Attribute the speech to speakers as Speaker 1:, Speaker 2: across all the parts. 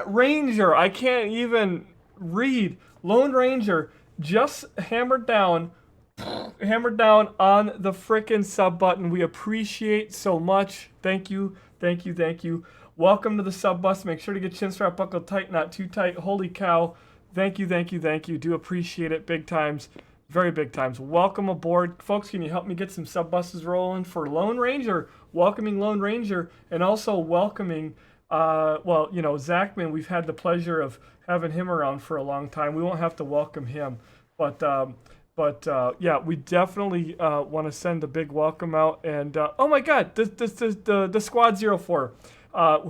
Speaker 1: Ranger. I can't even read. Lone Ranger just hammered down on the frickin' sub button. We appreciate so much. Thank you, thank you, thank you. Welcome to the sub bus. Make sure to get chin strap buckled tight, not too tight. Holy cow. Thank you, thank you, thank you. Do appreciate it big times. Very big times. Welcome aboard. Folks, can you help me get some sub buses rolling for Lone Ranger? Welcoming Lone Ranger and also welcoming, well, you know, Zachman. We've had the pleasure of having him around for a long time. We won't have to welcome him. But yeah, we definitely want to send a big welcome out. And oh my God, the Squad 04,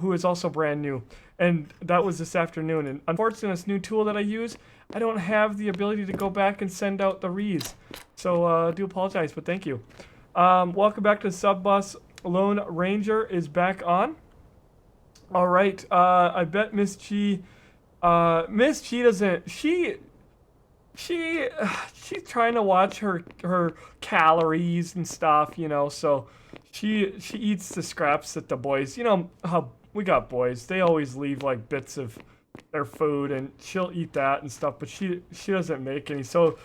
Speaker 1: who is also brand new. And that was this afternoon. And unfortunately, this new tool that I use, I don't have the ability to go back and send out the reads. So I do apologize, but thank you. Welcome back to the sub bus. Lone Ranger is back on. All right. I bet Miss G doesn't. She's trying to watch her calories and stuff, you know. So she eats the scraps that the boys, you know how we got boys. They always leave like bits of their food, and she'll eat that and stuff. But she doesn't make any. So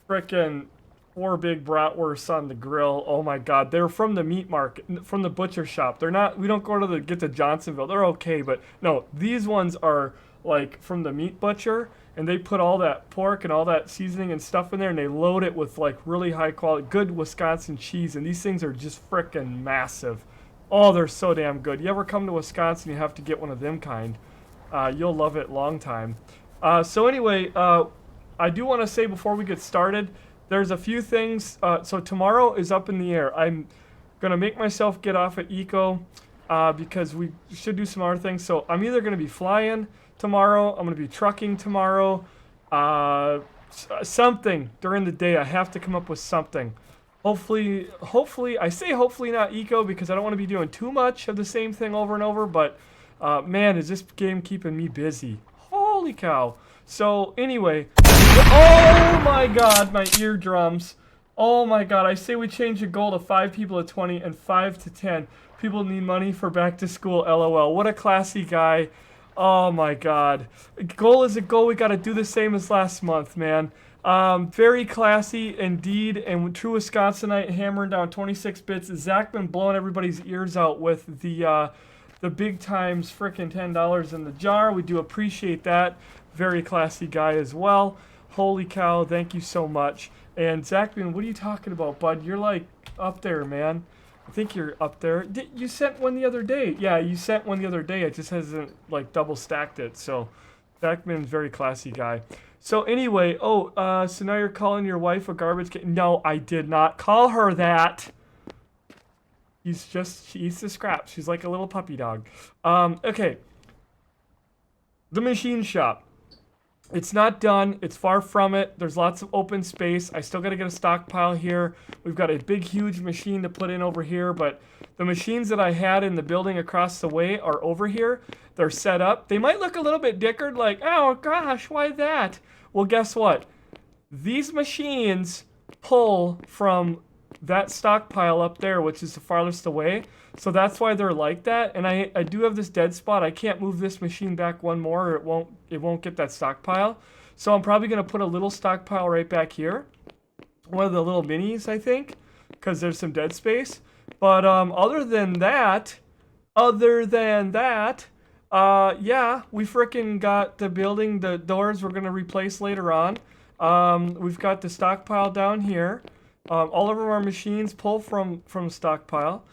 Speaker 1: frickin' 4 big bratwursts on the grill. Oh my God, they're from the meat market, from the butcher shop. They're not. We don't go to get to Johnsonville. They're okay, but no, these ones are like from the meat butcher, and they put all that pork and all that seasoning and stuff in there, and they load it with like really high quality, good Wisconsin cheese, and these things are just frickin' massive. Oh, they're so damn good. You ever come to Wisconsin, you have to get one of them kind. You'll love it long time. So anyway, I do want to say before we get started, there's a few things. So tomorrow is up in the air. I'm going to make myself get off at Eco because we should do some other things. So I'm either going to be flying tomorrow, I'm going to be trucking tomorrow, something during the day. I have to come up with something. Hopefully, I say hopefully not Eco because I don't want to be doing too much of the same thing over and over, but man, is this game keeping me busy. Holy cow. So anyway, oh my God, my eardrums. Oh my God, I say we change the goal to 5 people to 20 and 5 to 10. People need money for back to school, LOL. What a classy guy. Oh my God. Goal is a goal. We got to do the same as last month, man. Very classy indeed, and true Wisconsinite, hammering down 26 bits. Zach been blowing everybody's ears out with the big times frickin' $10 in the jar. We do appreciate that. Very classy guy as well. Holy cow, thank you so much. And Zachman, what are you talking about, bud? You're like up there, man. I think you're up there. You sent one the other day. Yeah, you sent one the other day. It just hasn't like double stacked it. So Zachman's very classy guy. So anyway, so now you're calling your wife a garbage can? No, I did not call her that. She eats the scraps. She's like a little puppy dog. Okay. The machine shop. It's not done. It's far from it. There's lots of open space. I still got to get a stockpile here. We've got a big, huge machine to put in over here, but the machines that I had in the building across the way are over here. They're set up. They might look a little bit dickered, like, oh gosh, why that? Well, guess what? These machines pull from that stockpile up there, which is the farthest away. So that's why they're like that. And I do have this dead spot. I can't move this machine back one more, or it won't get that stockpile. So I'm probably going to put a little stockpile right back here. One of the little minis, I think, because there's some dead space. But other than that, yeah, we frickin' got the building. The doors we're going to replace later on. We've got the stockpile down here. All of our machines pull from stockpile.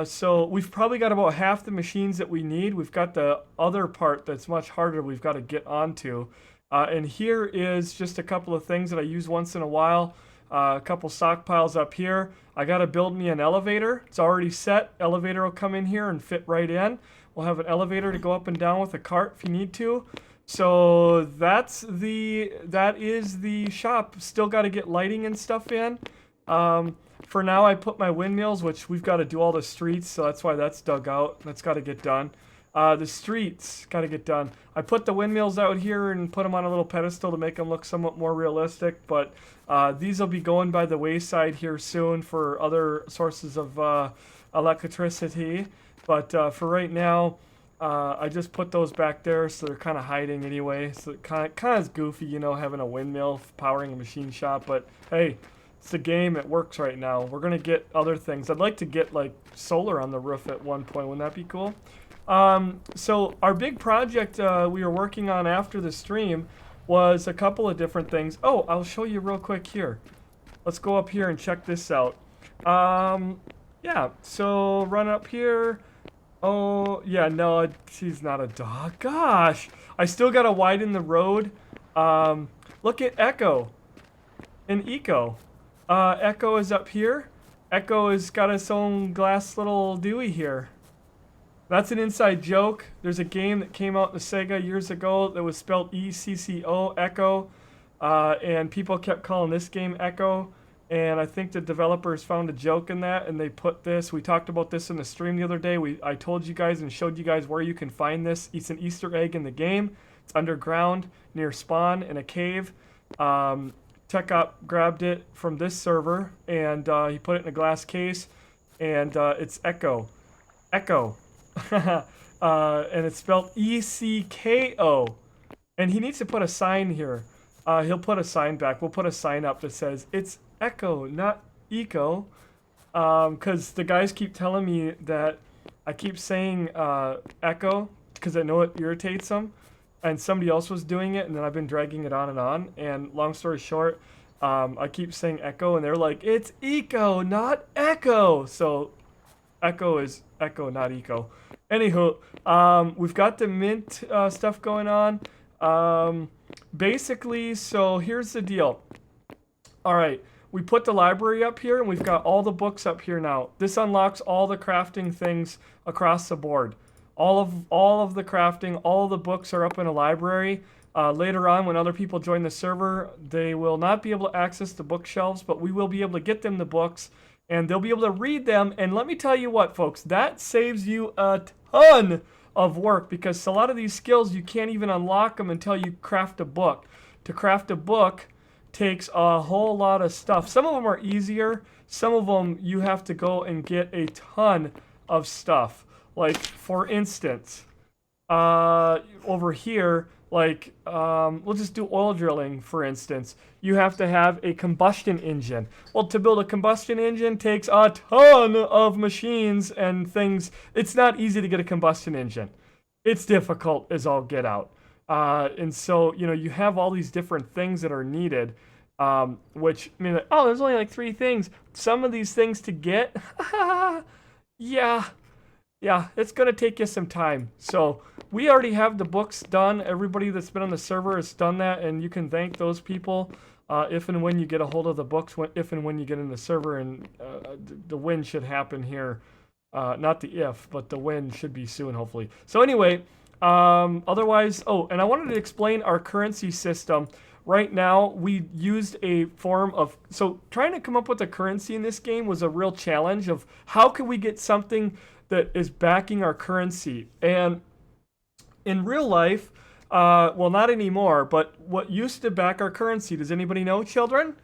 Speaker 1: So we've probably got about half the machines that we need. We've got the other part that's much harder we've got to get onto. And here is just a couple of things that I use once in a while. A couple stockpiles up here. I got to build me an elevator. It's already set. Elevator will come in here and fit right in. We'll have an elevator to go up and down with a cart if you need to. So that is the shop. Still got to get lighting and stuff in. For now, I put my windmills, which we've got to do all the streets, so that's why that's dug out. That's got to get done. The streets got to get done. I put the windmills out here and put them on a little pedestal to make them look somewhat more realistic, but these will be going by the wayside here soon for other sources of electricity. But for right now, I just put those back there, so they're kind of hiding anyway. So it kind of is goofy, you know, having a windmill powering a machine shop. But hey, it's a game. It works right now. We're gonna get other things. I'd like to get like solar on the roof at one point. Wouldn't that be cool? So our big project we were working on after the stream was a couple of different things. Oh, I'll show you real quick here. Let's go up here and check this out. Yeah. So run up here. Oh, yeah, no, she's not a dog. Gosh, I still gotta widen the road. Look at Echo and Eco. Echo is up here. Echo has got its own glass little Dewey here. That's an inside joke. There's a game that came out in the Sega years ago that was spelled E-C-C-O, Echo. And people kept calling this game Echo. And I think the developers found a joke in that, and they put this. We talked about this in the stream the other day. I told you guys and showed you guys where you can find this. It's an Easter egg in the game. It's underground near spawn in a cave. Tech Op grabbed it from this server, and he put it in a glass case, and it's Echo. Echo. And it's spelled E-C-K-O. And he needs to put a sign here. He'll put a sign back. We'll put a sign up that says, it's Echo, not Eco, because the guys keep telling me that I keep saying Echo because I know it irritates them, and somebody else was doing it, and then I've been dragging it on, and long story short, I keep saying Echo, and they're like, it's Eco, not Echo, so Echo is Echo, not Eco. Anywho, we've got the mint stuff going on. Basically, so here's the deal. All right. We put the library up here, and we've got all the books up here now. This unlocks all the crafting things across the board. All of the crafting, all of the books are up in a library. Later on, when other people join the server, they will not be able to access the bookshelves, but we will be able to get them the books, and they'll be able to read them. And let me tell you what, folks, that saves you a ton of work, because a lot of these skills, you can't even unlock them until you craft a book. To craft a book takes a whole lot of stuff. Some of them are easier. Some of them you have to go and get a ton of stuff. Like, for instance, over here, like, we'll just do oil drilling, for instance. You have to have a combustion engine. Well, to build a combustion engine takes a ton of machines and things. It's not easy to get a combustion engine. It's difficult as all get out. And so, you know, you have all these different things that are needed, which mean that, oh, there's only like 3 things. Some of these things to get, yeah, it's going to take you some time. So we already have the books done. Everybody that's been on the server has done that, and you can thank those people if and when you get a hold of the books, if and when you get in the server, and the win should happen here. Not the if, but the win should be soon, hopefully. So anyway, otherwise, oh, and I wanted to explain our currency system. Right now, we used a form of, so trying to come up with a currency in this game was a real challenge of how can we get something that is backing our currency. And in real life, well, not anymore, but what used to back our currency, does anybody know, children?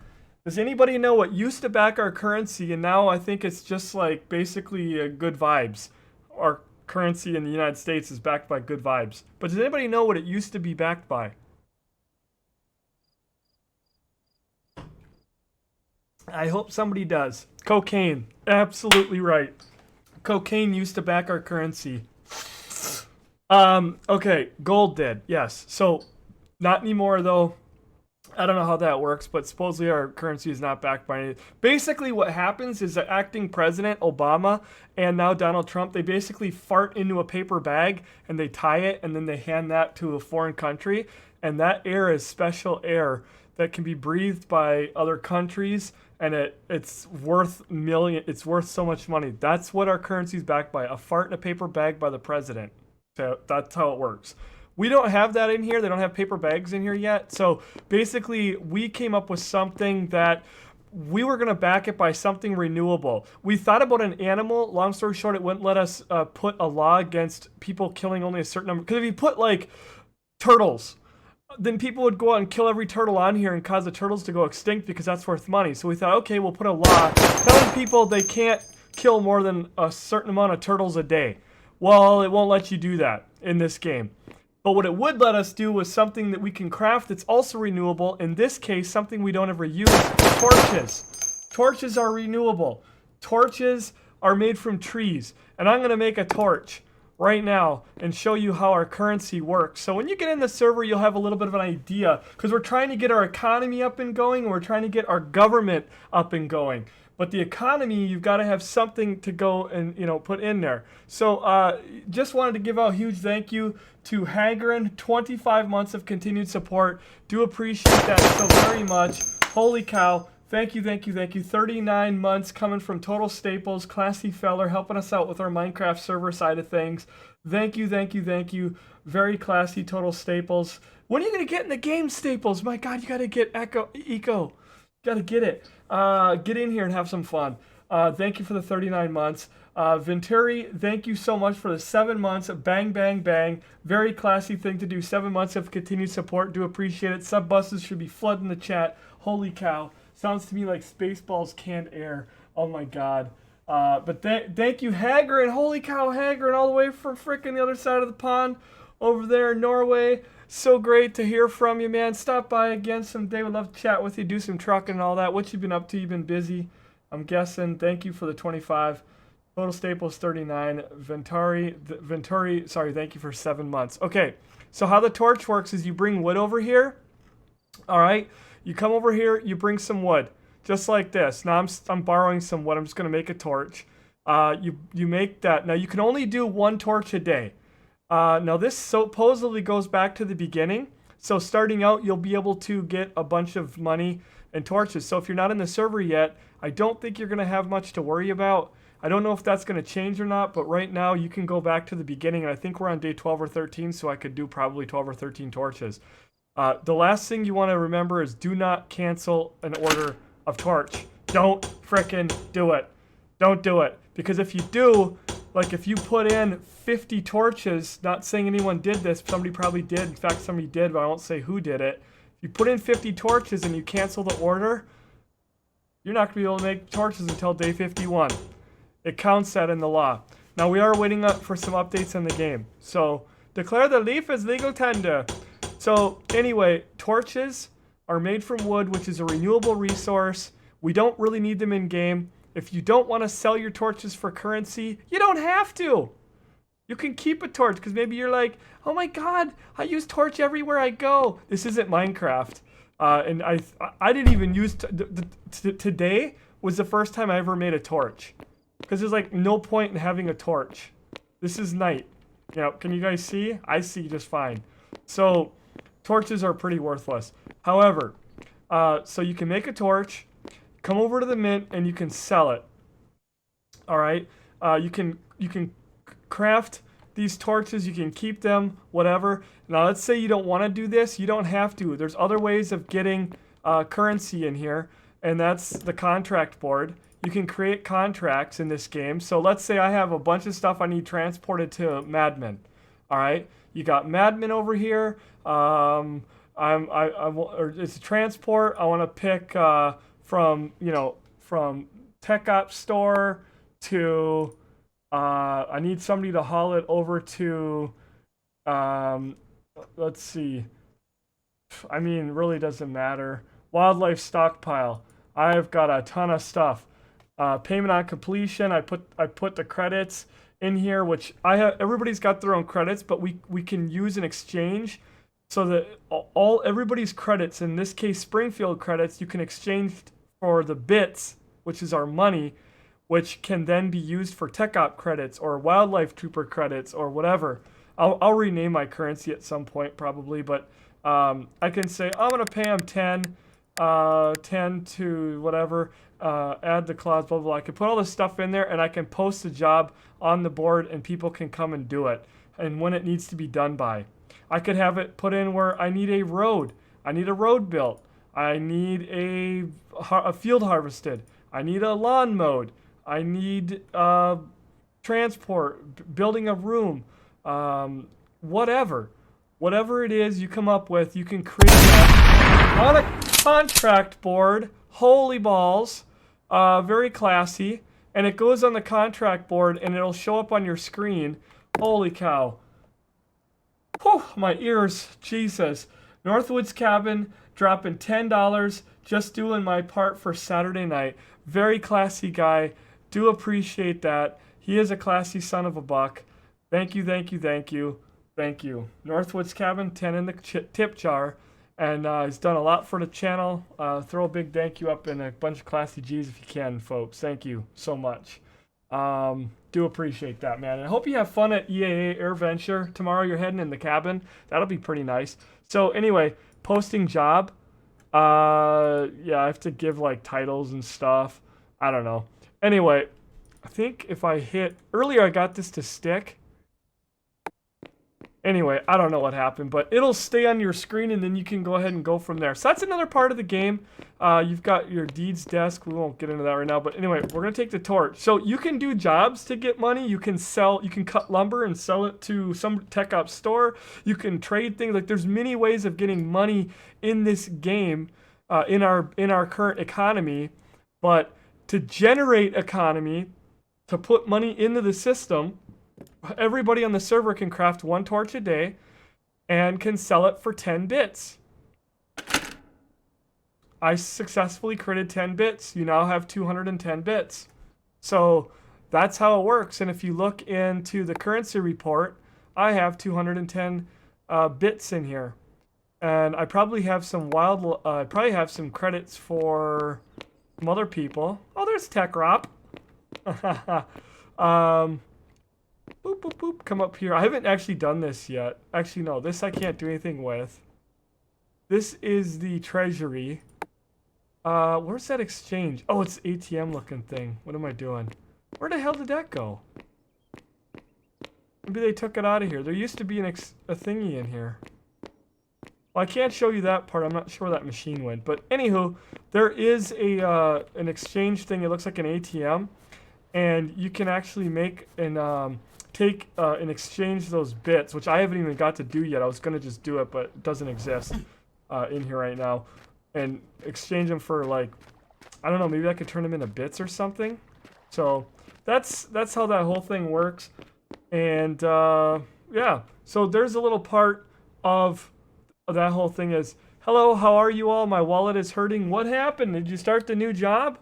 Speaker 1: Does anybody know what used to back our currency, and now I think it's just like basically good vibes? Our currency in the United States is backed by good vibes. But does anybody know what it used to be backed by? I hope somebody does. Cocaine. Absolutely right. Cocaine used to back our currency. Okay, gold did, yes. So, not anymore though. I don't know how that works, but supposedly our currency is not backed by anything. Basically what happens is that acting president Obama and now Donald Trump, they basically fart into a paper bag and they tie it and then they hand that to a foreign country. And that air is special air that can be breathed by other countries, and it's worth so much money. That's what our currency is backed by, a fart in a paper bag by the president. So that's how it works. We don't have that in here. They don't have paper bags in here yet. So basically, we came up with something that we were going to back it by something renewable. We thought about an animal. Long story short, it wouldn't let us put a law against people killing only a certain number. Because if you put, like, turtles, then people would go out and kill every turtle on here and cause the turtles to go extinct because that's worth money. So we thought, okay, we'll put a law telling people they can't kill more than a certain amount of turtles a day. Well, it won't let you do that in this game. But what it would let us do was something that we can craft that's also renewable. In this case, something we don't ever use, torches. Torches are renewable. Torches are made from trees. And I'm going to make a torch right now and show you how our currency works. So when you get in the server, you'll have a little bit of an idea, because we're trying to get our economy up and going, and we're trying to get our government up and going. But the economy, you've got to have something to go and put in there. So just wanted to give out a huge thank you to Hagrin, 25 months of continued support. Do appreciate that so very much. Holy cow. Thank you, thank you, thank you. 39 months coming from Total Staples, classy feller, helping us out with our Minecraft server side of things. Thank you, thank you, thank you. Very classy, Total Staples. When are you going to get in the game, Staples? My God, you got to get Eco. Got to get it. Get in here and have some fun. Thank you for the 39 months. Venturi, thank you so much for the 7 months. Bang, bang, bang. Very classy thing to do. 7 months of continued support. Do appreciate it. Sub buses should be flooding the chat. Holy cow. Sounds to me like Spaceballs canned air. Oh my God. But thank you, Hagrin. Holy cow, Hagrin, all the way from frickin' the other side of the pond over there in Norway. So great to hear from you, man. Stop by again someday. Would love to chat with you, do some trucking and all that. What you been up to? You've been busy, I'm guessing. Thank you for the 25. Total Staples 39. Venturi, sorry, thank you for 7 months. Okay, so how the torch works is you bring wood over here. All right. You come over here, you bring some wood, just like this. Now I'm borrowing some wood. I'm just going to make a torch. You make that. Now you can only do 1 torch a day. Now this supposedly goes back to the beginning. So starting out, you'll be able to get a bunch of money and torches. So if you're not in the server yet, I don't think you're going to have much to worry about. I don't know if that's going to change or not, but right now you can go back to the beginning. And I think we're on day 12 or 13, so I could do probably 12 or 13 torches. The last thing you want to remember is do not cancel an order of torch. Don't frickin' do it. Don't do it. Because if you do, like if you put in 50 torches, not saying anyone did this, somebody probably did. In fact, somebody did, but I won't say who did it. If you put in 50 torches and you cancel the order, you're not going to be able to make torches until day 51. It counts that in the law. Now, we are waiting up for some updates in the game. So, declare the leaf as legal tender. So anyway, torches are made from wood, which is a renewable resource. We don't really need them in game. If you don't want to sell your torches for currency, you don't have to. You can keep a torch because maybe you're like, oh my God, I use torch everywhere I go. This isn't Minecraft. And I didn't even use, today was the first time I ever made a torch. Because there's like no point in having a torch. This is night. Can you guys see? I see just fine. So torches are pretty worthless. However, so you can make a torch, come over to the mint, and you can sell it. All right. You can craft these torches. You can keep them, whatever. Now, let's say you don't want to do this. You don't have to. There's other ways of getting currency in here, and that's the contract board. You can create contracts in this game. So let's say I have a bunch of stuff I need transported to Madman. All right. You got Madman over here. It's a transport. I want to pick from Tech Ops Store to I need somebody to haul it over to let's see. I mean, really doesn't matter. Wildlife stockpile. I've got a ton of stuff. Payment on completion. I put the credits in here, which I have. Everybody's got their own credits, but we can use an exchange so that everybody's credits, in this case Springfield credits, you can exchange for the bits, which is our money, which can then be used for Tech Op credits or Wildlife Trooper credits or whatever. I'll rename my currency at some point probably, but I can say I'm gonna pay them 10 to whatever. Add the clause, blah, blah, blah. I can put all this stuff in there and I can post the job on the board and people can come and do it and when it needs to be done by. I could have it put in where I need a road. I need a road built. I need a field harvested. I need a lawn mowed. I need transport, building a room, whatever. Whatever it is you come up with, you can create that on a contract board. Holy balls. Very classy. And it goes on the contract board and it'll show up on your screen Holy cow. Whew, my ears. Jesus. Northwoods Cabin dropping $10. Just doing my part for Saturday night. Very classy guy. Do appreciate that. He is a classy son of a buck. Thank you, thank you, thank you, thank you. Northwoods Cabin, 10 in the tip jar. And he's done a lot for the channel. Throw a big thank you up in a bunch of classy G's if you can, folks. Thank you so much. Do appreciate that, man. And I hope you have fun at EAA Air Venture. Tomorrow you're heading in the cabin. That'll be pretty nice. So anyway, posting job. Yeah, I have to give like titles and stuff. I don't know. Anyway, I think if I hit... Earlier I got this to stick. Anyway, I don't know what happened, but it'll stay on your screen and then you can go ahead and go from there. So that's another part of the game. You've got your deeds desk. We won't get into that right now, but anyway, we're going to take the torch. So you can do jobs to get money. You can sell, you can cut lumber and sell it to some tech ops store. You can trade things. Like there's many ways of getting money in this game, in our current economy. But to generate economy, to put money into the system, everybody on the server can craft 1 torch a day and can sell it for 10 bits. I successfully created 10 bits. You now have 210 bits. So that's how it works. And if you look into the currency report, I have 210 bits in here. And I probably have some credits for some other people. Oh, there's TechRop. Boop, boop, boop. Come up here. I haven't actually done this yet. Actually, no. This I can't do anything with. This is the treasury. Where's that exchange? Oh, it's ATM looking thing. What am I doing? Where the hell did that go? Maybe they took it out of here. There used to be a thingy in here. Well, I can't show you that part. I'm not sure where that machine went. But anywho, there is an exchange thing. It looks like an ATM. And you can actually make an take and exchange those bits, which I haven't even got to do yet. I was going to just do it, but it doesn't exist in here right now. And exchange them for, like, I don't know, maybe I could turn them into bits or something. So that's how that whole thing works. And yeah, so there's a little part of that whole thing is, hello, how are you all? My wallet is hurting. What happened? Did you start the new job?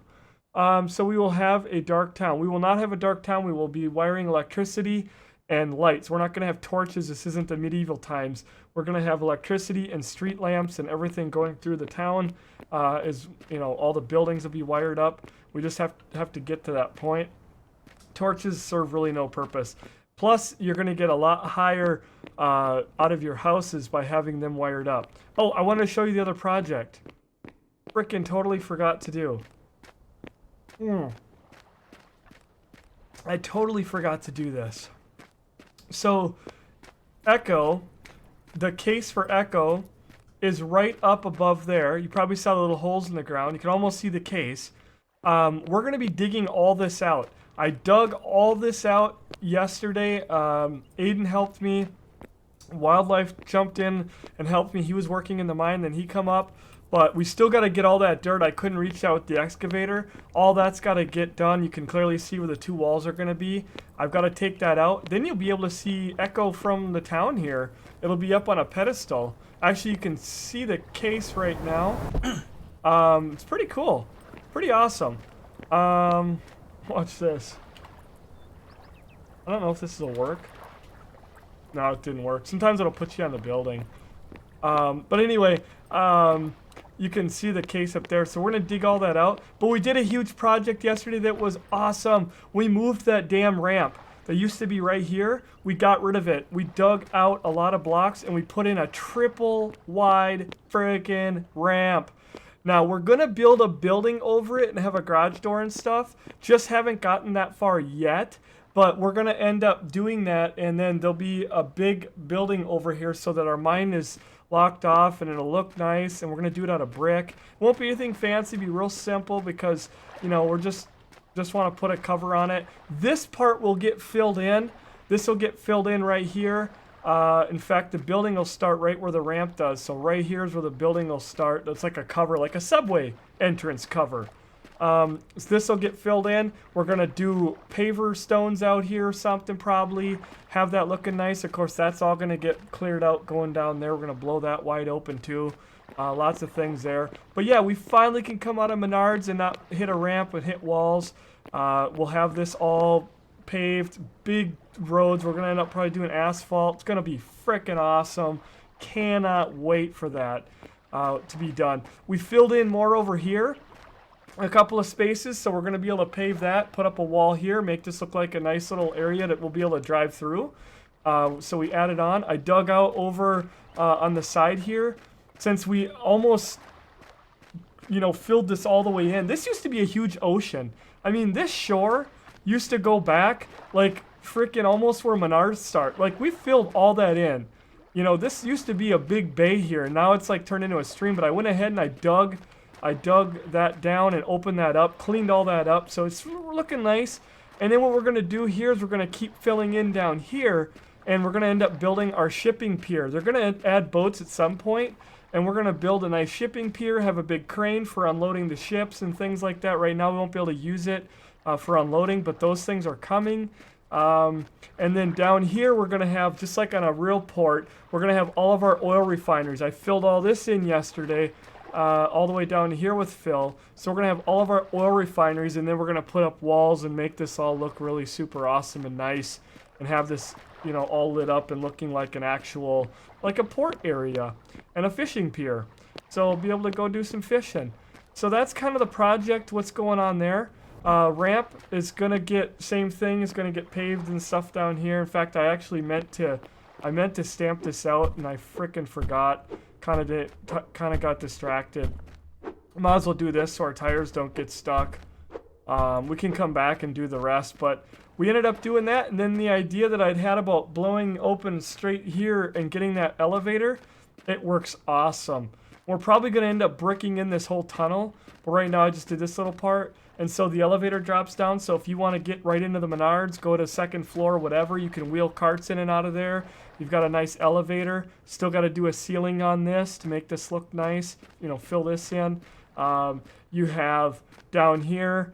Speaker 1: So we will have a dark town. We will not have a dark town. We will be wiring electricity and lights. We're not going to have torches. This isn't the medieval times. We're going to have electricity and street lamps and everything going through the town. As you know, all the buildings will be wired up. We just have to get to that point. Torches serve really no purpose. Plus, you're going to get a lot higher out of your houses by having them wired up. Oh, I want to show you the other project. Frickin' totally forgot to do. I totally forgot to do this. So, Echo, the case for Echo is right up above there. You probably saw the little holes in the ground. You can almost see the case. We're going to be digging all this out. I dug all this out yesterday. Aiden helped me. Wildlife jumped in and helped me. He was working in the mine, then he come up. But we still got to get all that dirt. I couldn't reach out with the excavator. All that's got to get done. You can clearly see where the 2 walls are going to be. I've got to take that out. Then you'll be able to see Echo from the town here. It'll be up on a pedestal. Actually, you can see the case right now. It's pretty cool. Pretty awesome. Watch this. I don't know if this will work. No, it didn't work. Sometimes it'll put you on the building. But anyway, you can see the case up there. So we're going to dig all that out. But we did a huge project yesterday that was awesome. We moved that damn ramp that used to be right here. We got rid of it. We dug out a lot of blocks and we put in a triple wide freaking ramp. Now we're going to build a building over it and have a garage door and stuff. Just haven't gotten that far yet. But we're going to end up doing that, and then there'll be a big building over here so that our mine is locked off and it'll look nice, and we're going to do it out of brick. It won't be anything fancy, be real simple because, you know, we're just want to put a cover on it. This part will get filled in. This will get filled in right here. In fact, the building will start right where the ramp does. So right here is where the building will start. That's like a cover, like a subway entrance cover. So this will get filled in. We're going to do paver stones out here or something probably. Have that looking nice. Of course, that's all going to get cleared out going down there. We're going to blow that wide open too. Lots of things there. But yeah, we finally can come out of Menards and not hit a ramp and hit walls. We'll have this all paved, big roads. We're going to end up probably doing asphalt. It's going to be freaking awesome. Cannot wait for that to be done. We filled in more over here. A couple of spaces, so we're going to be able to pave that, put up a wall here, make this look like a nice little area that we'll be able to drive through. So we added on. I dug out over on the side here, since we almost, filled this all the way in. This used to be a huge ocean. I mean, this shore used to go back like freaking almost where Menards start. Like, we filled all that in. This used to be a big bay here, and now it's like turned into a stream, but I went ahead and I dug that down and opened that up, cleaned all that up, so it's looking nice. And then what we're going to do here is we're going to keep filling in down here, and we're going to end up building our shipping pier. They're going to add boats at some point, and we're going to build a nice shipping pier, have a big crane for unloading the ships and things like that. Right now we won't be able to use it for unloading, but those things are coming. And then down here we're going to have, just like on a real port, we're going to have all of our oil refineries. I filled all this in yesterday. All the way down here with fill. So we're going to have all of our oil refineries, and then we're going to put up walls and make this all look really super awesome and nice, and have this, all lit up and looking like an actual, like a port area and a fishing pier. So we'll be able to go do some fishing. So that's kind of the project, what's going on there. Ramp is going to get, same thing, is going to get paved and stuff down here. In fact, I actually meant to stamp this out, and I frickin' forgot. Kind of got distracted. Might as well do this so our tires don't get stuck. We can come back and do the rest, but we ended up doing that, and then the idea that I'd had about blowing open straight here and getting that elevator, it works awesome. We're probably going to end up bricking in this whole tunnel, but right now I just did this little part, and so the elevator drops down, so if you want to get right into the Menards, go to second floor, whatever, you can wheel carts in and out of there. You've got a nice elevator. Still got to do a ceiling on this to make this look nice, fill this in. You have down here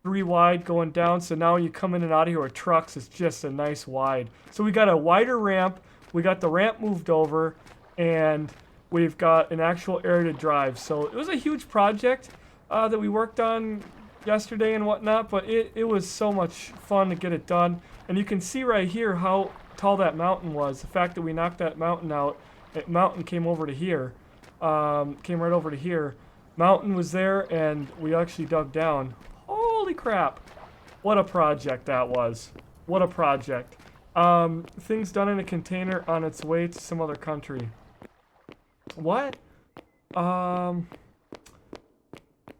Speaker 1: 3 wide going down, so now when you come in and out of here with trucks, it's just a nice wide. So we got a wider ramp, we got the ramp moved over, and we've got an actual area to drive. So it was a huge project that we worked on yesterday and whatnot, but it was so much fun to get it done. And you can see right here how tall that mountain was. The fact that we knocked that mountain out, that mountain came over to here, came right over to here. Mountain was there, and we actually dug down. Holy crap. What a project that was. What a project. Things done in a container on its way to some other country. What? I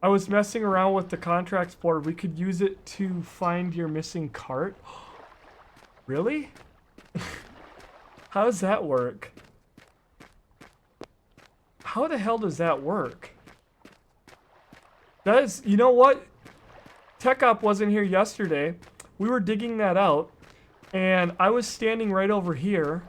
Speaker 1: was messing around with the contracts board. We could use it to find your missing cart. Really? How does that work? How the hell does that work? That is, you know what? Tech Op wasn't here yesterday. We were digging that out, and I was standing right over here.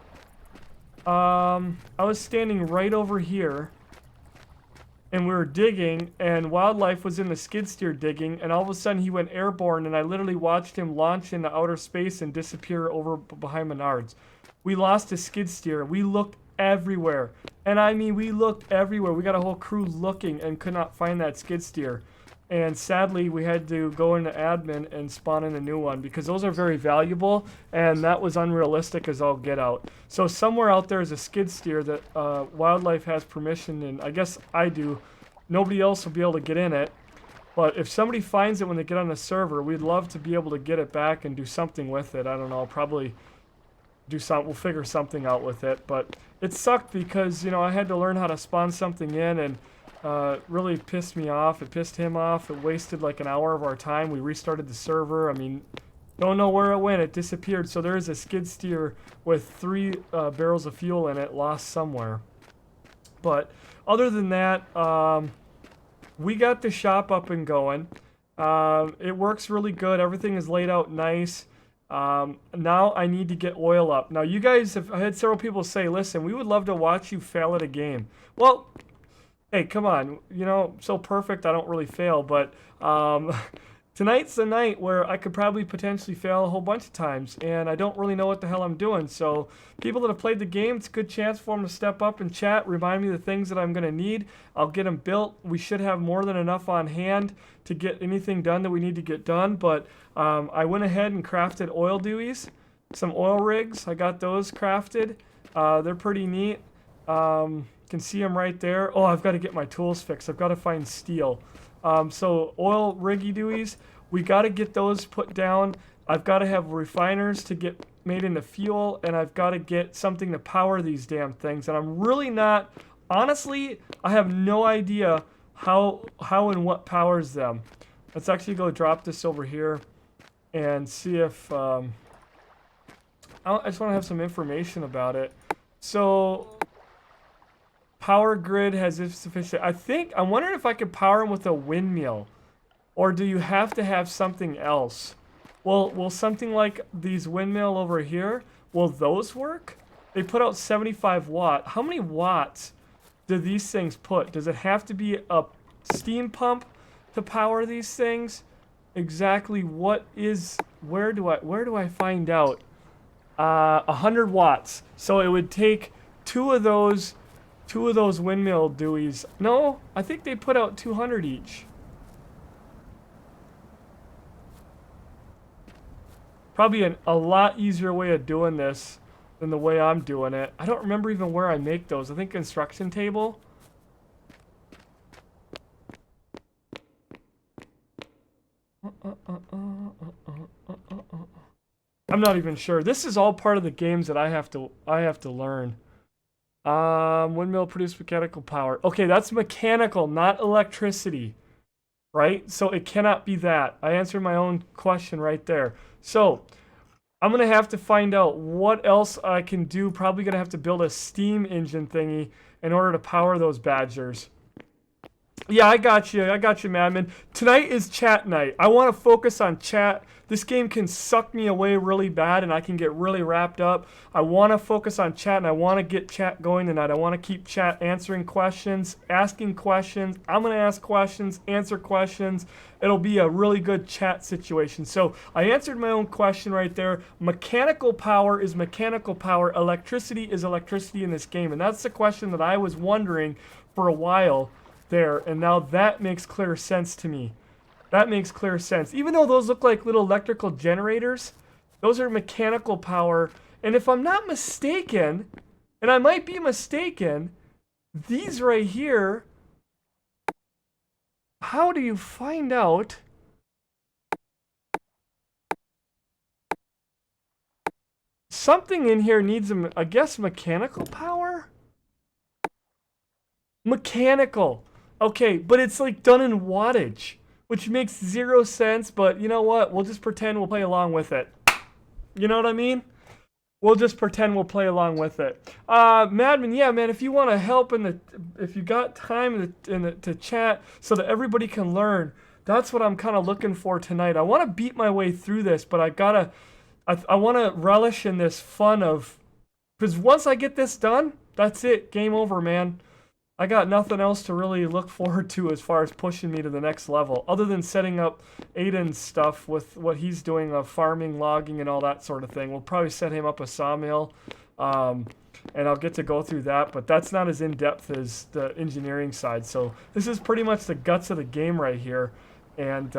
Speaker 1: And we were digging, and Wildlife was in the skid steer digging, and all of a sudden he went airborne, and I literally watched him launch into outer space and disappear over behind Menards. We lost a skid steer. We looked everywhere. And I mean, we looked everywhere. We got a whole crew looking and could not find that skid steer. And sadly, we had to go into admin and spawn in a new one because those are very valuable, and that was unrealistic as all get out. So somewhere out there is a skid steer that Wildlife has permission, and I guess I do. Nobody else will be able to get in it. But if somebody finds it when they get on the server, we'd love to be able to get it back and do something with it. I don't know, probably do something. We'll figure something out with it. But it sucked because, I had to learn how to spawn something in, and really pissed me off. It pissed him off. It wasted like an hour of our time. We restarted the server. I mean, don't know where it went. It disappeared. So there is a skid steer with 3 barrels of fuel in it, lost somewhere. But other than that, we got the shop up and going. It works really good. Everything is laid out nice. Now I need to get oil up. Now you guys have, I had several people say, listen, we would love to watch you fail at a game. Well, Hey, come on. You know, so perfect I don't really fail, but tonight's the night where I could probably potentially fail a whole bunch of times, and I don't really know what the hell I'm doing. So, people that have played the game, it's a good chance for them to step up and chat, remind me the things that I'm going to need. I'll get them built. We should have more than enough on hand to get anything done that we need to get done, but I went ahead and crafted oil dewies, some oil rigs. I got those crafted. They're pretty neat. Can see them right there. Oh, I've got to get my tools fixed. I've got to find steel. So oil riggy dewies, we got to get those put down. I've got to have refiners to get made into fuel, and I've got to get something to power these damn things. And I'm really not, honestly, I have no idea how and what powers them. Let's actually go drop this over here and see if, I just want to have some information about it. So, power grid has insufficient. I'm wondering if I could power them with a windmill, or do you have to have something else? Well, will something like these windmill over here, will those work? They put out 75 watt. How many watts do these things put? Does it have to be a steam pump to power these things? Exactly what is, where do I find out? 100 watts. So it would take two of those windmill dewies. No, I think they put out 200 each. Probably a lot easier way of doing this than the way I'm doing it. I don't remember even where I make those. I think instruction table. I'm not even sure. This is all part of the games that I have to learn. Windmill produce mechanical power. Okay, that's mechanical, not electricity. Right? So it cannot be that. I answered my own question right there. So, I'm going to have to find out what else I can do. Probably going to have to build a steam engine thingy in order to power those badgers. Yeah, I got you, Madman. Tonight is chat night. I want to focus on chat. This game can suck me away really bad, and I can get really wrapped up. I want to focus on chat, and I want to get chat going tonight. I want to keep chat answering questions, asking questions. I'm going to ask questions, answer questions. It'll be a really good chat situation. So I answered my own question right there. Mechanical power is mechanical power. Electricity is electricity in this game, and that's the question that I was wondering for a while there, and now that makes clear sense to me. That makes clear sense. Even though those look like little electrical generators, those are mechanical power. And if I'm not mistaken, and I might be mistaken, these right here, how do you find out? Something in here needs, I guess, mechanical power? Mechanical. Okay, but it's like done in wattage, which makes zero sense, but you know what? We'll just pretend we'll play along with it. You know what I mean? We'll just pretend we'll play along with it. Madman, yeah, man, if you want to help if you got time to chat so that everybody can learn, that's what I'm kind of looking for tonight. I want to beat my way through this, but I want to relish in this fun of, because once I get this done, that's it. Game over, man. I got nothing else to really look forward to as far as pushing me to the next level, other than setting up Aiden's stuff with what he's doing of farming, logging, and all that sort of thing. We'll probably set him up a sawmill, and I'll get to go through that, but that's not as in-depth as the engineering side. So this is pretty much the guts of the game right here, and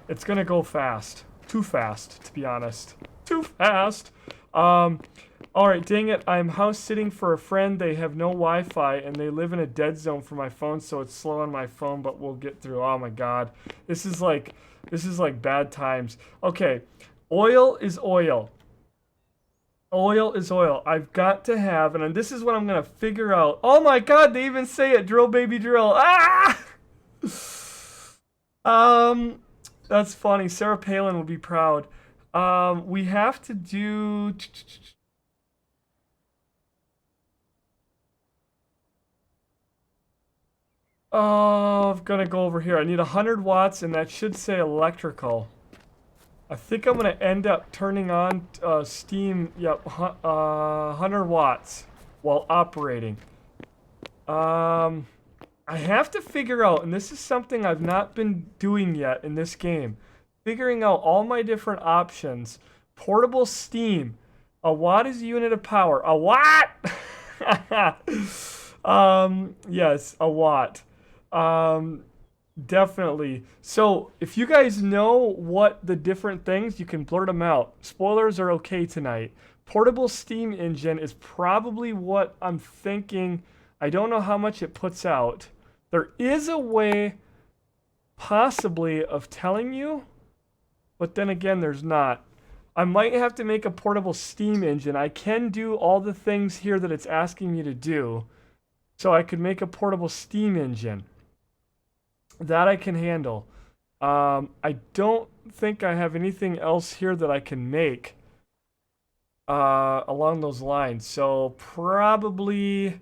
Speaker 1: it's going to go fast. Too fast, to be honest. Too fast! Alright, dang it, I'm house sitting for a friend. They have no Wi-Fi, and they live in a dead zone for my phone, so it's slow on my phone, but we'll get through. Oh my god. This is like bad times. Okay, oil is oil. Oil is oil. I've got to have, and this is what I'm going to figure out. Oh my god, they even say it, drill baby drill. Ah! That's funny. Sarah Palin would be proud. We have to do... Oh, I'm gonna go over here. I need 100 watts, and that should say electrical. I think I'm gonna end up turning on steam. Yep, 100 watts while operating. I have to figure out, and this is something I've not been doing yet in this game, figuring out all my different options. Portable steam. A watt is a unit of power. A watt? Yes, a watt. Um, Definitely. So, if you guys know what the different things, you can blurt them out. Spoilers are okay tonight. Portable steam engine is probably what I'm thinking. I don't know how much it puts out. There is a way, possibly, of telling you, but then again, there's not. I might have to make a portable steam engine. I can do all the things here that it's asking me to do. So I could make a portable steam engine. That I can handle. I don't think I have anything else here that I can make along those lines. So probably, and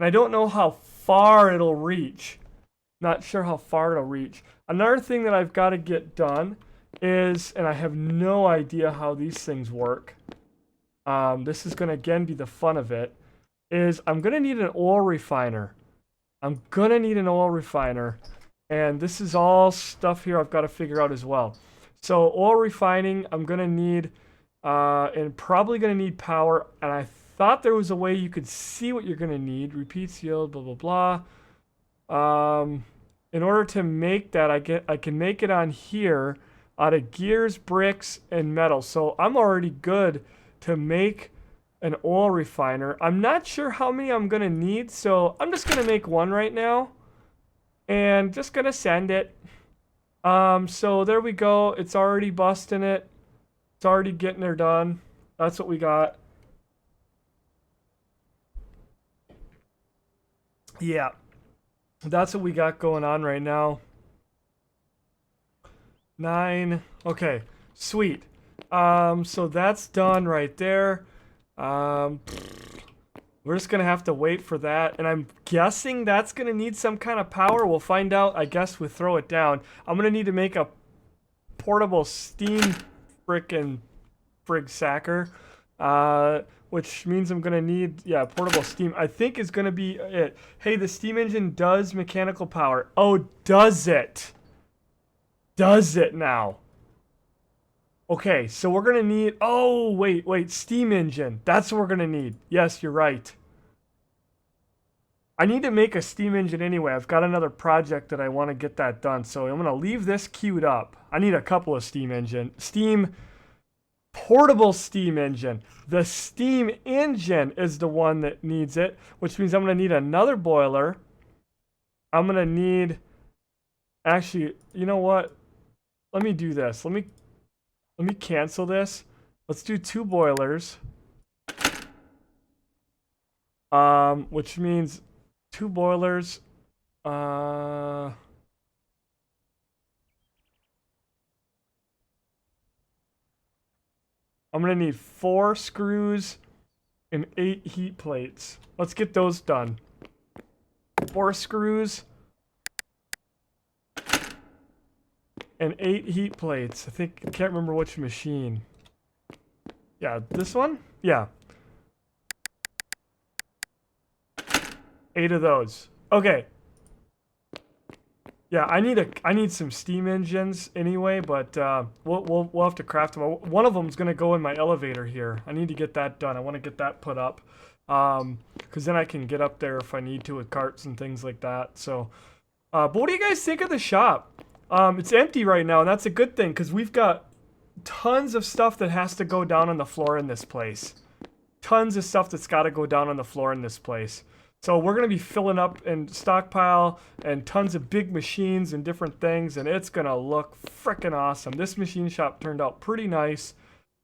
Speaker 1: I don't know how far it'll reach. Not sure how far it'll reach. Another thing that I've got to get done is, and I have no idea how these things work. This is going to again be the fun of it, is I'm going to need an oil refiner. I'm going to need an oil refiner. And this is all stuff here I've got to figure out as well. So oil refining, I'm going to need, and probably going to need power. And I thought there was a way you could see what you're going to need. Repeats yield, blah, blah, blah. In order to make that, I can make it on here out of gears, bricks, and metal. So I'm already good to make an oil refiner. I'm not sure how many I'm going to need, so I'm just going to make one right now. And just gonna send it. So there we go. It's already busting it. It's already getting her done. That's what we got. Yeah. That's what we got going on right now. 9. Okay. Sweet. So that's done right there. We're just going to have to wait for that. And I'm guessing that's going to need some kind of power. We'll find out, I guess, we throw it down. I'm going to need to make a portable steam frig sacker. Which means I'm going to need, portable steam. I think is going to be it. Hey, the steam engine does mechanical power. Oh, does it? Does it now? Okay, so we're going to need... Oh, wait. Steam engine. That's what we're going to need. Yes, you're right. I need to make a steam engine anyway. I've got another project that I want to get that done. So I'm going to leave this queued up. I need a couple of portable steam engine. The steam engine is the one that needs it, which means I'm going to need another boiler. I'm going to need... Actually, you know what? Let me do this. Let me cancel this. Let's do 2 boilers. Which means 2 boilers. I'm gonna need 4 screws and 8 heat plates. Let's get those done. 4 screws and 8 heat plates. I can't remember which machine. Yeah, this one? Yeah. 8 of those. Okay. Yeah, I need some steam engines anyway, but we'll have to craft them. One of them is gonna go in my elevator here. I need to get that done. I want to get that put up, because then I can get up there if I need to with carts and things like that. So, but what do you guys think of the shop? It's empty right now, and that's a good thing because we've got tons of stuff that has to go down on the floor in this place. Tons of stuff that's got to go down on the floor in this place. So we're going to be filling up and stockpile and tons of big machines and different things, and it's going to look freaking awesome. This machine shop turned out pretty nice.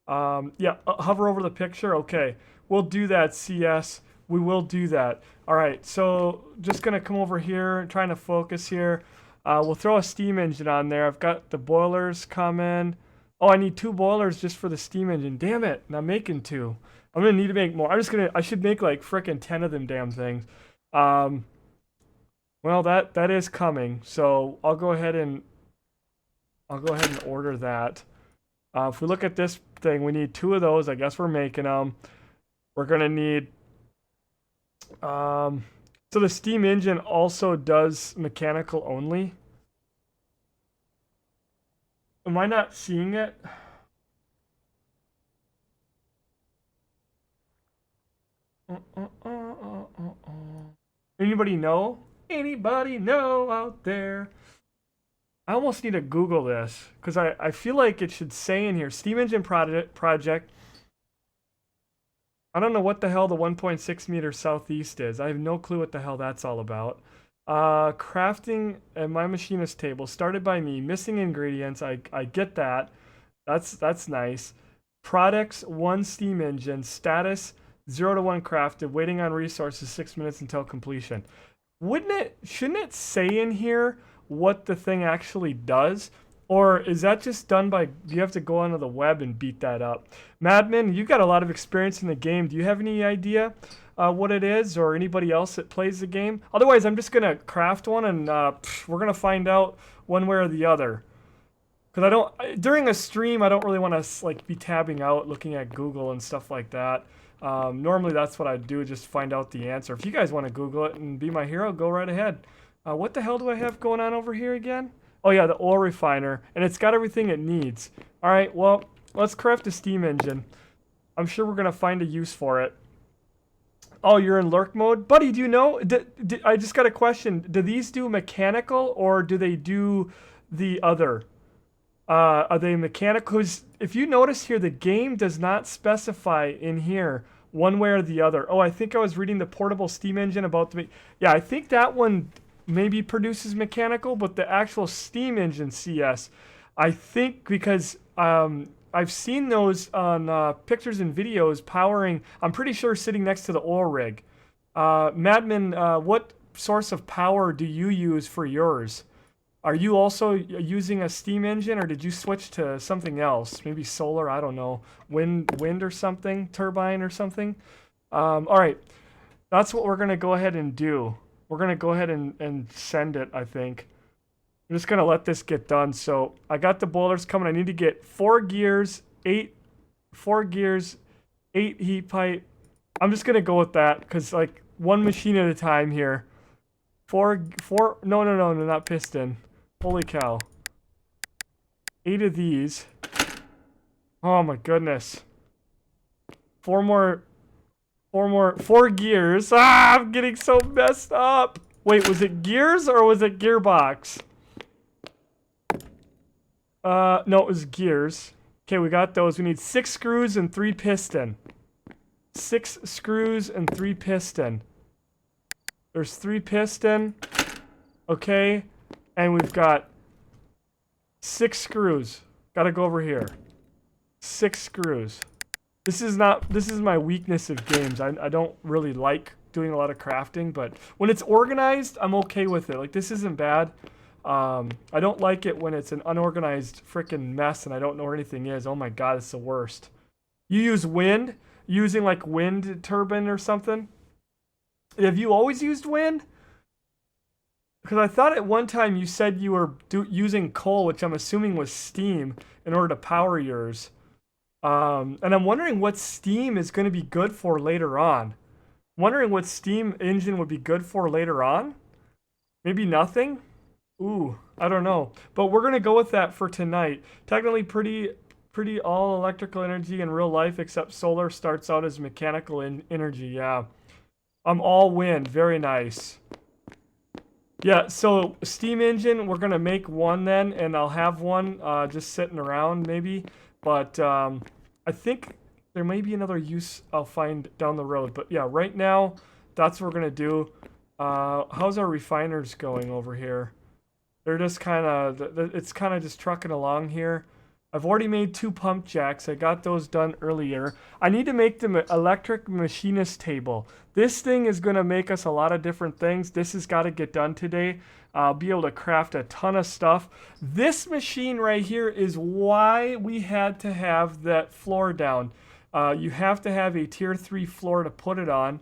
Speaker 1: Hover over the picture. Okay, we'll do that, CS. We will do that. All right, so just going to come over here, trying to focus here. We'll throw a steam engine on there. I've got the boilers coming. Oh, I need 2 boilers just for the steam engine. Damn it, and I'm making 2. I'm gonna need to make more. I should make like frickin' 10 of them damn things. Well, that is coming. So I'll go ahead and order that. If we look at this thing, we need 2 of those. I guess we're making them. We're gonna need So the steam engine also does mechanical only? Am I not seeing it? Anybody know? Anybody know out there? I almost need to Google this because I feel like it should say in here steam engine project. I don't know what the hell the 1.6 meter southeast is. I have no clue what the hell that's all about. Crafting at my machinist table started by me. Missing ingredients. I get that. That's nice. Products 1 steam engine. Status 0 to 1 crafted. Waiting on resources 6 minutes until completion. Shouldn't it say in here what the thing actually does? Or is that just done by, do you have to go onto the web and beat that up? Madman, you got a lot of experience in the game. Do you have any idea what it is, or anybody else that plays the game? Otherwise, I'm just going to craft one and we're going to find out one way or the other. Because during a stream, I don't really want to like be tabbing out, looking at Google and stuff like that. Normally, that's what I do, just find out the answer. If you guys want to Google it and be my hero, go right ahead. What the hell do I have going on over here again? Oh yeah, the oil refiner, and it's got everything it needs. All right, well, let's craft a steam engine. I'm sure we're gonna find a use for it. Oh, you're in lurk mode? Buddy, do you know, I just got a question. Do these do mechanical, or do they do the other? Are they mechanical? 'Cause if you notice here, the game does not specify in here one way or the other. Oh, I think I was reading the portable steam engine about the... Yeah, I think that one maybe produces mechanical, but the actual steam engine CS, I think, because I've seen those on pictures and videos powering, I'm pretty sure sitting next to the oil rig. Madman, what source of power do you use for yours? Are you also using a steam engine, or did you switch to something else? Maybe solar, I don't know, wind or something, turbine or something? All right, that's what we're gonna go ahead and do. We're going to go ahead and send it, I think. I'm just going to let this get done. So I got the boilers coming. I need to get 4 gears, 8 heat pipe. I'm just going to go with that because, like, one machine at a time here. No, not piston. Holy cow. 8 of these. Oh, my goodness. 4 gears. Ah, I'm getting so messed up. Wait, was it gears or was it gearbox? No, it was gears. Okay, we got those. We need 6 screws and 3 piston. 6 screws and 3 piston. There's 3 piston. Okay, and we've got 6 screws. Gotta go over here. 6 screws. This is my weakness of games. I don't really like doing a lot of crafting, but when it's organized, I'm okay with it. Like, this isn't bad. I don't like it when it's an unorganized freaking mess and I don't know where anything is. Oh my god, it's the worst. You use wind? Using like wind turbine or something? Have you always used wind? Because I thought at one time you said you were using coal, which I'm assuming was steam, in order to power yours. And I'm wondering what steam is going to be good for later on. I'm wondering what steam engine would be good for later on? Maybe nothing? Ooh, I don't know. But we're going to go with that for tonight. Technically pretty all electrical energy in real life, except solar starts out as mechanical energy, yeah. I'm all wind, very nice. Yeah, so steam engine, we're going to make one then, and I'll have one just sitting around maybe. But I think there may be another use I'll find down the road. But yeah, right now, that's what we're going to do. How's our refiners going over here? They're just kind of, it's kind of just trucking along here. I've already made 2 pump jacks. I got those done earlier. I need to make the electric machinist table. This thing is going to make us a lot of different things. This has got to get done today. I'll be able to craft a ton of stuff. This machine right here is why we had to have that floor down. You have to have a tier 3 floor to put it on.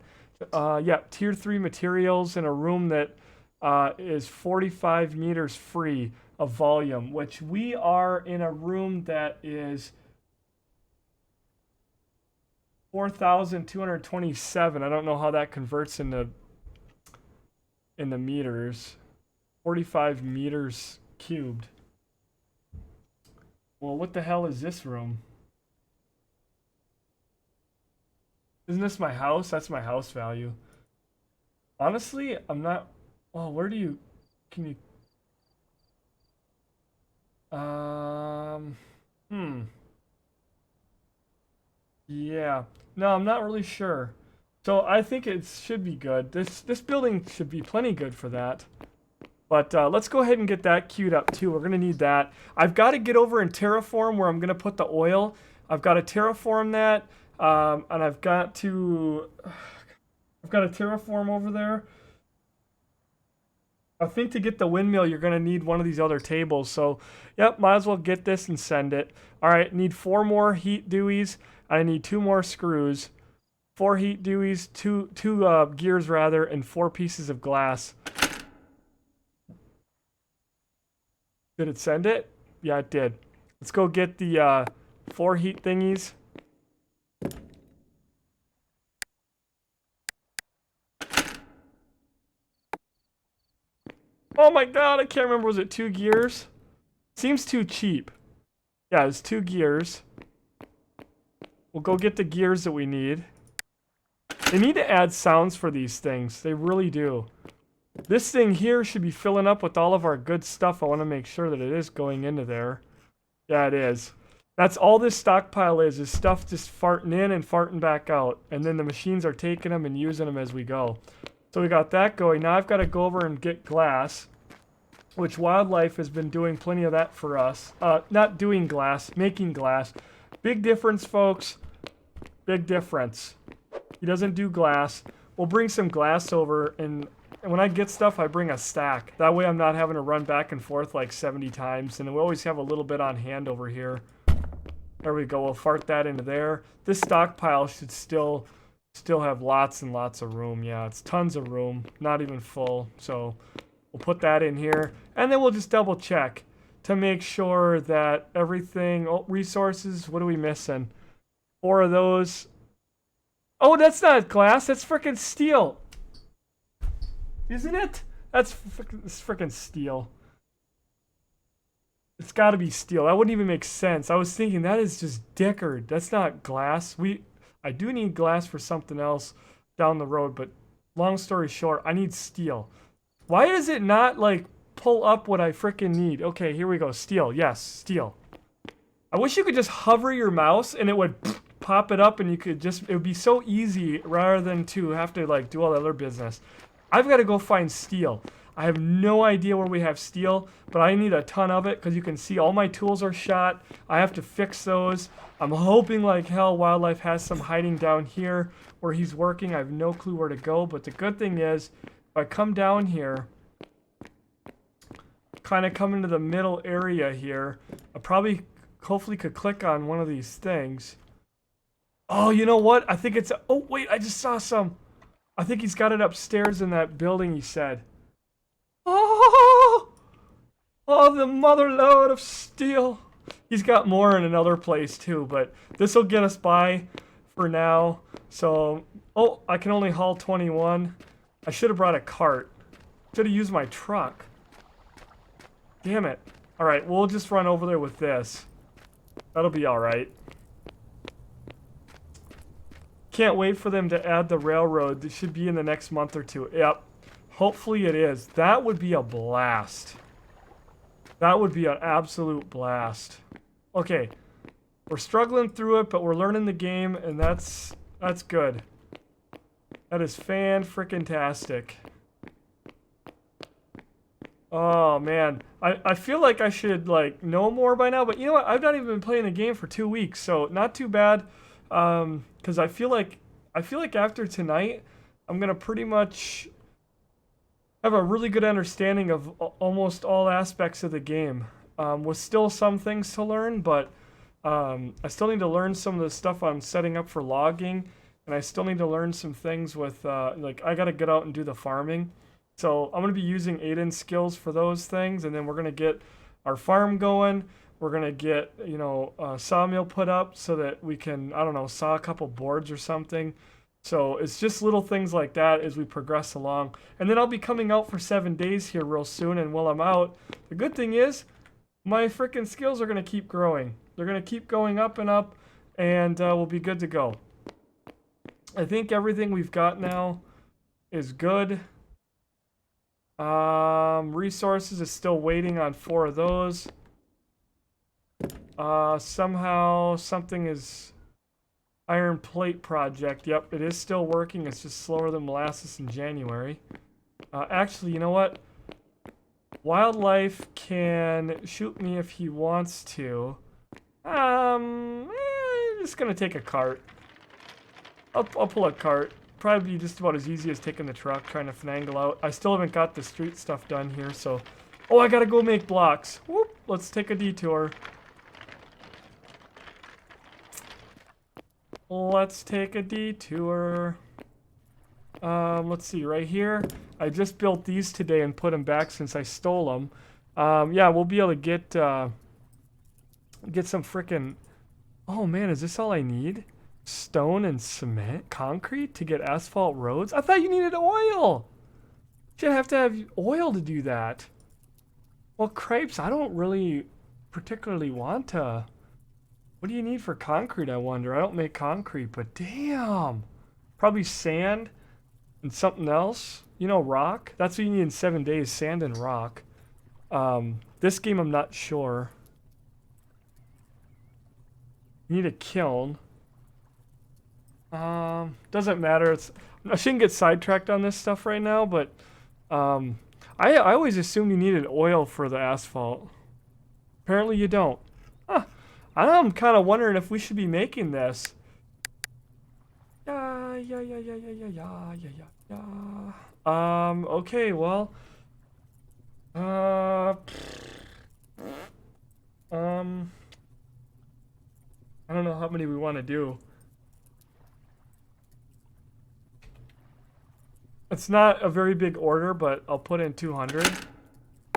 Speaker 1: Yeah, tier 3 materials in a room that is 45 meters free of volume, which we are in a room that is 4,227. I don't know how that converts into in the meters. 45 meters cubed. Well, what the hell is this room? Isn't this my house? That's my house value. Honestly, I'm not... Oh, where do you... Can you... Hmm. Yeah. No, I'm not really sure. So I think it should be good. This building should be plenty good for that. But let's go ahead and get that queued up too. We're going to need that. I've got to get over in Terraform where I'm going to put the oil. I've got to terraform that. And I've got to terraform over there. I think to get the windmill, you're going to need one of these other tables. So, yep, might as well get this and send it. All right, need 4 more heat dewies. I need 2 more screws. 4 heat dewies, two gears rather, and 4 pieces of glass. Did it send it? Yeah, it did. Let's go get the 4 heat thingies. Oh my god, I can't remember. Was it 2 gears? Seems too cheap. Yeah, it's 2 gears. We'll go get the gears that we need. They need to add sounds for these things. They really do. This thing here should be filling up with all of our good stuff. I want to make sure that it is going into there. Yeah, it is. That's all this stockpile is stuff just farting in and farting back out. And then the machines are taking them and using them as we go. So we got that going. Now I've got to go over and get glass, which Wildlife has been doing plenty of that for us. Not doing glass, making glass. Big difference, folks. Big difference. He doesn't do glass. We'll bring some glass over, and when I get stuff, I bring a stack. That way I'm not having to run back and forth like 70 times, and we always have a little bit on hand over here. There we go. We'll fart that into there. This stockpile should still have lots and lots of room. Yeah, it's tons of room. Not even full. So we'll put that in here. And then we'll just double check to make sure that everything... Oh, resources. What are we missing? 4 of those. Oh, that's not glass. That's freaking steel. Isn't it? That's freaking steel. It's got to be steel. That wouldn't even make sense. I was thinking that is just dickered. That's not glass. I do need glass for something else down the road, but long story short, I need steel. Why does it not, like, pull up what I freaking need? Okay, here we go. Steel. Yes, steel. I wish you could just hover your mouse and it would pop it up and you could just... It would be so easy rather than to have to, like, do all that other business. I've got to go find steel. I have no idea where we have steel, but I need a ton of it because you can see all my tools are shot. I have to fix those. I'm hoping like hell Wildlife has some hiding down here where he's working. I have no clue where to go, but the good thing is if I come down here, kind of come into the middle area here, I probably hopefully could click on one of these things. Oh, you know what? I think it's... Oh, wait, I just saw some. I think he's got it upstairs in that building he said. Oh, the mother load of steel. He's got more in another place too, but this will get us by for now. So, oh, I can only haul 21. I should have brought a cart. Should have used my truck. Damn it. All right, we'll just run over there with this. That'll be all right. Can't wait for them to add the railroad. It should be in the next month or 2. Yep. Hopefully it is. That would be a blast. That would be an absolute blast. Okay. We're struggling through it, but we're learning the game, and that's good. That is fan-frickin-tastic. Oh, man. I feel like I should, like, know more by now, but you know what? I've not even been playing the game for 2 weeks, so not too bad. Because I feel like after tonight, I'm going to pretty much have a really good understanding of almost all aspects of the game. With still some things to learn, but I still need to learn some of the stuff I'm setting up for logging, and I still need to learn some things with, like, I got to get out and do the farming. So I'm going to be using Aiden's skills for those things, and then we're going to get our farm going. We're going to get, you know, a sawmill put up so that we can, I don't know, saw a couple boards or something. So it's just little things like that as we progress along. And then I'll be coming out for 7 days here real soon. And while I'm out, the good thing is my freaking skills are going to keep growing. They're going to keep going up and up, and we'll be good to go. I think everything we've got now is good. Resources is still waiting on 4 of those. Somehow something is iron plate project. Yep, it is still working. It's just slower than molasses in January. Actually, you know what? Wildlife can shoot me if he wants to. Just gonna take a cart. I'll pull a cart. Probably just about as easy as taking the truck, trying to finagle out. I still haven't got the street stuff done here, so... Oh, I gotta go make blocks. Whoop, let's take a detour. Let's take a detour. Let's see, right here. I just built these today and put them back since I stole them. Yeah, we'll be able to get some frickin'... Oh man, is this all I need? Stone and cement? Concrete to get asphalt roads? I thought you needed oil! You'd have to have oil to do that. Well, cripes, I don't really particularly want to... What do you need for concrete, I wonder? I don't make concrete, but damn! Probably sand and something else. You know, rock? That's what you need in 7 days, sand and rock. This game, I'm not sure. You need a kiln. Doesn't matter. I shouldn't get sidetracked on this stuff right now, but I always assumed you needed oil for the asphalt. Apparently you don't. Huh. I'm kind of wondering if we should be making this. Okay, well. I don't know how many we want to do. It's not a very big order, but I'll put in 200.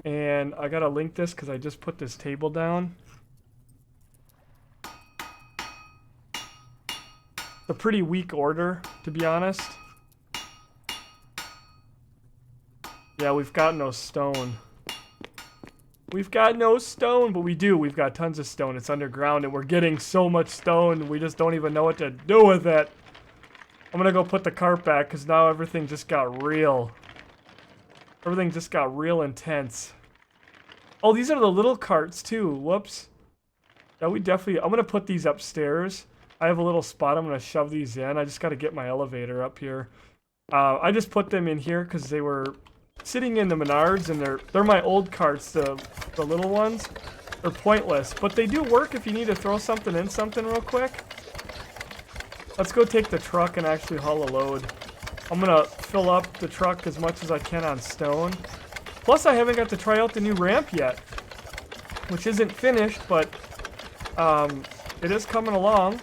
Speaker 1: And I gotta link this because I just put this table down. It's a pretty weak order, to be honest. Yeah, we've got no stone. We've got no stone, but we do. We've got tons of stone. It's underground, and we're getting so much stone, we just don't even know what to do with it. I'm gonna go put the cart back, because now everything just got real. Everything just got real intense. Oh, these are the little carts, too. Whoops. Yeah, we definitely... I'm gonna put these upstairs. I have a little spot. I'm gonna shove these in. I just gotta get my elevator up here. I just put them in here, because they were... sitting in the Menards, and they're my old carts, the little ones. They're pointless, but they do work if you need to throw something in something real quick. Let's go take the truck and actually haul a load. I'm gonna fill up the truck as much as I can on stone. Plus, I haven't got to try out the new ramp yet, which isn't finished, but it is coming along.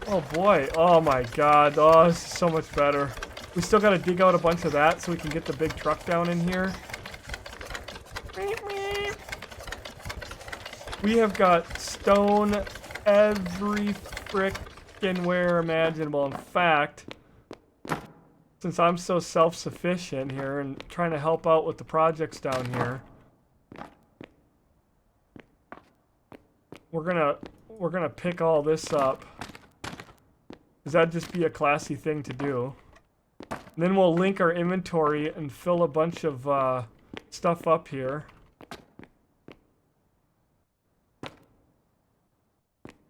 Speaker 1: Oh boy, oh my god, oh, this is so much better. We still gotta dig out a bunch of that so we can get the big truck down in here. We have got stone every frickin' where imaginable. In fact, since I'm so self-sufficient here and trying to help out with the projects down here, we're gonna pick all this up. Cause that'd just be a classy thing to do. And then we'll link our inventory and fill a bunch of stuff up here.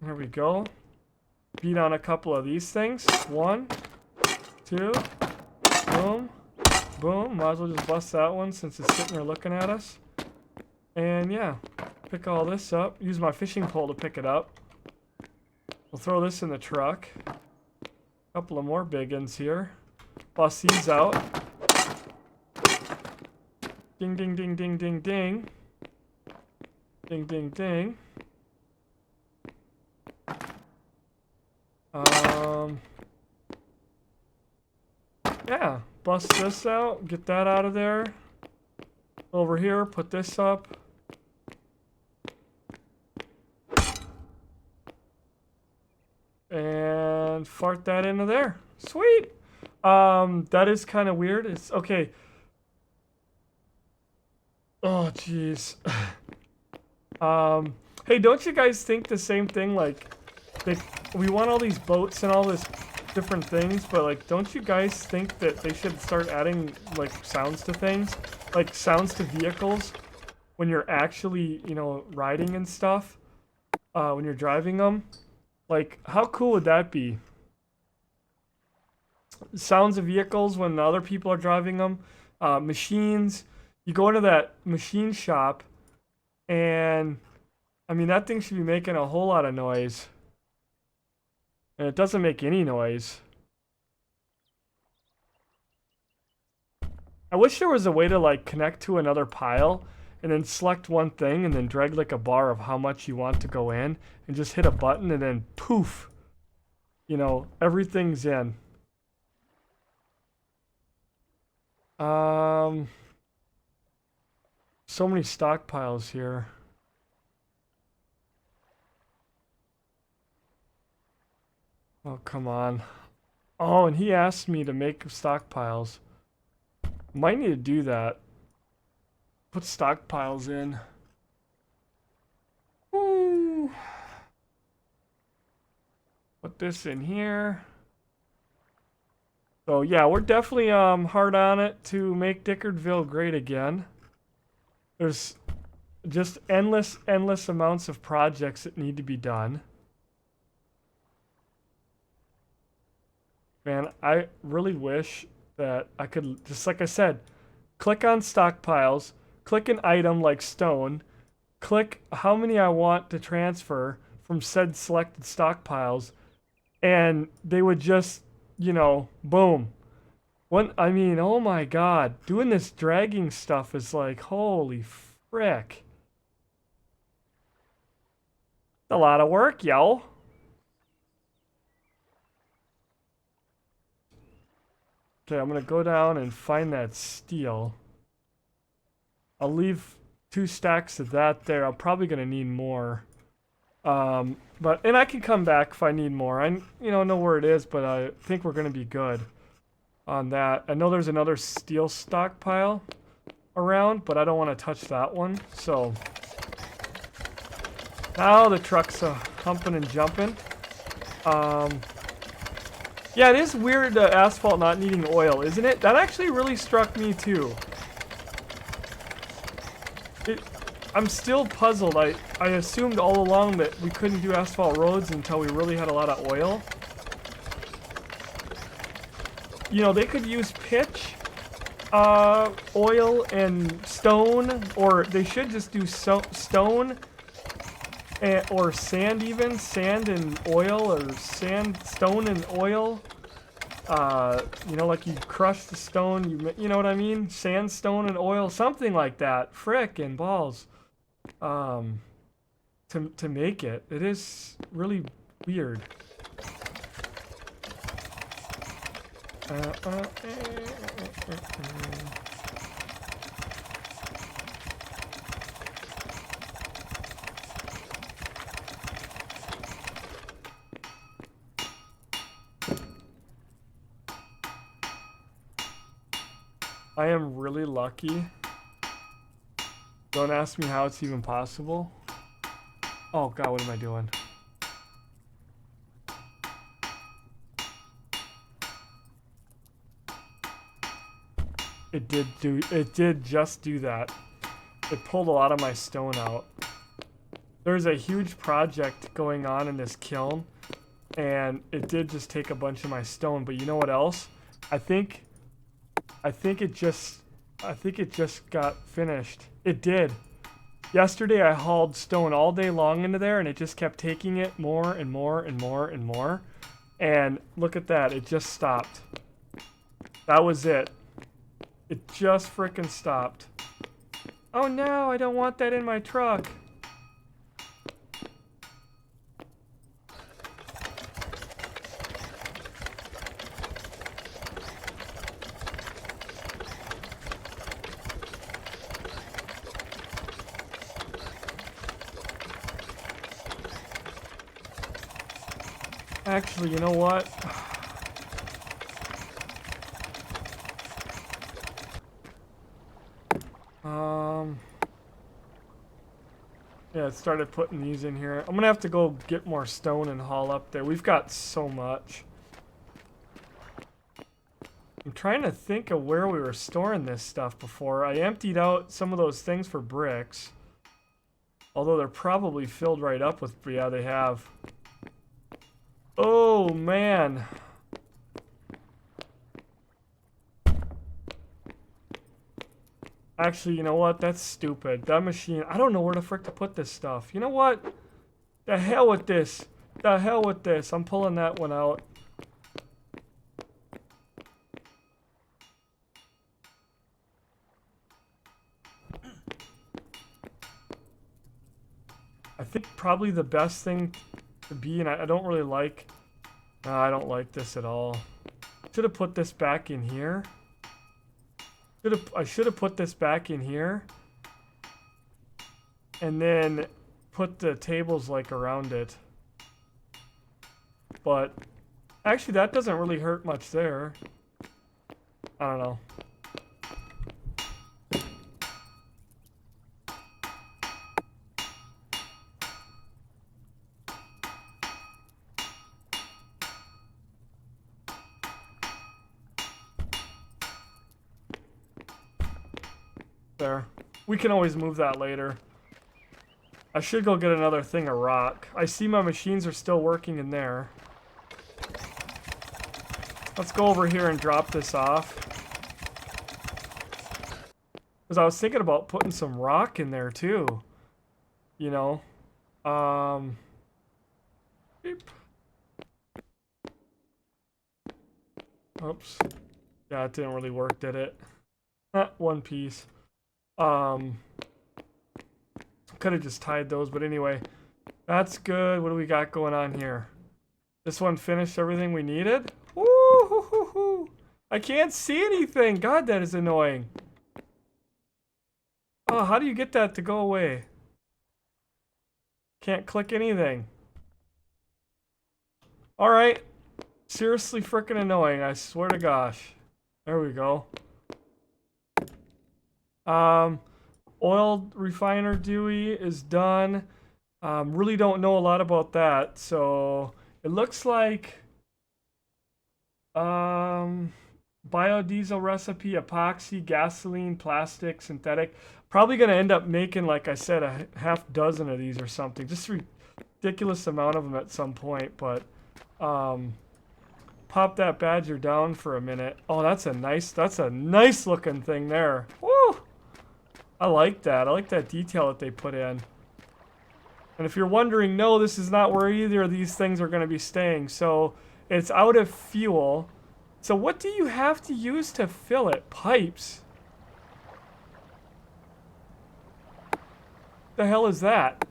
Speaker 1: There we go. Beat on a couple of these things. 1, 2, boom, boom. Might as well just bust that one since it's sitting there looking at us. And yeah, pick all this up. Use my fishing pole to pick it up. We'll throw this in the truck. Couple of more big ones here. Bust these out. Ding, ding, ding, ding, ding, ding. Ding, ding, ding. Yeah, bust this out, get that out of there. Over here, put this up. and fart that into there. Sweet. That is kind of weird. It's okay. Oh, jeez. Hey, don't you guys think the same thing? Like, we want all these boats and all this different things, but like, don't you guys think that they should start adding like sounds to things, like sounds to vehicles when you're actually, you know, riding and stuff, when you're driving them? Like, how cool would that be? Sounds of vehicles when other people are driving them, machines. You go into that machine shop, and I mean, that thing should be making a whole lot of noise. And it doesn't make any noise. I wish there was a way to like connect to another pile and then select one thing and then drag like a bar of how much you want to go in and just hit a button and then poof, you know, everything's in. So many stockpiles here. Oh, come on. Oh, and he asked me to make stockpiles. Might need to do that. Put stockpiles in. Ooh. Put this in here. So yeah, we're definitely hard on it to make Dickardville great again. There's just endless amounts of projects that need to be done. Man, I really wish that I could, just like I said, click on stockpiles, click an item like stone, click how many I want to transfer from said selected stockpiles, and they would just, you know, boom. I mean, oh my god, doing this dragging stuff is like, holy frick. A lot of work, yo. Okay, I'm gonna go down and find that steel. I'll leave 2 stacks of that there. I'm probably gonna need more. And I can come back if I need more. I know where it is, but I think we're gonna be good on that. I know there's another steel stockpile around, but I don't want to touch that one. So now the truck's humping and jumping. Yeah, it is weird, asphalt not needing oil, isn't it? That actually really struck me too. I'm still puzzled. I assumed all along that we couldn't do asphalt roads until we really had a lot of oil. You know, they could use pitch, oil, and stone, or they should just do stone or sand even. Sand and oil, or stone and oil. You know, like you crush the stone, you know what I mean? Sandstone and oil, something like that. Frickin' balls. To make it. It is really weird. I am really lucky. Don't ask me how it's even possible. Oh god, what am I doing? It did just do that. It pulled a lot of my stone out. There's a huge project going on in this kiln, and it did just take a bunch of my stone, but you know what else? I think it just got finished. It did. Yesterday I hauled stone all day long into there, and it just kept taking it more and more and more and more. And look at that, it just stopped. That was it. It just frickin' stopped. Oh no, I don't want that in my truck. Actually, you know what? Yeah, it started putting these in here. I'm gonna have to go get more stone and haul up there. We've got so much. I'm trying to think of where we were storing this stuff before. I emptied out some of those things for bricks. Although they're probably filled right up with... Yeah, they have. Oh, man. Actually, you know what? That's stupid. That machine... I don't know where the frick to put this stuff. You know what? The hell with this. The hell with this. I'm pulling that one out. I think probably the best thing to be, and I don't really like... I don't like this at all. Should have put this back in here. I should have put this back in here. And then put the tables like around it. But actually that doesn't really hurt much there. I don't know. There. We can always move that later. I should go get another thing of rock. I see my machines are still working in there. Let's go over here and drop this off. Because I was thinking about putting some rock in there too. You know. Beep. Oops. Yeah, it didn't really work, did it? One piece. Could have just tied those, but anyway. That's good. What do we got going on here? This one finished everything we needed? Woo-hoo-hoo-hoo. I can't see anything. God, that is annoying. Oh, how do you get that to go away? Can't click anything. Alright. Seriously freaking annoying, I swear to gosh. There we go. Oil refiner Dewey is done. Really don't know a lot about that, so it looks like biodiesel recipe, epoxy, gasoline, plastic, synthetic. Probably gonna end up making, like I said, a half dozen of these or something. Just a ridiculous amount of them at some point, but pop that badger down for a minute. Oh, that's a nice looking thing there. Woo! I like that. I like that detail that they put in. And if you're wondering, no, this is not where either of these things are going to be staying. So it's out of fuel. So what do you have to use to fill it? Pipes. The hell is that?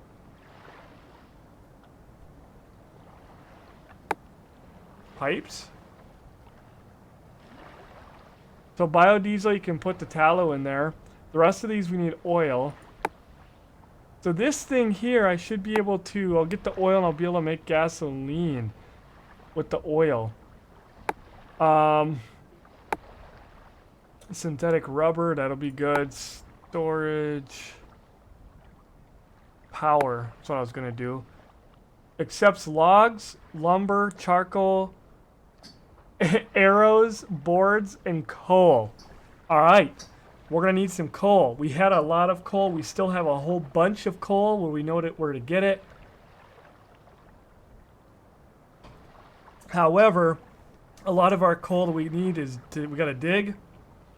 Speaker 1: Pipes? So biodiesel, you can put the tallow in there. The rest of these we need oil. So this thing here, I should be able to, I'll get the oil and I'll be able to make gasoline with the oil. Synthetic rubber, that'll be good. Storage. Power, that's what I was gonna do. Accepts logs, lumber, charcoal, arrows, boards, and coal. Alright. We're going to need some coal. We had a lot of coal. We still have a whole bunch of coal where we know where to get it. However, a lot of our coal that we need is we got to dig.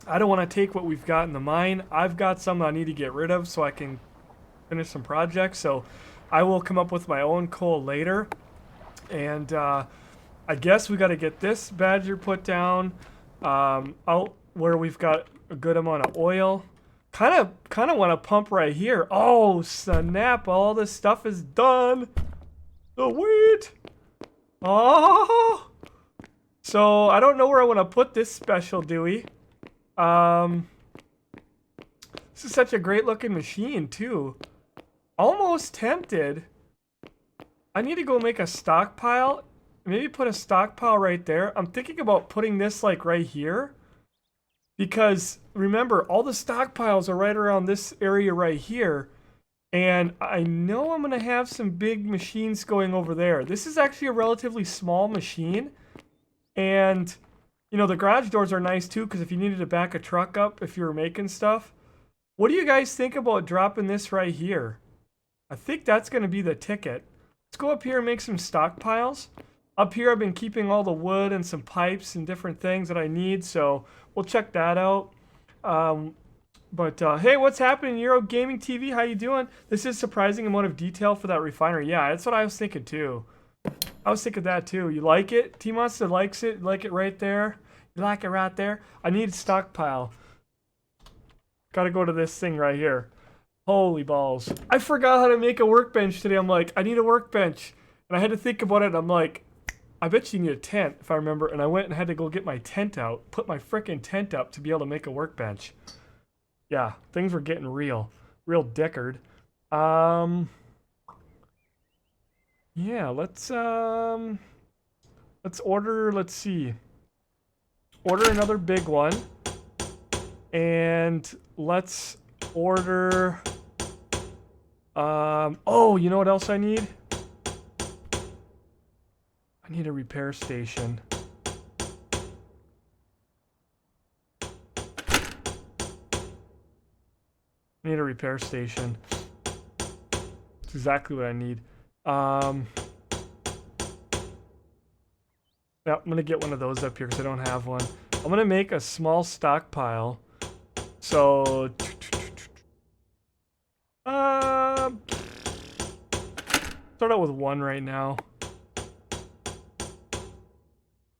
Speaker 1: I don't want to take what we've got in the mine. I've got some I need to get rid of so I can finish some projects. So I will come up with my own coal later. And I guess we got to get this badger put down out where we've got a good amount of oil. Kind of want to pump right here. Oh, snap. All this stuff is done. Sweet. Oh. So, I don't know where I want to put this special Dewey. This is such a great looking machine, too. Almost tempted. I need to go make a stockpile maybe put a stockpile right there. I'm thinking about putting this like right here. Because remember, all the stockpiles are right around this area right here. And I know I'm going to have some big machines going over there. This is actually a relatively small machine. And, you know, the garage doors are nice too, because if you needed to back a truck up, if you were making stuff. What do you guys think about dropping this right here? I think that's going to be the ticket. Let's go up here and make some stockpiles. Up here, I've been keeping all the wood and some pipes and different things that I need, so we'll check that out. Hey, what's happening, Euro Gaming TV? How you doing? This is surprising amount of detail for that refinery. Yeah, that's what I was thinking too. I was thinking that too. You like it? T-Monster likes it. You like it right there? You like it right there? I need a stockpile. Gotta go to this thing right here. Holy balls. I forgot how to make a workbench today. I'm like, I need a workbench. And I had to think about it. And I'm like, I bet you need a tent, if I remember. And I went and had to go get my tent out. Put my frickin' tent up to be able to make a workbench. Yeah, things were getting real. Real dickered. Yeah, let's order, let's see. Order another big one. And let's order... oh, you know what else I need? I need a repair station. I need a repair station. That's exactly what I need. Yeah, I'm gonna get one of those up here because I don't have one. I'm gonna make a small stockpile. So, start out with one right now.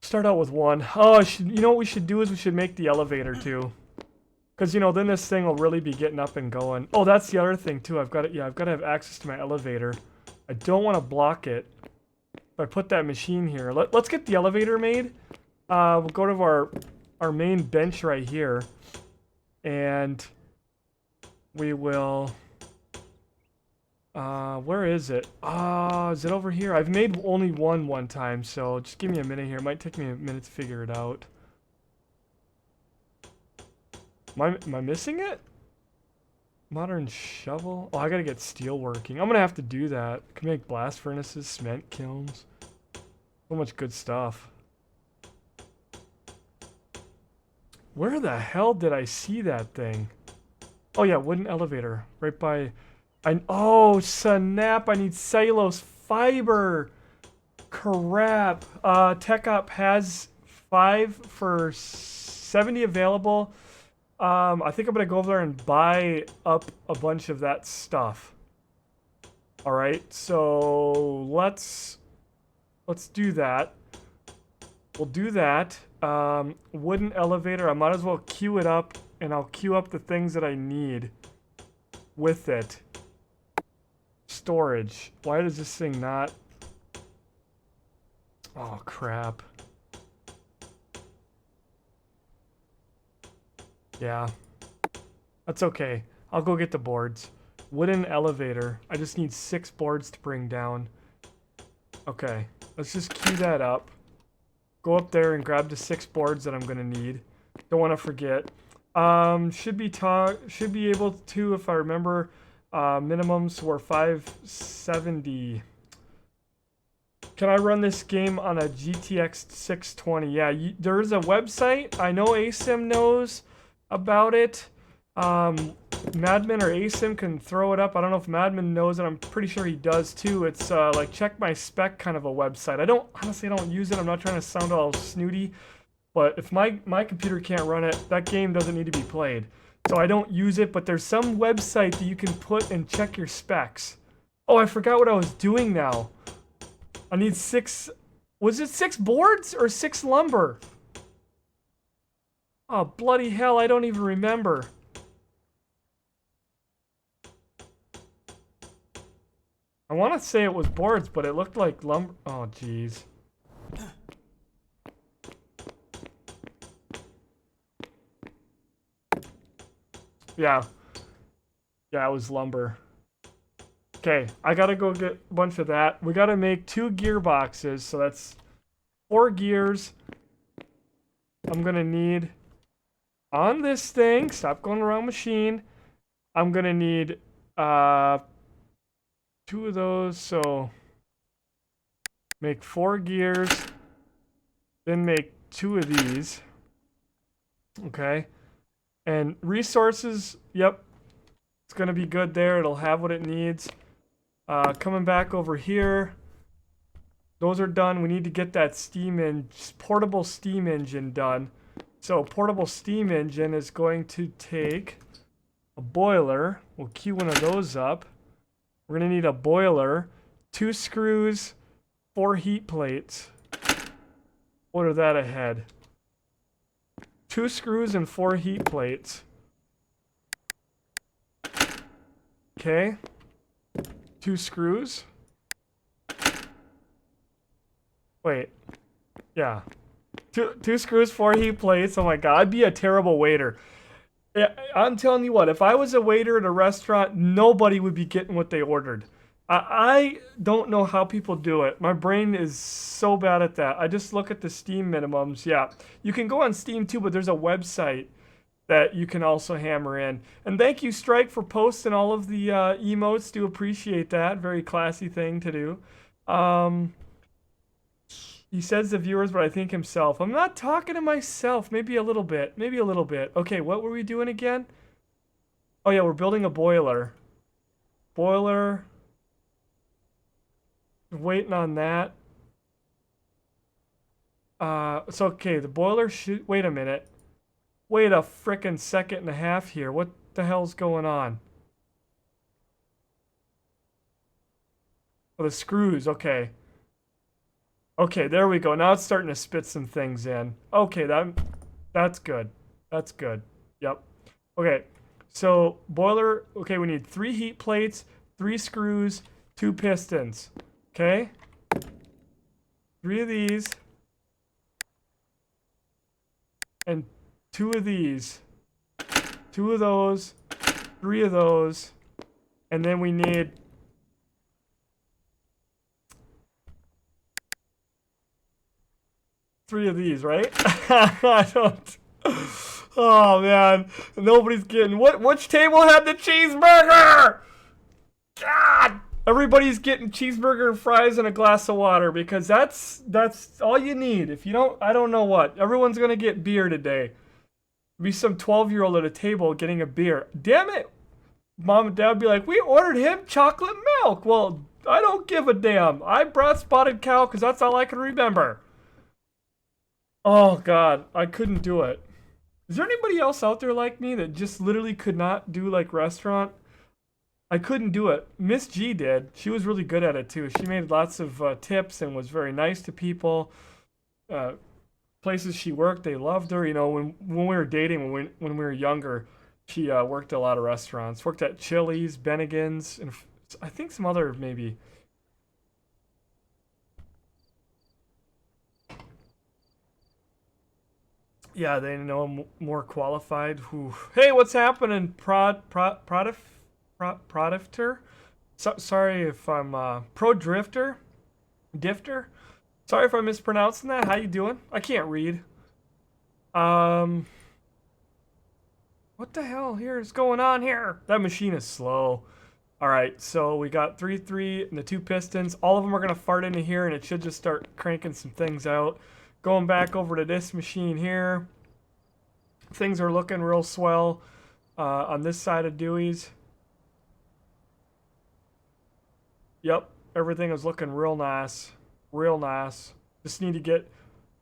Speaker 1: Start out with one. Oh, you know what we should do is we should make the elevator too. Because, you know, then this thing will really be getting up and going. Oh, that's the other thing too. I've got to have access to my elevator. I don't want to block it. If I put that machine here. Let's get the elevator made. We'll go to our main bench right here. And we will... where is it? Is it over here? I've made only one time, so just give me a minute here. It might take me a minute to figure it out. Am I missing it? Modern shovel? Oh, I gotta get steel working. I'm gonna have to do that. Can make blast furnaces, cement kilns. So much good stuff. Where the hell did I see that thing? Oh yeah, wooden elevator. Right by... oh, snap! I need cellulose fiber! Crap! Tech Up has 5 for 70 available. I think I'm gonna go over there and buy up a bunch of that stuff. Alright, so let's do that. We'll do that. Wooden elevator, I might as well queue it up, and I'll queue up the things that I need with it. Storage. Why does this thing not... Oh, crap. Yeah. That's okay. I'll go get the boards. Wooden elevator. I just need 6 boards to bring down. Okay. Let's just queue that up. Go up there and grab the 6 boards that I'm going to need. Don't want to forget. Should be able to, if I remember, minimums were 570. Can I run this game on a GTX 620? Yeah, there's a website. I know ASIM knows about it. Madman or ASIM can throw it up. I don't know if Madman knows it. I'm pretty sure he does too. It's like check my spec kind of a website. I honestly don't use it. I'm not trying to sound all snooty, but if my computer can't run it, that game doesn't need to be played. So I don't use it, but there's some website that you can put and check your specs. Oh, I forgot what I was doing now. I need 6... Was it 6 boards or 6 lumber? Oh, bloody hell, I don't even remember. I want to say it was boards, but it looked like lumber. Oh, jeez. Yeah. Yeah, it was lumber. Okay, I gotta go get a bunch of that. We gotta make 2 gearboxes, so that's 4 gears. I'm gonna need on this thing. Stop going around machine. I'm gonna need 2 of those. So make 4 gears. Then make 2 of these. Okay. And resources. Yep. It's gonna be good there. It'll have what it needs. Coming back over here. Those are done. We need to get that portable steam engine done. So portable steam engine is going to take a boiler. We'll queue one of those up. We're going to need a boiler, 2 screws, 4 heat plates. Order that ahead. 2 screws and 4 heat plates. Okay. 2 screws. Wait. Yeah. Two screws, 4 heat plates. Oh my god, I'd be a terrible waiter. Yeah, I'm telling you what, if I was a waiter at a restaurant, nobody would be getting what they ordered. I don't know how people do it. My brain is so bad at that. I just look at the Steam minimums. Yeah, you can go on Steam too, but there's a website that you can also hammer in. And thank you, Strike, for posting all of the emotes. Do appreciate that. Very classy thing to do. He says the viewers, but I think himself. I'm not talking to myself. Maybe a little bit. Maybe a little bit. Okay, what were we doing again? Oh, yeah, we're building a boiler. Boiler. Waiting on that. So, okay, the boiler should... Wait a minute. Wait a frickin' second and a half here. What the hell's going on? Oh, the screws. Okay. Okay, there we go. Now it's starting to spit some things in. Okay, that's good. That's good. Yep. Okay, so boiler. Okay, we need 3 heat plates, 3 screws, 2 pistons. Okay. 3 of these. And 2 of these. 2 of those. 3 of those. And then we need... three of these, right? I don't... Oh, man. Nobody's getting... Which table had the cheeseburger? God! Everybody's getting cheeseburger and fries and a glass of water because that's all you need. If you don't, I don't know what. Everyone's going to get beer today. Be some 12-year-old at a table getting a beer. Damn it! Mom and Dad would be like, we ordered him chocolate milk. Well, I don't give a damn. I brought spotted cow because that's all I can remember. Oh, God. I couldn't do it. Is there anybody else out there like me that just literally could not do, like, restaurant? I couldn't do it. Miss G did. She was really good at it, too. She made lots of tips and was very nice to people. Places she worked, they loved her. You know, when we were dating, when we were younger, she worked at a lot of restaurants. Worked at Chili's, Bennigan's, and I think some other, maybe... Yeah, they know I'm more qualified. Who? Hey, what's happening, Prodifter? Sorry if I'm Pro Drifter, Difter. Sorry if I'm mispronouncing that. How you doing? I can't read. What the hell here is going on here? That machine is slow. All right, so we got 3 and the 2 pistons. All of them are gonna fart into here, and it should just start cranking some things out. Going back over to this machine here. Things are looking real swell on this side of Dewey's. Yep, everything is looking real nice. Real nice. Just need to get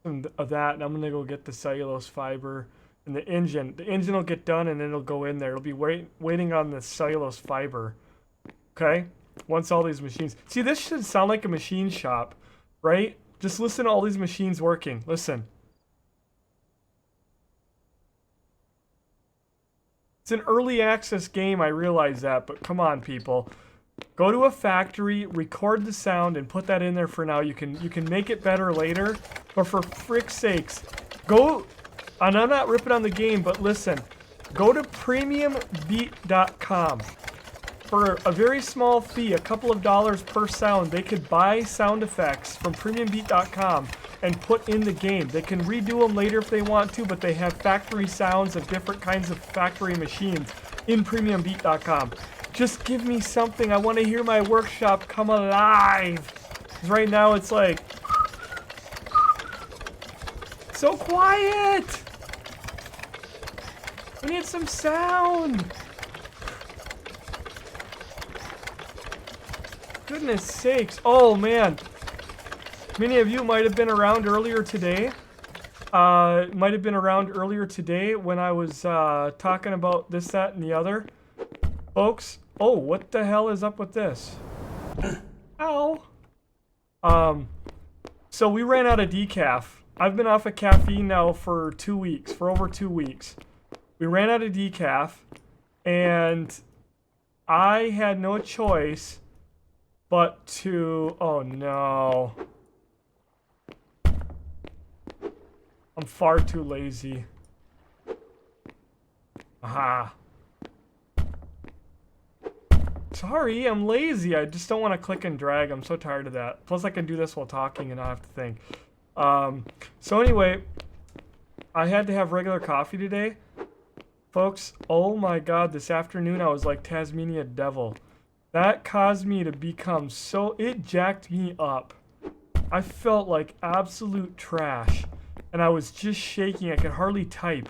Speaker 1: some of that, and I'm going to go get the cellulose fiber. And the engine will get done, and then it'll go in there. It'll be waiting on the cellulose fiber. Okay? Once all these machines... See, this should sound like a machine shop, right? Just listen to all these machines working. Listen. It's an early access game, I realize that, but come on, people. Go to a factory, record the sound, and put that in there for now. You can make it better later, but for frick's sakes, go... And I'm not ripping on the game, but listen. Go to premiumbeat.com. For a very small fee, a couple of dollars per sound, they could buy sound effects from premiumbeat.com and put in the game. They can redo them later if they want to, but they have factory sounds of different kinds of factory machines in premiumbeat.com. Just give me something. I want to hear my workshop come alive. 'Cause right now it's like so quiet. We need some sound. Goodness sakes. Oh man. Many of you might have been around earlier today. When I was talking about this, that, and the other. Folks, oh, what the hell is up with this? Ow. So we ran out of decaf. I've been off of caffeine now for over 2 weeks. We ran out of decaf, and I had no choice but to, oh no. I'm far too lazy. Aha. Sorry, I'm lazy. I just don't want to click and drag. I'm so tired of that. Plus I can do this while talking and not have to think. So anyway, I had to have regular coffee today. Folks, oh my god, this afternoon I was like Tasmania Devil. That caused me to become so... It jacked me up. I felt like absolute trash. And I was just shaking. I could hardly type.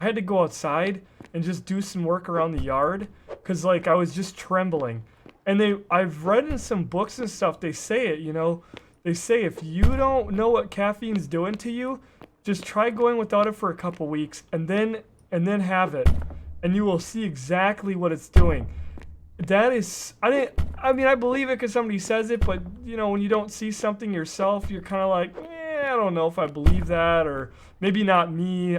Speaker 1: I had to go outside and just do some work around the yard. Because, like, I was just trembling. And I've read in some books and stuff, they say it, you know. They say if you don't know what caffeine's doing to you, just try going without it for a couple weeks. And then have it. And you will see exactly what it's doing. That is... I mean, I believe it because somebody says it, but, you know, when you don't see something yourself, you're kind of like... I don't know if I believe that, or maybe not me.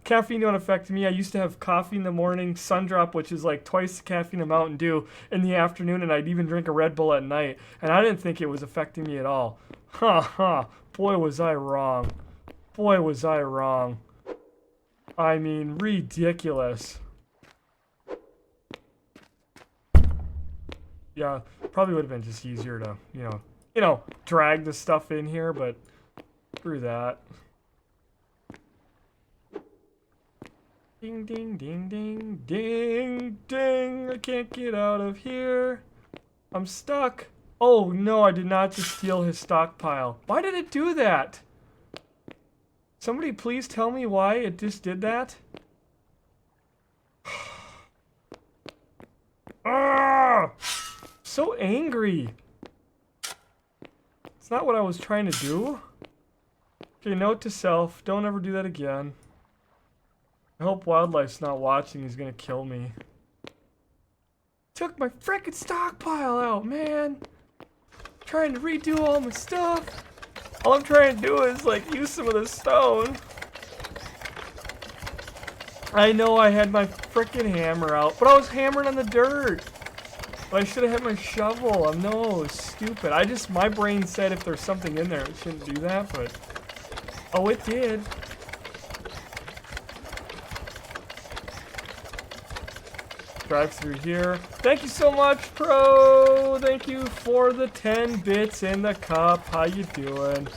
Speaker 1: Caffeine don't affect me. I used to have coffee in the morning, Sundrop, which is like twice the caffeine of Mountain Dew, in the afternoon, and I'd even drink a Red Bull at night, and I didn't think it was affecting me at all. Boy, was I wrong. Boy, was I wrong. I mean, ridiculous. Yeah, probably would have been just easier to, you know, drag the stuff in here, but screw that. Ding, ding, ding, ding, ding, ding. I can't get out of here. I'm stuck. Oh, no, I did not just steal his stockpile. Why did it do that? Somebody please tell me why it just did that? Ah! So angry. It's not what I was trying to do. Okay, note to self, don't ever do that again. I hope Wildlife's not watching, he's gonna kill me. Took my frickin' stockpile out, man! Trying to redo all my stuff. All I'm trying to do is, like, use some of the stone. I know I had my frickin' hammer out, but I was hammering on the dirt. But I should have had my shovel. I'm no stupid. My brain said if there's something in there, it shouldn't do that, but... Oh, it did. Drive through here. Thank you so much, Pro! Thank you for the 10 bits in the cup. How you doing?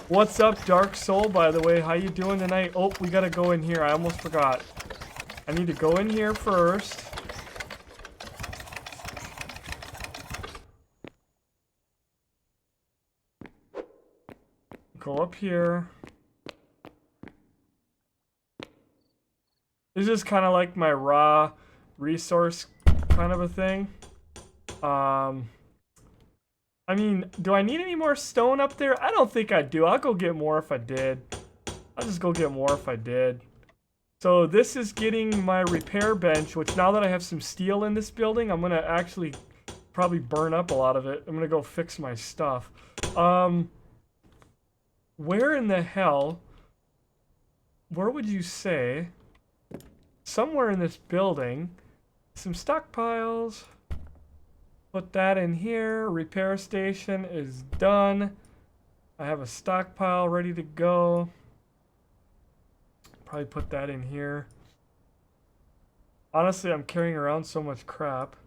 Speaker 1: What's up, Dark Soul, by the way? How you doing tonight? Oh, we gotta go in here. I almost forgot. I need to go in here first. Go up here. This is kind of like my raw resource kind of a thing. I mean, do I need any more stone up there? I don't think I do. I'll go get more if I did. I'll just go get more if I did. So this is getting my repair bench, which now that I have some steel in this building, I'm going to actually probably burn up a lot of it. I'm going to go fix my stuff. Where in the hell, where would you say, somewhere in this building, some stockpiles, put that in here, repair station is done, I have a stockpile ready to go, probably put that in here. Honestly, I'm carrying around so much crap.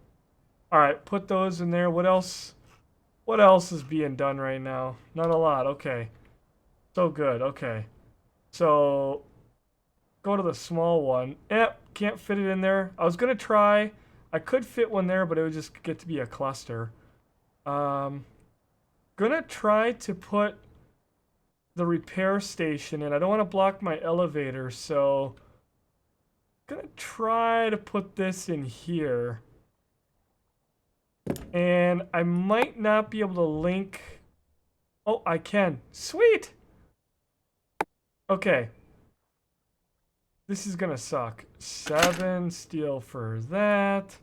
Speaker 1: Alright, put those in there. What else? What else is being done right now? Not a lot. Okay. So good. Okay. So go to the small one. Yep, can't fit it in there. I was gonna try. I could fit one there, but it would just get to be a cluster. Gonna try to put the repair station in. I don't want to block my elevator, so gonna try to put this in here. And I might not be able to link. Oh, I can. Sweet! Okay. This is gonna suck. 7 steel for that.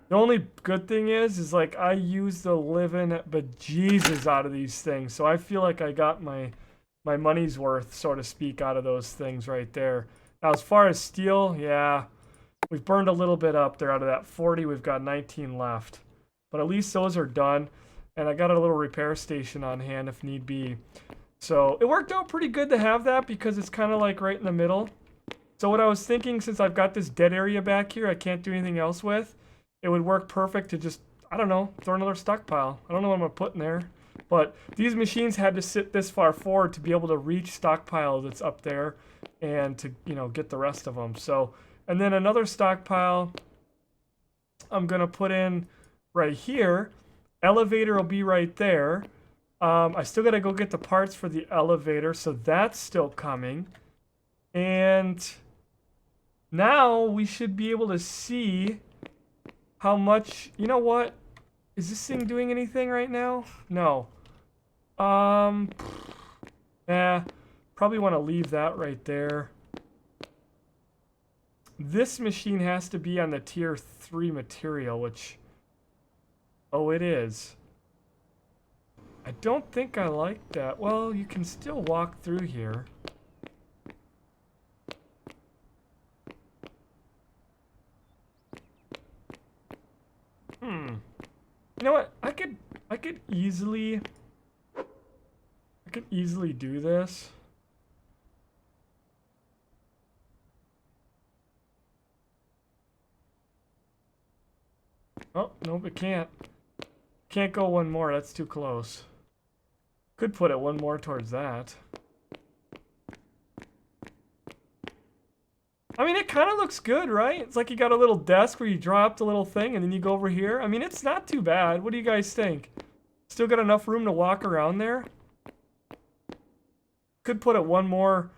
Speaker 1: The only good thing is like I use the living bejesus out of these things, so I feel like I got my money's worth, so to speak, out of those things right there. Now, as far as steel, yeah, we've burned a little bit up there. Out of that 40, we've got 19 left, but at least those are done, and I got a little repair station on hand if need be. So it worked out pretty good to have that because it's kind of like right in the middle. So what I was thinking, since I've got this dead area back here I can't do anything else with, it would work perfect to just, I don't know, throw another stockpile. I don't know what I'm going to put in there. But these machines had to sit this far forward to be able to reach stockpile that's up there and to, you know, get the rest of them. So, and then another stockpile I'm going to put in right here. Elevator will be right there. I still got to go get the parts for the elevator, so that's still coming. And now we should be able to see how much, you know what? Is this thing doing anything right now? No. Probably want to leave that right there. This machine has to be on the tier 3 material, which, oh, it is. I don't think I like that. Well, you can still walk through here. You know what? I could easily do this. Oh, nope, it can't. Can't go one more, that's too close. Could put it one more towards that. I mean, it kind of looks good, right? It's like you got a little desk where you draw up the little thing and then you go over here. I mean, it's not too bad. What do you guys think? Still got enough room to walk around there? Could put it one more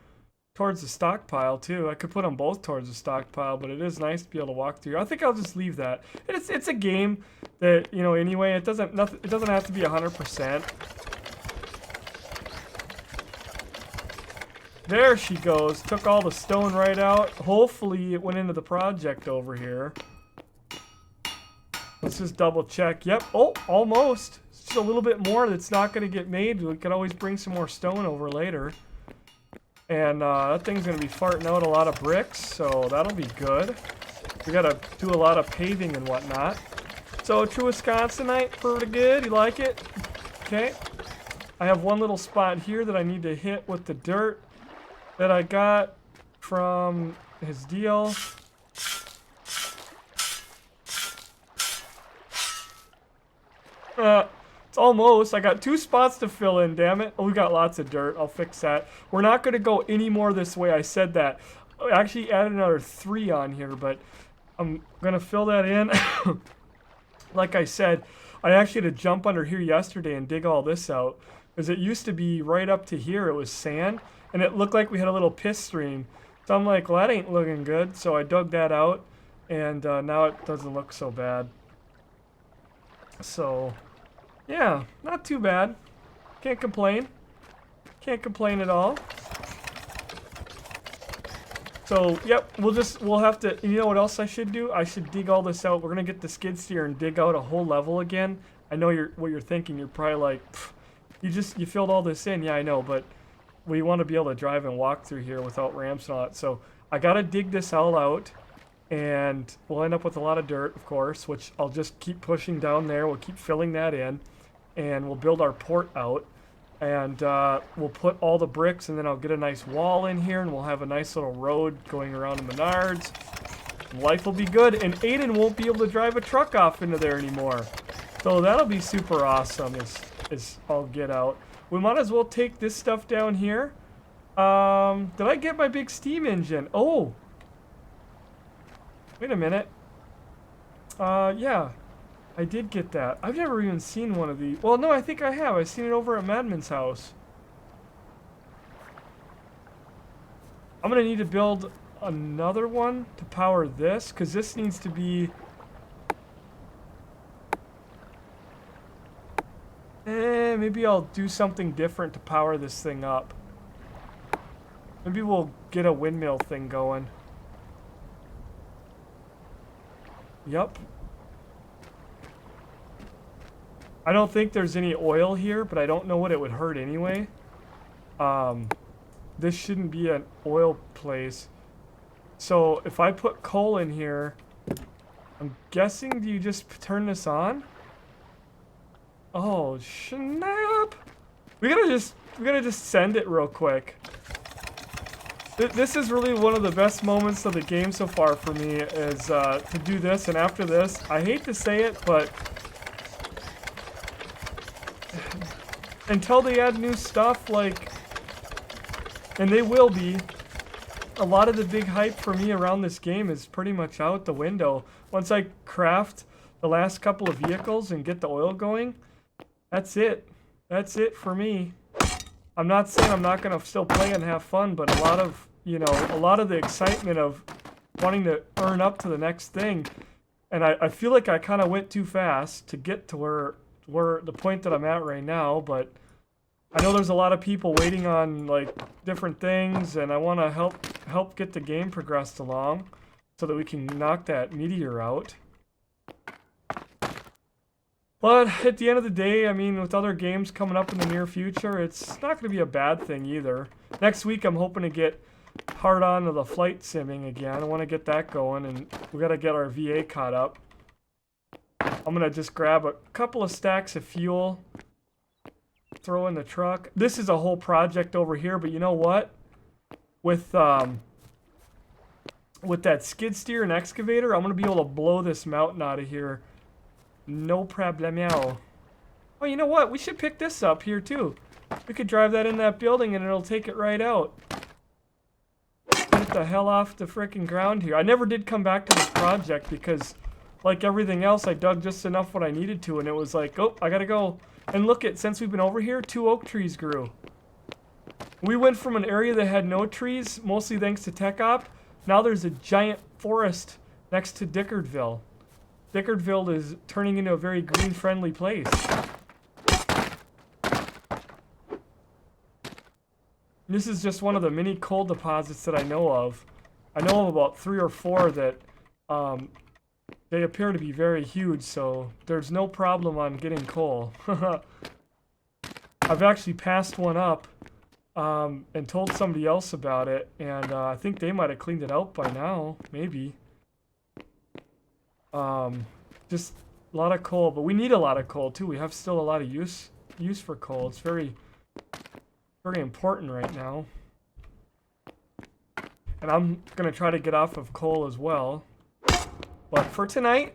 Speaker 1: towards the stockpile too. I could put them both towards the stockpile, but it is nice to be able to walk through. I think I'll just leave that. It's a game that, you know, anyway, it doesn't have to be 100%. There she goes. Took all the stone right out. Hopefully it went into the project over here. Let's just double check. Yep. Oh, almost. It's just a little bit more that's not going to get made. We could always bring some more stone over later. And that thing's going to be farting out a lot of bricks, so that'll be good. We got to do a lot of paving and whatnot. So, true Wisconsinite, pretty good. You like it? Okay. I have one little spot here that I need to hit with the dirt that I got from his deal. It's almost. I got 2 spots to fill in, damn it. Oh, we got lots of dirt. I'll fix that. We're not going to go any more this way. I said that. I actually added another 3 on here, but I'm going to fill that in. Like I said, I actually had to jump under here yesterday and dig all this out, because it used to be right up to here. It was sand, and it looked like we had a little piss stream. So I'm like, well, that ain't looking good. So I dug that out, and now it doesn't look so bad. So, yeah, not too bad. Can't complain. Can't complain at all. So, yep, we'll have to, you know what else I should do? I should dig all this out. We're going to get the skid steer and dig out a whole level again. I know what you're thinking. You're probably like, you filled all this in. Yeah, I know, but we want to be able to drive and walk through here without ramps and all that. So I got to dig this all out, and we'll end up with a lot of dirt, of course, which I'll just keep pushing down there. We'll keep filling that in, and we'll build our port out, and we'll put all the bricks, and then I'll get a nice wall in here, and we'll have a nice little road going around the Menards. Life will be good, and Aiden won't be able to drive a truck off into there anymore. So that'll be super awesome is I'll get out. We might as well take this stuff down here. Did I get my big steam engine? Oh! Wait a minute. Yeah. I did get that. I've never even seen one of these. Well, no, I think I have. I've seen it over at Madman's house. I'm gonna need to build another one to power this, because this needs to be... maybe I'll do something different to power this thing up. Maybe we'll get a windmill thing going. Yep. I don't think there's any oil here, but I don't know what it would hurt anyway. This shouldn't be an oil place. So if I put coal in here, I'm guessing, do you just turn this on? Oh, snap! We gotta just send it real quick. This is really one of the best moments of the game so far for me, is to do this, and after this, I hate to say it, but until they add new stuff, like, and they will be, a lot of the big hype for me around this game is pretty much out the window. Once I craft the last couple of vehicles and get the oil going, that's it. That's it for me. I'm not saying I'm not gonna still play and have fun, but a lot of, you know, a lot of the excitement of wanting to earn up to the next thing, and I feel like I kind of went too fast to get to where the point that I'm at right now, but I know there's a lot of people waiting on like different things, and I want to help get the game progressed along so that we can knock that meteor out. But at the end of the day, I mean, with other games coming up in the near future, it's not going to be a bad thing either. Next week, I'm hoping to get hard on to the flight simming again. I want to get that going, and we got to get our VA caught up. I'm going to just grab a couple of stacks of fuel, throw in the truck. This is a whole project over here, but you know what? With that skid steer and excavator, I'm going to be able to blow this mountain out of here. No problemo. Oh, you know what? We should pick this up here, too. We could drive that in that building, and it'll take it right out. Get the hell off the frickin' ground here. I never did come back to this project because, like everything else, I dug just enough what I needed to, and it was like, oh, I gotta go. And look at, since we've been over here, 2 oak trees grew. We went from an area that had no trees, mostly thanks to Tech Op. Now there's a giant forest next to Dickardville. Dickardville is turning into a very green-friendly place. This is just one of the many coal deposits that I know of. I know of about 3 or 4 that they appear to be very huge, so there's no problem on getting coal. I've actually passed one up and told somebody else about it, and I think they might have cleaned it out by now, maybe. Just a lot of coal, but we need a lot of coal too. We have still a lot of use for coal. It's very important right now. And I'm gonna try to get off of coal as well. But for tonight,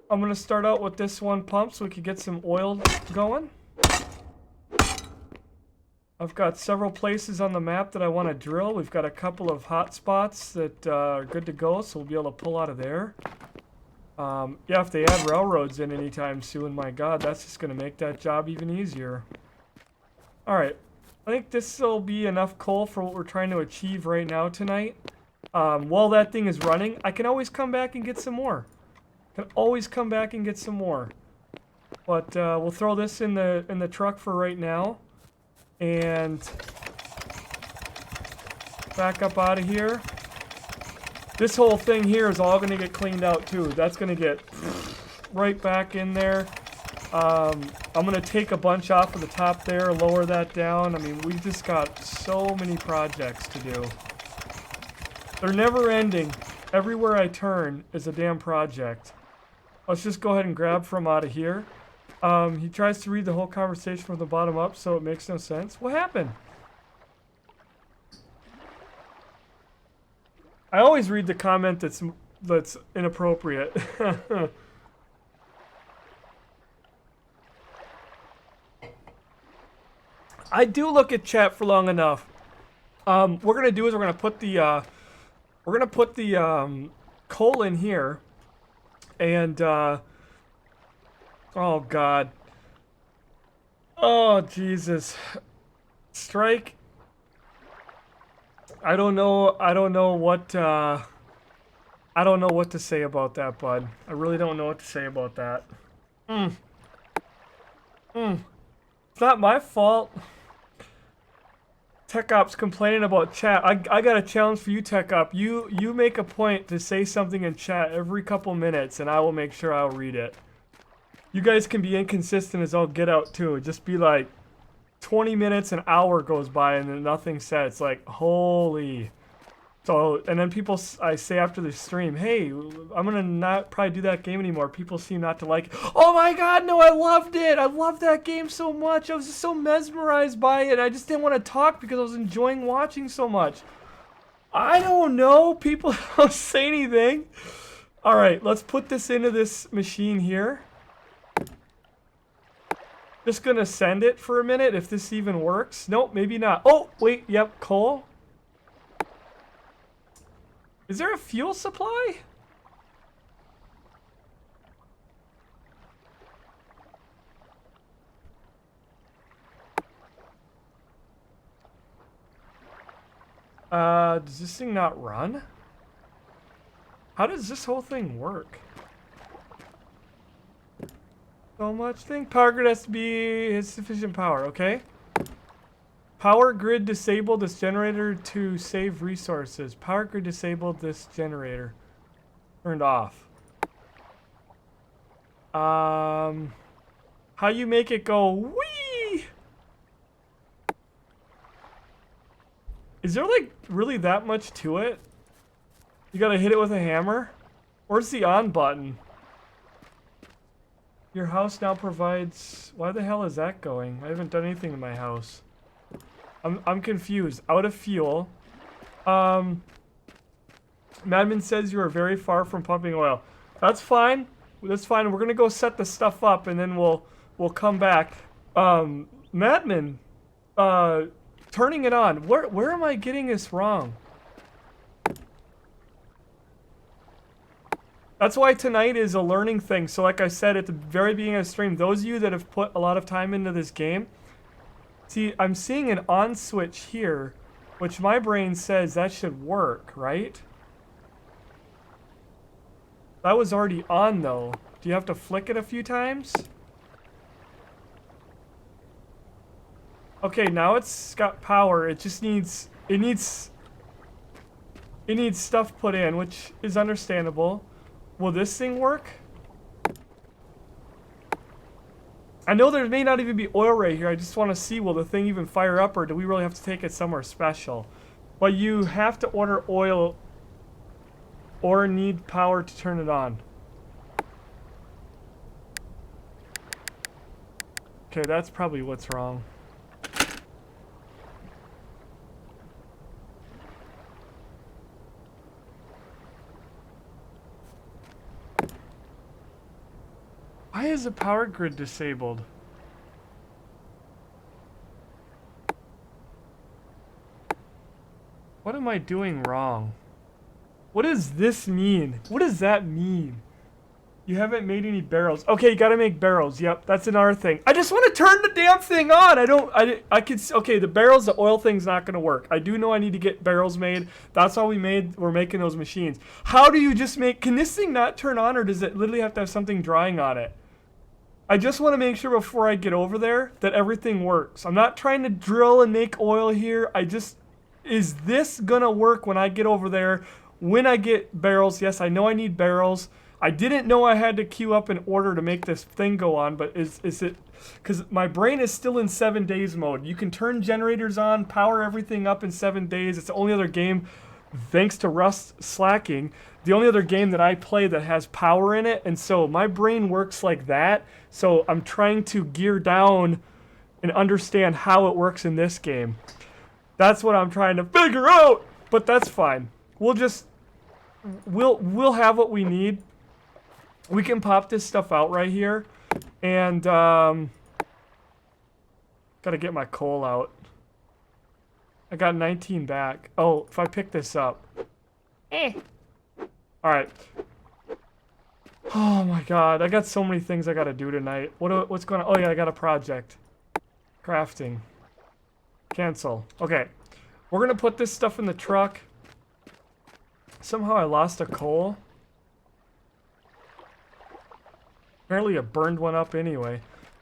Speaker 1: I'm gonna start out with this one pump so we can get some oil going. I've got several places on the map that I want to drill. We've got a couple of hot spots that are good to go, so we'll be able to pull out of there. Yeah, if they add railroads in anytime soon, my god, that's just going to make that job even easier. Alright, I think this will be enough coal for what we're trying to achieve right now tonight. While that thing is running, I can always come back and get some more. But we'll throw this in the truck for right now. And back up out of here. This whole thing here is all going to get cleaned out too. That's going to get right back in there. I'm going to take a bunch off of the top there, lower that down. I mean, we just got so many projects to do. They're never ending. Everywhere I turn is a damn project. Let's just go ahead and grab from out of here. He tries to read the whole conversation from the bottom up, so it makes no sense. What happened? I always read the comment that's inappropriate. I do look at chat for long enough. What we're gonna do is we're gonna put the coal in here, and oh god, oh Jesus, strike. I don't know what to say about that, bud. I really don't know what to say about that. It's not my fault. Tech Op's complaining about chat. I got a challenge for you, Tech Op. You make a point to say something in chat every couple minutes, and I will make sure I'll read it. You guys can be inconsistent as all get out too. Just be like 20 minutes, an hour goes by, and then nothing said. It's like, holy. So, and then people, I say after the stream, hey, I'm gonna not probably do that game anymore. People seem not to like it. Oh my god, no, I loved it. I loved that game so much. I was just so mesmerized by it. I just didn't want to talk because I was enjoying watching so much. I don't know. People don't say anything. All right, let's put this into this machine here. Just gonna send it for a minute if this even works. Nope, maybe not. Oh, wait, yep, coal. Is there a fuel supply? Does this thing not run? How does this whole thing work? So much thing. Power grid has to be sufficient power, okay? Power grid disabled this generator to save resources. Power grid disabled this generator. Turned off. How you make it go wee? Is there like really that much to it? You gotta hit it with a hammer? Where's the on button? Your house now provides... Why the hell is that going? I haven't done anything in my house. I'm confused. Out of fuel. Madman says you are very far from pumping oil. That's fine. That's fine. We're gonna go set the stuff up and then we'll come back. Madman, turning it on. Where am I getting this wrong? That's why tonight is a learning thing. So like I said at the very beginning of the stream, those of you that have put a lot of time into this game, see, I'm seeing an on switch here, which my brain says that should work, right? That was already on though. Do you have to flick it a few times? Okay, now it's got power. It just needs, it needs stuff put in, which is understandable. Will this thing work? I know there may not even be oil right here. I just want to see, will the thing even fire up, or do we really have to take it somewhere special? But you have to order oil or need power to turn it on. Okay, that's probably what's wrong. Why is the power grid disabled? What am I doing wrong? What does this mean? What does that mean? You haven't made any barrels. Okay, you gotta make barrels. Yep, that's another thing. I just want to turn the damn thing on. I could, okay, the barrels, the oil thing's not gonna work. I do know I need to get barrels made. That's all we're making those machines. How do you just make, can this thing not turn on, or does it literally have to have something drying on it? I just want to make sure before I get over there that everything works. I'm not trying to drill and make oil here. Is this gonna work when I get over there? When I get barrels? Yes, I know I need barrels. I didn't know I had to queue up in order to make this thing go on, but is it, because my brain is still in 7 days mode. You can turn generators on, power everything up in 7 days. It's the only other game, thanks to Rust slacking, the only other game that I play that has power in it, and so my brain works like that. So I'm trying to gear down and understand how it works in this game. That's what I'm trying to figure out, but that's fine. We'll have what we need. We can pop this stuff out right here, and Gotta get my coal out. I got 19 back. Oh, if I pick this up. Alright. Oh my god, I got so many things I gotta do tonight. What's going on? Oh yeah, I got a project. Crafting. Cancel. Okay. We're gonna put this stuff in the truck. Somehow I lost a coal. Apparently I burned one up anyway.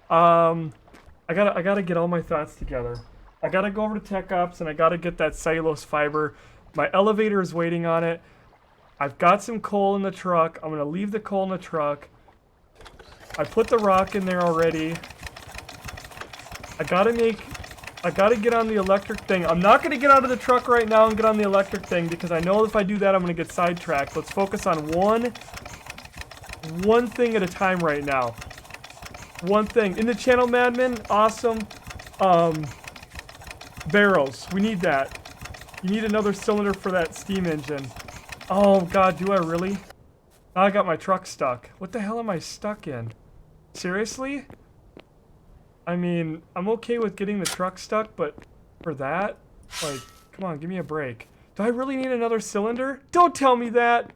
Speaker 1: I gotta get all my thoughts together. I gotta go over to Tech Ops and I gotta get that cellulose fiber. My elevator is waiting on it. I've got some coal in the truck. I'm gonna leave the coal in the truck. I put the rock in there already. I gotta get on the electric thing. I'm not gonna get out of the truck right now and get on the electric thing because I know if I do that I'm gonna get sidetracked. Let's focus on one thing at a time right now. One thing. In the channel, Madman, awesome. Barrels. We need that. You need another cylinder for that steam engine. Oh god, do I really? Now I got my truck stuck. What the hell am I stuck in? Seriously? I mean, I'm okay with getting the truck stuck, but for that? Like, come on, give me a break. Do I really need another cylinder? Don't tell me that!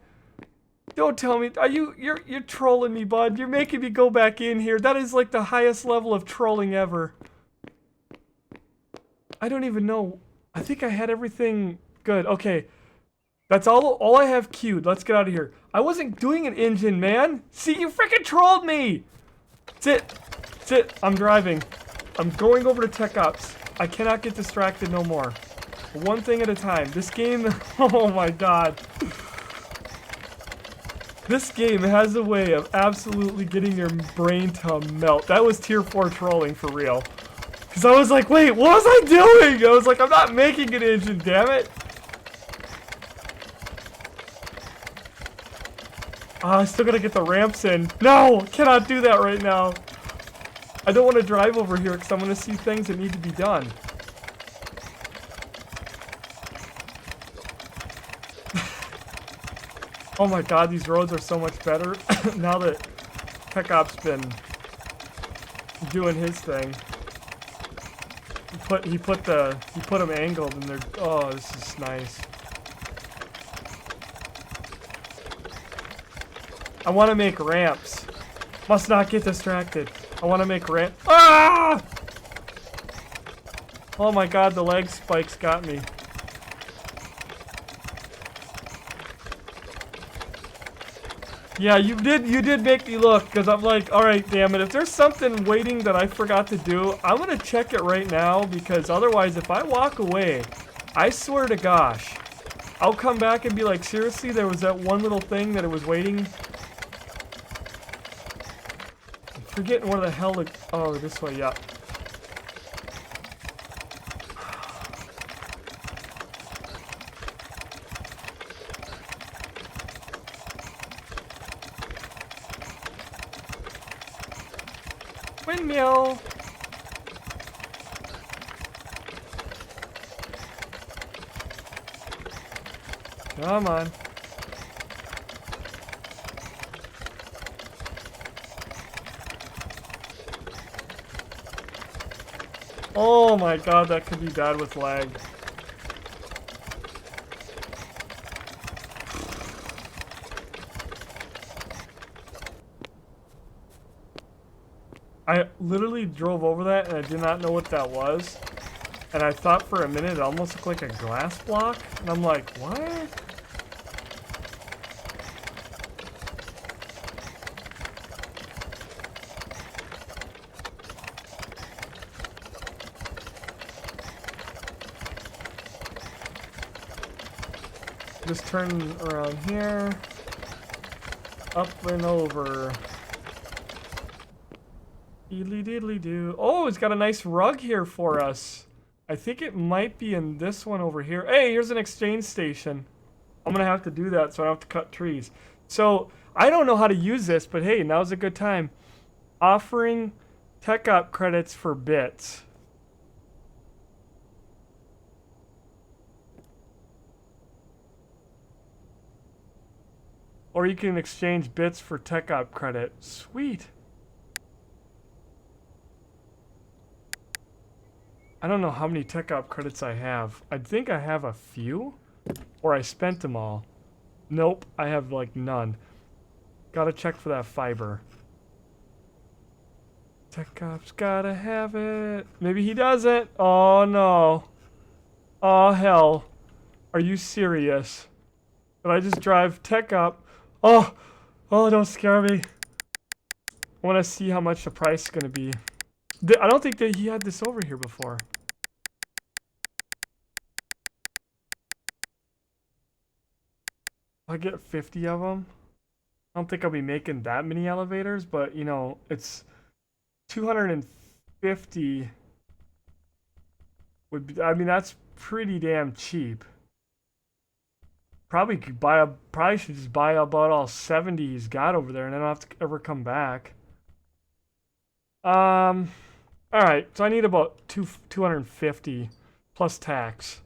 Speaker 1: Don't tell me. You're trolling me, bud. You're making me go back in here. That is like the highest level of trolling ever. I don't even know. I think I had everything good. Okay. That's all I have queued. Let's get out of here. I wasn't doing an engine, man. See, you freaking trolled me. That's it. I'm driving. I'm going over to Tech Ops. I cannot get distracted no more. One thing at a time. This game, oh my god. This game has a way of absolutely getting your brain to melt. That was tier 4 trolling for real. Because I was like, wait, what was I doing? I was like, I'm not making an engine, damn it. I still gotta get the ramps in. No, cannot do that right now. I don't want to drive over here because I'm going to see things that need to be done. Oh my god, these roads are so much better now that Tech Ops been doing his thing. He put them angled and they're, oh, this is nice. I want to make ramps. Must not get distracted. I want to make ramp. Ah! Oh my god, the leg spikes got me. Yeah, you did make me look, because I'm like, alright, damn it, if there's something waiting that I forgot to do, I'm gonna check it right now, because otherwise, if I walk away, I swear to gosh, I'll come back and be like, seriously, there was that one little thing that it was waiting. I'm forgetting where the hell to, oh, this way, yeah. Windmill! Come on. Oh my god, that could be bad with lag. I literally drove over that and I did not know what that was. And I thought for a minute it almost looked like a glass block. And I'm like, what? Just turn around here. Up and over. Diddly diddly do. Oh, it's got a nice rug here for us. I think it might be in this one over here. Hey, here's an exchange station. I'm gonna have to do that so I don't have to cut trees. So, I don't know how to use this, but hey, now's a good time. Offering tech op credits for bits. Or you can exchange bits for tech op credit. Sweet. I don't know how many tech op credits I have. I think I have a few, or I spent them all. Nope, I have like none. Gotta check for that fiber. Tech op's gotta have it. Maybe he doesn't. Oh no. Oh hell. Are you serious? Did I just drive tech up? Oh, oh, don't scare me. I want to see how much the price is going to be. I don't think that he had this over here before. I'll get 50 of them. I don't think I'll be making that many elevators, but you know, it's 250 would be, I mean, that's pretty damn cheap. Probably should just buy about all 70 he's got over there, and I don't have to ever come back. All right, so I need about 250 plus tax.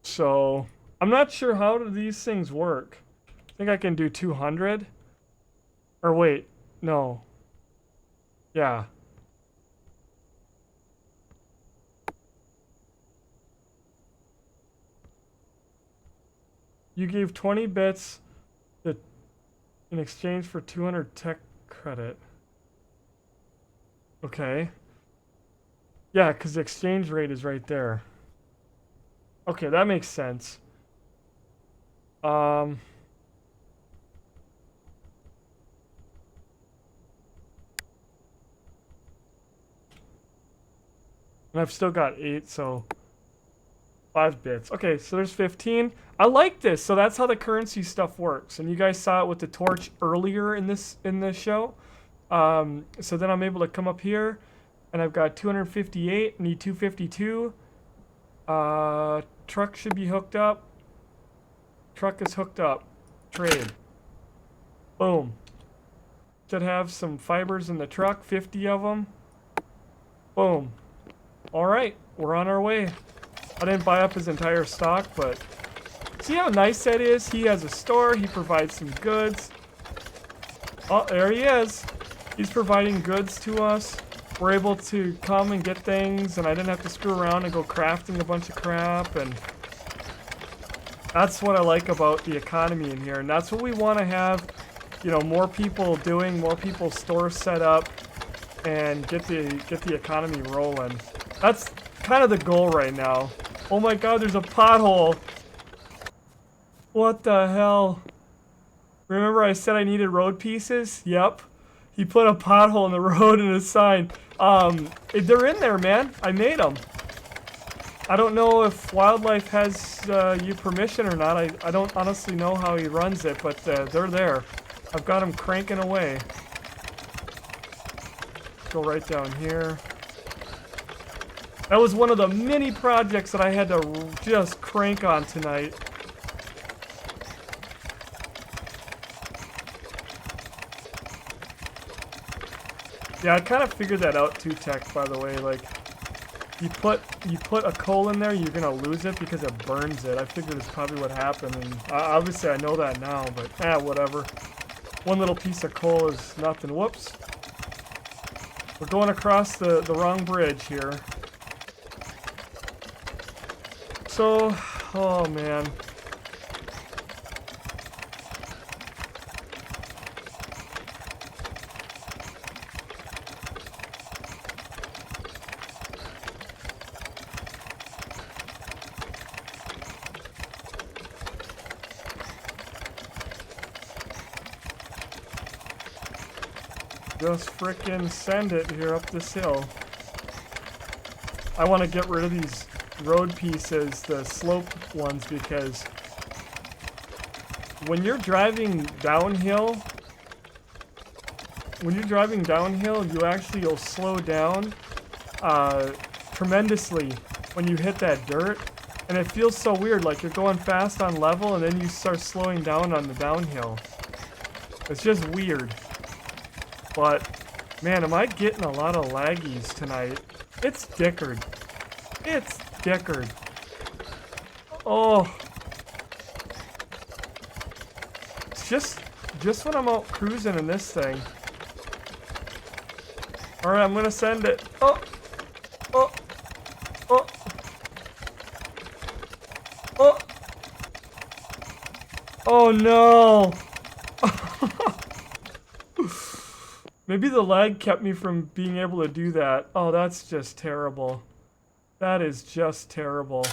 Speaker 1: So I'm not sure how do these things work. I think I can do 200. Or wait, no. Yeah. You gave 20 bits in exchange for 200 tech credit. Okay. Yeah, because the exchange rate is right there. Okay, that makes sense. And I've still got 8, so 5 bits. Okay, so there's 15. I like this. So that's how the currency stuff works. And you guys saw it with the torch earlier in this show. So then I'm able to come up here, and I've got 258. Need 252. Truck should be hooked up. Truck is hooked up. Trade. Boom. Should have some fibers in the truck. 50 of them. Boom. All right, we're on our way. I didn't buy up his entire stock, but see how nice that is? He has a store. He provides some goods. Oh, there he is. He's providing goods to us. We're able to come and get things, and I didn't have to screw around and go crafting a bunch of crap. And that's what I like about the economy in here. And that's what we want to have, you know, more people doing, more people stores set up, and get the economy rolling. That's kind of the goal right now. Oh my god, there's a pothole. What the hell? Remember I said I needed road pieces? Yep. He put a pothole in the road and a sign. They're in there, man. I made them. I don't know if wildlife has you permission or not. I don't honestly know how he runs it, but they're there. I've got them cranking away. Go right down here. That was one of the many projects that I had to just crank on tonight. Yeah, I kind of figured that out too, Tech, by the way. Like, you put a coal in there, you're gonna lose it because it burns it. I figured it's probably what happened, and obviously I know that now, but whatever. One little piece of coal is nothing. Whoops. We're going across the wrong bridge here. So, oh man. Just frickin' send it here up this hill. I want to get rid of these road pieces, the slope ones, because when you're driving downhill, you'll slow down tremendously when you hit that dirt, and it feels so weird, like you're going fast on level and then you start slowing down on the downhill. It's just weird. But man, am I getting a lot of laggies tonight. It's dickered. It's dickered. Oh. It's just when I'm out cruising in this thing. Alright, I'm gonna send it. Oh. Oh. no! Maybe the lag kept me from being able to do that. Oh, that's just terrible. That is just terrible.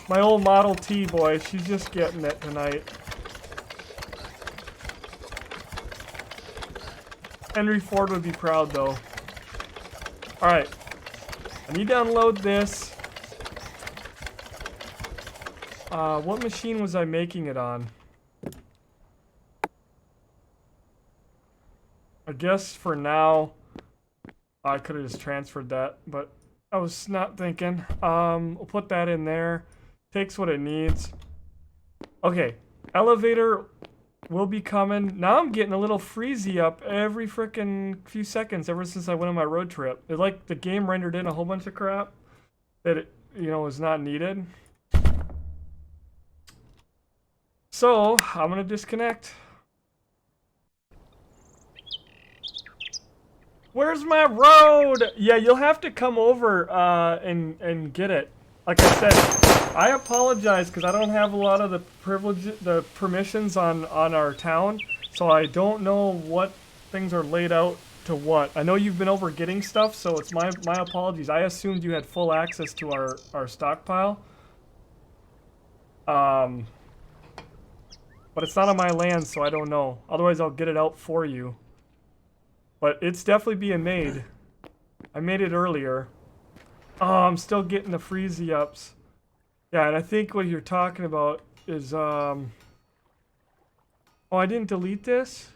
Speaker 1: My old Model T, boy, she's just getting it tonight. Henry Ford would be proud, though. Alright. I need to unload this. What machine was I making it on? I guess for now, I could have just transferred that, but I was not thinking. We'll put that in there. Takes what it needs. Okay, elevator will be coming. Now I'm getting a little freezy up every frickin' few seconds ever since I went on my road trip. It, like, the game rendered in a whole bunch of crap that it, you know, was not needed. So, I'm gonna disconnect. Where's my road? Yeah, you'll have to come over and get it. Like I said, I apologize because I don't have a lot of the permissions on our town, so I don't know what things are laid out to what. I know you've been over getting stuff, so it's my apologies. I assumed you had full access to our stockpile. But it's not on my land, so I don't know. Otherwise, I'll get it out for you. But it's definitely being made. I made it earlier. Oh, I'm still getting the freezy ups. Yeah, and I think what you're talking about is, oh, I didn't delete this?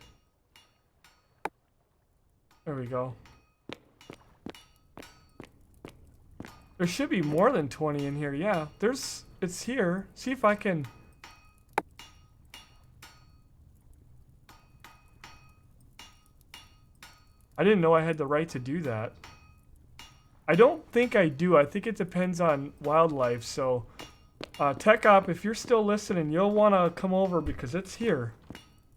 Speaker 1: There we go. There should be more than 20 in here, yeah. It's here. See if I can... I didn't know I had the right to do that. I don't think I do. I think it depends on wildlife. So, Tech Op, if you're still listening, you'll want to come over because it's here.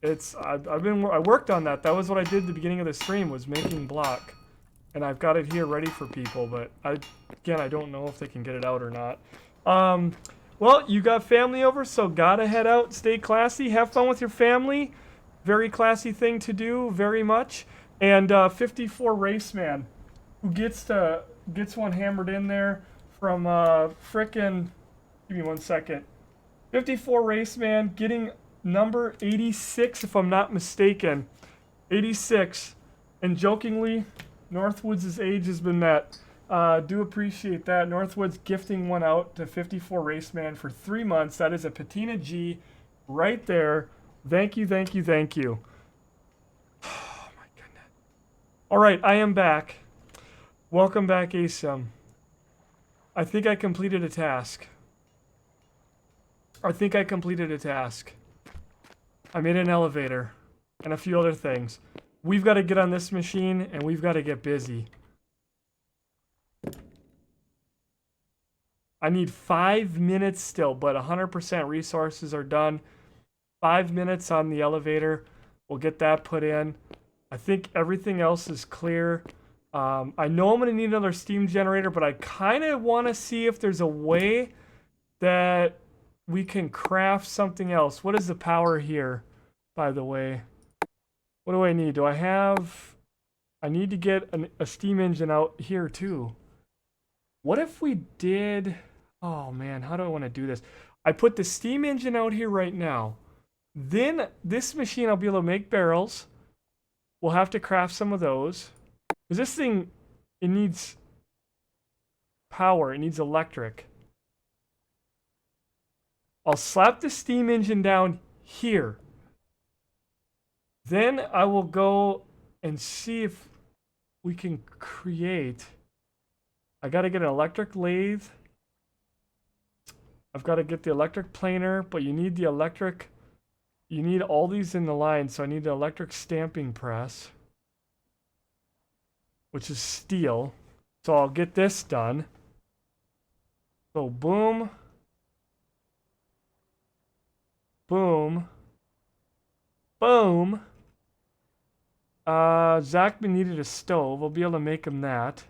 Speaker 1: I worked on that. That was what I did at the beginning of the stream, was making block, and I've got it here ready for people. But I don't know if they can get it out or not. Well, you got family over, so gotta head out. Stay classy. Have fun with your family. Very classy thing to do. Very much. And 54 Raceman, who gets one hammered in there from frickin', give me 1 second. 54 Raceman getting number 86, if I'm not mistaken. 86. And jokingly, Northwoods' age has been met. Do appreciate that. Northwoods gifting one out to 54 Raceman for 3 months. That is a Patina G right there. Thank you, thank you, thank you. Alright, I am back. Welcome back, ASIM. I think I completed a task. I made an elevator. And a few other things. We've got to get on this machine, and we've got to get busy. I need 5 minutes still, but 100% resources are done. 5 minutes on the elevator. We'll get that put in. I think everything else is clear. I know I'm going to need another steam generator, but I kind of want to see if there's a way that we can craft something else. What is the power here, by the way? What do I need? I need to get a steam engine out here too. What if we did... Oh man, how do I want to do this? I put the steam engine out here right now. Then this machine, I'll be able to make barrels. We'll have to craft some of those. Because this thing, it needs power. It needs electric. I'll slap the steam engine down here. Then I will go and see if we can create... I got to get an electric lathe. I've got to get the electric planer, but you need the electric... You need all these in the line, so I need the electric stamping press, which is steel. So I'll get this done. So boom. Boom. Boom. Zachman needed a stove. We'll be able to make him that.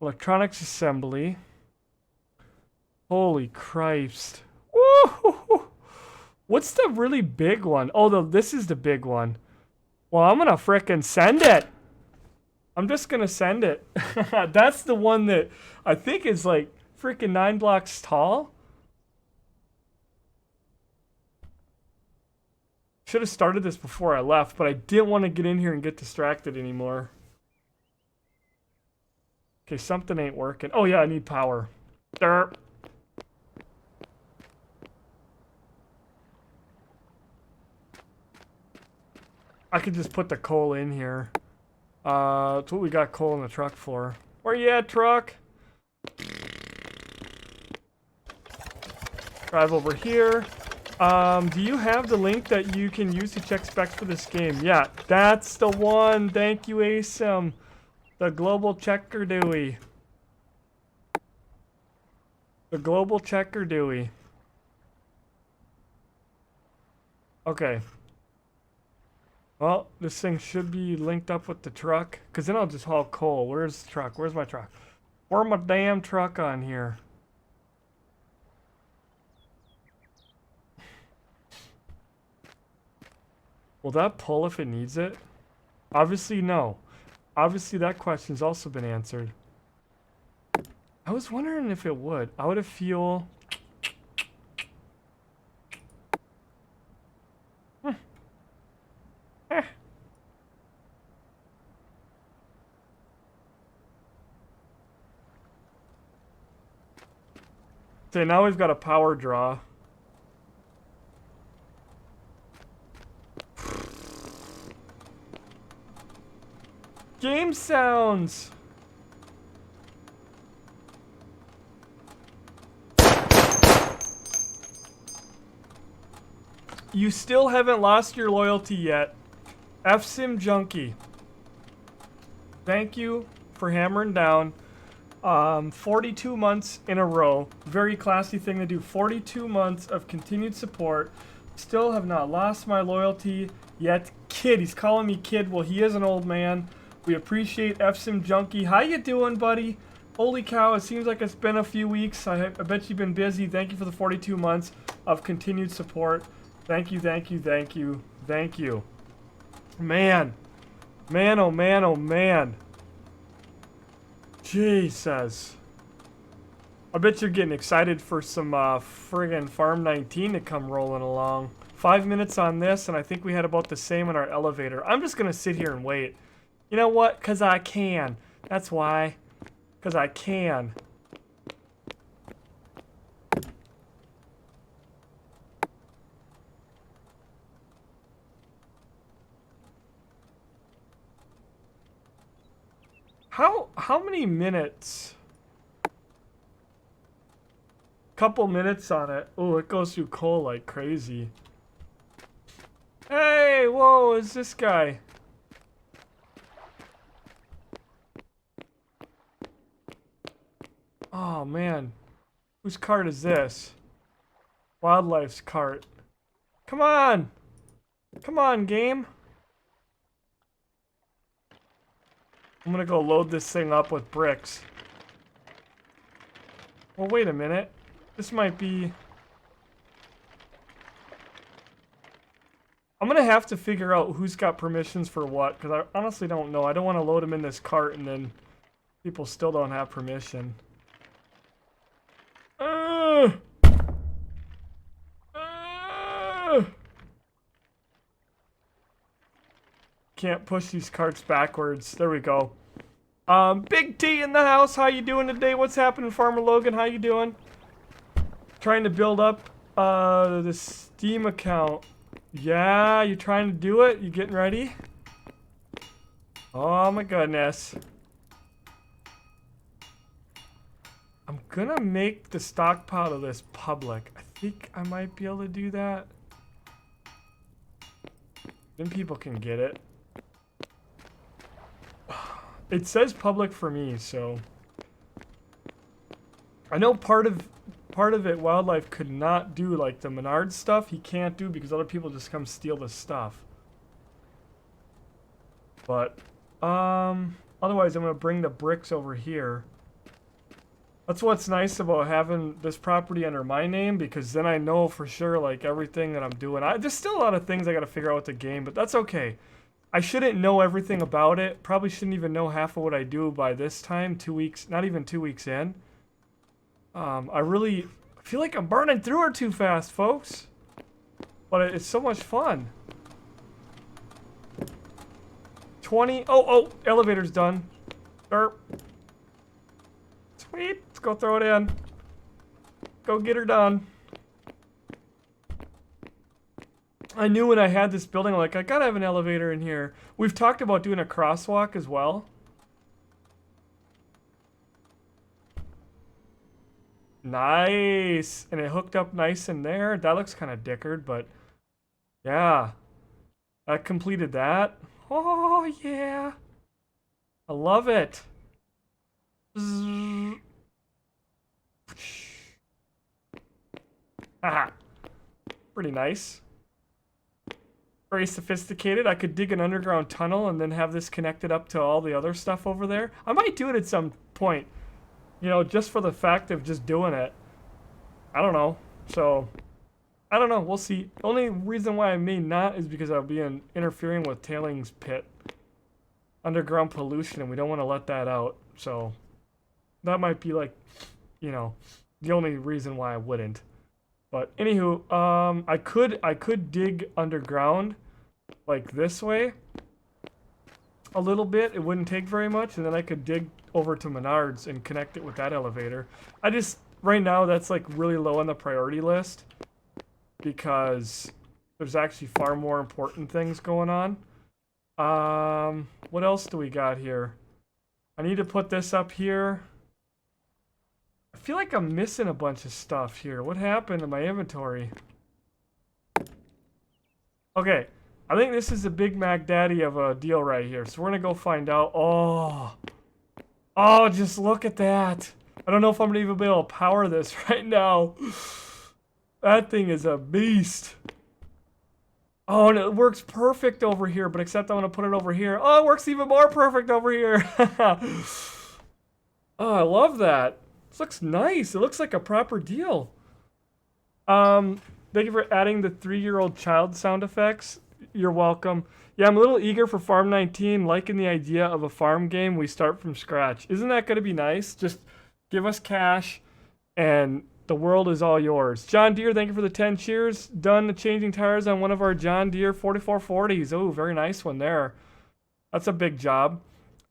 Speaker 1: Electronics assembly. Holy Christ. Woo! What's the really big one? Oh, this is the big one. Well, I'm gonna frickin' send it. I'm just gonna send it. That's the one that I think is like frickin' 9 blocks tall. Should have started this before I left, but I didn't want to get in here and get distracted anymore. Okay, something ain't working. Oh yeah, I need power. Derp. I could just put the coal in here. That's what we got coal in the truck for. Where you at, truck? Drive over here. Do you have the link that you can use to check specs for this game? Yeah, that's the one. Thank you, ASIM. The global checker Dewey. The global checker Dewey. Okay. Well, this thing should be linked up with the truck, because then I'll just haul coal. Where's the truck? Where's my truck? Where's my damn truck on here? Will that pull if it needs it? Obviously, no. Obviously, that question's also been answered. I was wondering if it would. Out of fuel. Okay, now we've got a power draw. Game sounds! You still haven't lost your loyalty yet. FSIM Junkie. Thank you for hammering down. 42 months in a row. Very classy thing to do. 42 months of continued support. Still have not lost my loyalty yet. Kid, he's calling me kid. Well, he is an old man. We appreciate FSIM Junkie. How you doing, buddy? Holy cow, it seems like it's been a few weeks. I bet you've been busy. Thank you for the 42 months of continued support. Thank you, thank you, thank you, thank you. Man. Man, oh man, oh man. Jesus. I bet you're getting excited for some friggin' Farm 19 to come rolling along. 5 minutes on this, and I think we had about the same in our elevator. I'm just gonna sit here and wait. You know what? 'Cause I can. That's why. 'Cause I can. How many minutes? Couple minutes on it. Oh, it goes through coal like crazy. Hey, whoa, is this guy? Oh man. Whose cart is this? Wildlife's cart. Come on! Come on, game. I'm gonna go load this thing up with bricks. Well, wait a minute. This might be... I'm gonna have to figure out who's got permissions for what, because I honestly don't know. I don't want to load them in this cart and then people still don't have permission. Can't push these carts backwards. There we go. Big T in the house. How you doing today? What's happening, Farmer Logan? How you doing? Trying to build up the Steam account. Yeah, you trying to do it? You getting ready? Oh my goodness. I'm gonna make the stockpile of this public. I think I might be able to do that. Then people can get it. It says public for me, so I know part of it Wildlife could not do, like the Menards stuff. He can't do because other people just come steal the stuff. But otherwise, I'm gonna bring the bricks over here. That's what's nice about having this property under my name, because then I know for sure like everything that I'm doing. There's still a lot of things I gotta figure out with the game, but that's okay. I shouldn't know everything about it. Probably shouldn't even know half of what I do by this time. 2 weeks, not even 2 weeks in. I really feel like I'm burning through her too fast, folks. But it's so much fun. 20. Oh, elevator's done. Derp. Sweet. Let's go throw it in. Go get her done. I knew when I had this building, like, I gotta have an elevator in here. We've talked about doing a crosswalk as well. Nice. And it hooked up nice in there. That looks kind of dickered, but yeah. I completed that. Oh, yeah. I love it. Haha. Pretty nice. Very sophisticated. I could dig an underground tunnel and then have this connected up to all the other stuff over there. I might do it at some point. You know, just for the fact of just doing it. I don't know. So, I don't know. We'll see. The only reason why I may not is because I'll be interfering with tailings pit. Underground pollution, and we don't want to let that out. So, that might be like, you know, the only reason why I wouldn't. But anywho, I could dig underground like this way a little bit. It wouldn't take very much, and then I could dig over to Menards and connect it with that elevator. Right now that's like really low on the priority list because there's actually far more important things going on. What else do we got here? I need to put this up here. I feel like I'm missing a bunch of stuff here. What happened to my inventory? Okay, I think this is a Big Mac Daddy of a deal right here. So we're gonna go find out. Oh, just look at that. I don't know if I'm gonna even be able to power this right now. That thing is a beast. Oh, and it works perfect over here, but except I'm gonna put it over here. Oh, it works even more perfect over here. Oh, I love that. This looks nice. It looks like a proper deal. Thank you for adding the 3-year-old child sound effects. You're welcome. Yeah, I'm a little eager for Farm 19, liking the idea of a farm game we start from scratch. Isn't that going to be nice? Just give us cash, and the world is all yours. John Deere, thank you for the 10 cheers. Done changing tires on one of our John Deere 4440s. Oh, very nice one there. That's a big job.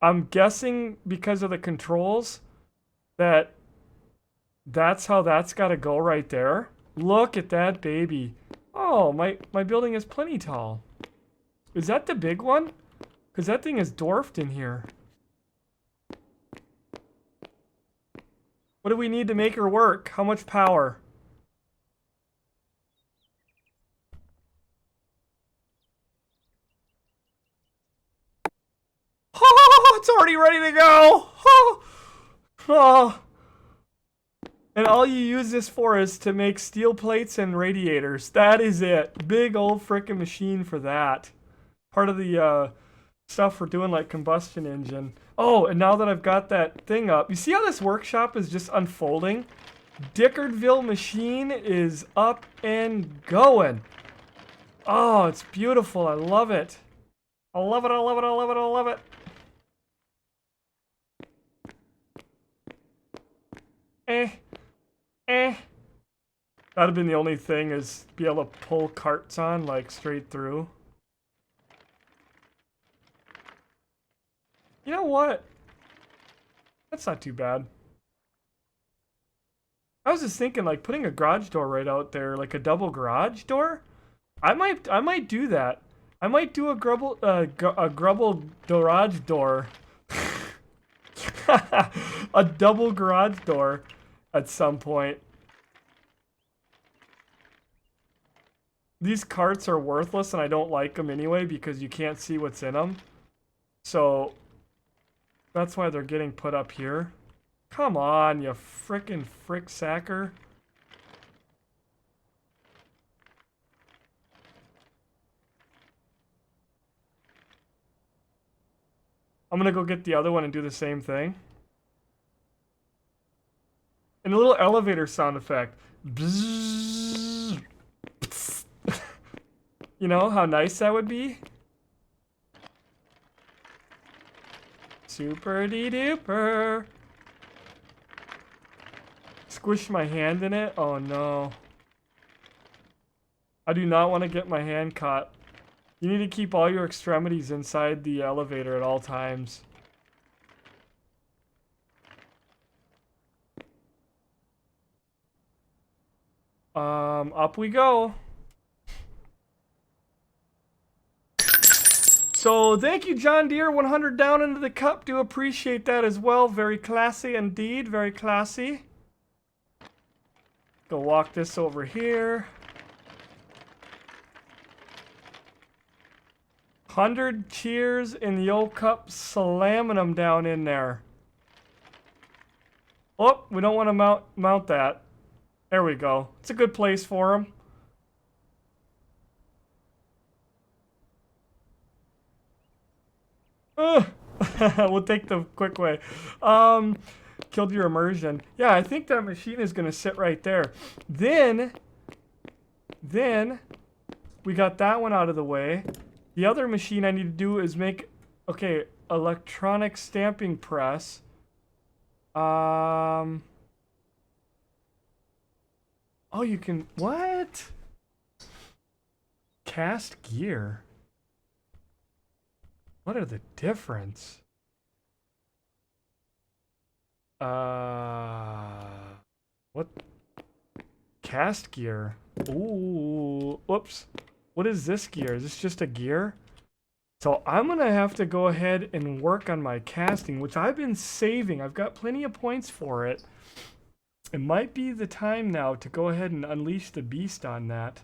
Speaker 1: I'm guessing because of the controls that's how that's got to go right there. Look at that baby. Oh, my building is plenty tall. Is that the big one? Because that thing is dwarfed in here. What do we need to make her work? How much power? Oh, it's already ready to go. Oh. And all you use this for is to make steel plates and radiators. That is it. Big old frickin' machine for that. Part of the stuff for doing like combustion engine. Oh, and now that I've got that thing up, you see how this workshop is just unfolding? Dickardville machine is up and going. Oh, it's beautiful. I love it. I love it, I love it, I love it, I love it. That'd have been the only thing, is be able to pull carts on like straight through. You know what? That's not too bad. I was just thinking like putting a garage door right out there, like a double garage door. I might do that. I might do a grubble garage door. A double garage door at some point. These carts are worthless and I don't like them anyway because you can't see what's in them. So that's why they're getting put up here. Come on, you frickin' frick sacker. I'm gonna go get the other one and do the same thing. And a little elevator sound effect. Bzzz. Psst. You know how nice that would be? Super de duper. Squish my hand in it? Oh no. I do not want to get my hand caught. You need to keep all your extremities inside the elevator at all times. Up we go. So thank you, John Deere, 100 down into the cup. Do appreciate that as well. Very classy indeed, very classy. Go walk this over here. 100 cheers in the old cup, slamming them down in there. Oh, we don't want to mount that. There we go. It's a good place for them. We'll take the quick way. Killed your immersion. Yeah, I think that machine is going to sit right there. Then we got that one out of the way. The other machine I need to do is make, okay, electronic stamping press. Oh, you can, what? Cast gear. What are the difference? What? Cast gear. Ooh, whoops. What is this gear? Is this just a gear? So I'm gonna have to go ahead and work on my casting, which I've been saving. I've got plenty of points for it. It might be the time now to go ahead and unleash the beast on that.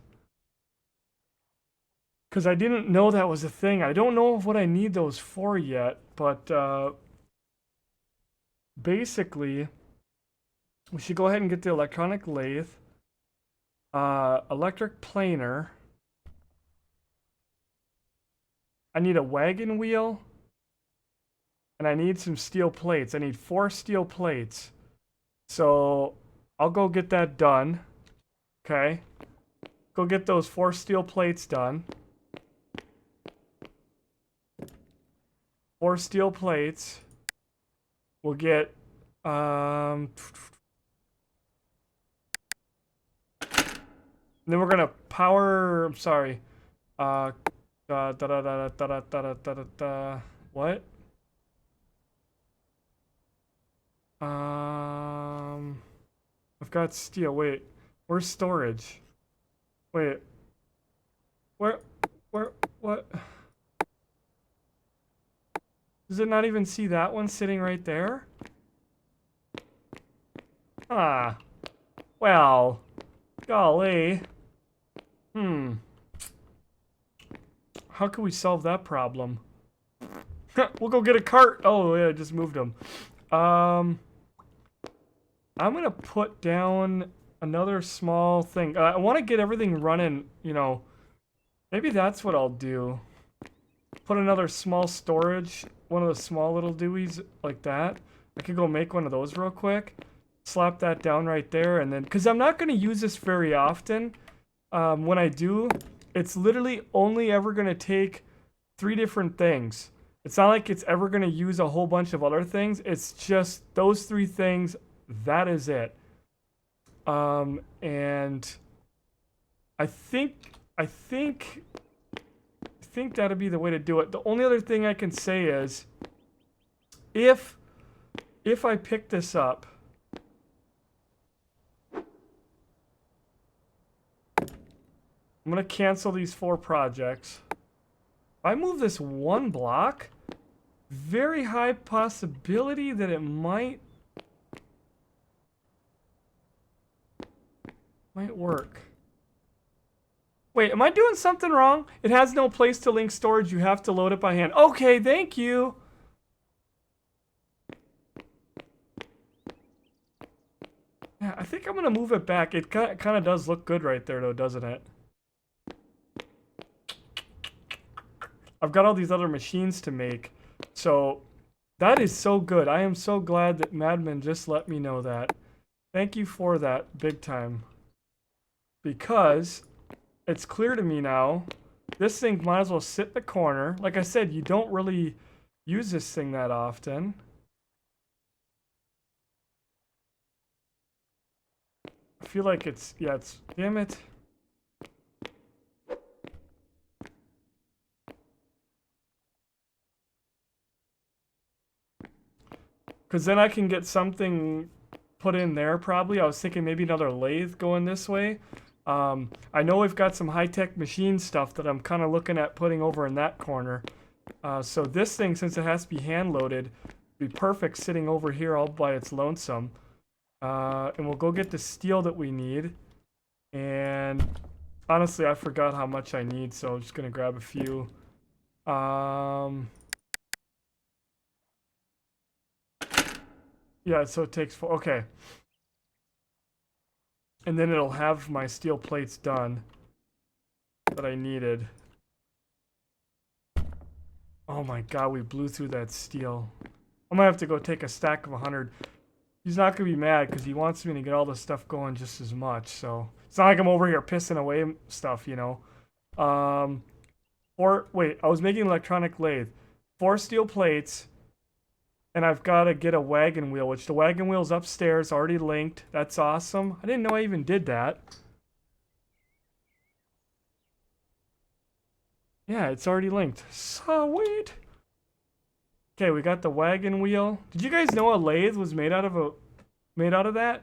Speaker 1: Because I didn't know that was a thing. I don't know what I need those for yet, but basically, we should go ahead and get the electronic lathe, electric planer. I need a wagon wheel, and I need some steel plates. I need 4 steel plates. So I'll go get that done. Okay. Go get those 4 steel plates done. 4 steel plates. We'll get and then we're gonna power. I'm sorry. What? I've got steel. Wait, where's storage? Wait. Where? What? Does it not even see that one sitting right there? Ah. Well. Golly. How can we solve that problem? We'll go get a cart. Oh, yeah, I just moved them. I'm gonna put down another small thing. I want to get everything running, you know. Maybe that's what I'll do. Put another small storage, one of the small little Deweys like that. I could go make one of those real quick. Slap that down right there, and then, because I'm not going to use this very often. When I do, it's literally only ever going to take 3 different things. It's not like it's ever going to use a whole bunch of other things. It's just those 3 things. That is it. And I think that'd be the way to do it. The only other thing I can say is, if I pick this up, I'm gonna cancel these 4 projects. If I move this 1 block, very high possibility that it might work. Wait, am I doing something wrong? It has no place to link storage. You have to load it by hand. Okay, thank you. Yeah, I think I'm gonna move it back. It kind of does look good right there, though, doesn't it? I've got all these other machines to make, so that is so good. I am so glad that Madman just let me know that. Thank you for that, big time. Because it's clear to me now, this thing might as well sit in the corner. Like I said, you don't really use this thing that often. I feel like it's, yeah, it's, damn it. Because then I can get something put in there probably. I was thinking maybe another lathe going this way. I know we've got some high-tech machine stuff that I'm kind of looking at putting over in that corner. So this thing, since it has to be hand-loaded, would be perfect sitting over here all by its lonesome. And we'll go get the steel that we need. And honestly, I forgot how much I need, so I'm just going to grab a few. Yeah, so it takes 4. Okay. And then it'll have my steel plates done that I needed. Oh my god, we blew through that steel. I might have to go take a stack of 100. He's not going to be mad because he wants me to get all this stuff going just as much. So it's not like I'm over here pissing away stuff, you know. Or wait, I was making an electronic lathe. 4 steel plates. And I've got to get a wagon wheel, which the wagon wheel's upstairs, already linked. That's awesome. I didn't know I even did that. Yeah, it's already linked. Sweet. Okay, we got the wagon wheel. Did you guys know a lathe was made out of that?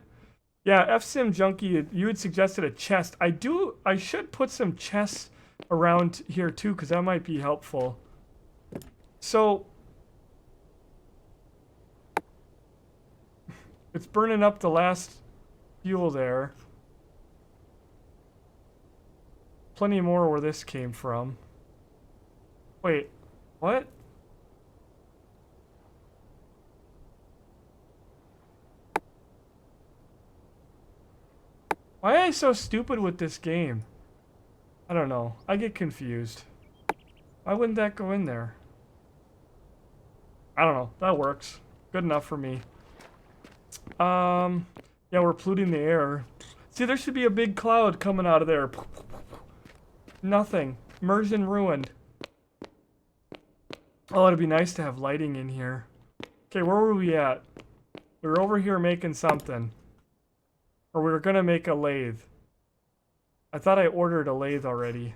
Speaker 1: Yeah, FSim Junkie, you had suggested a chest. I should put some chests around here too, because that might be helpful. So it's burning up the last fuel there. Plenty more where this came from. Wait, what? Why am I so stupid with this game? I don't know. I get confused. Why wouldn't that go in there? I don't know. That works. Good enough for me. Yeah, we're polluting the air. See, there should be a big cloud coming out of there. Nothing. Immersion ruined. Oh, it'd be nice to have lighting in here. Okay, where were we at? We were over here making something. Or we were gonna make a lathe. I thought I ordered a lathe already.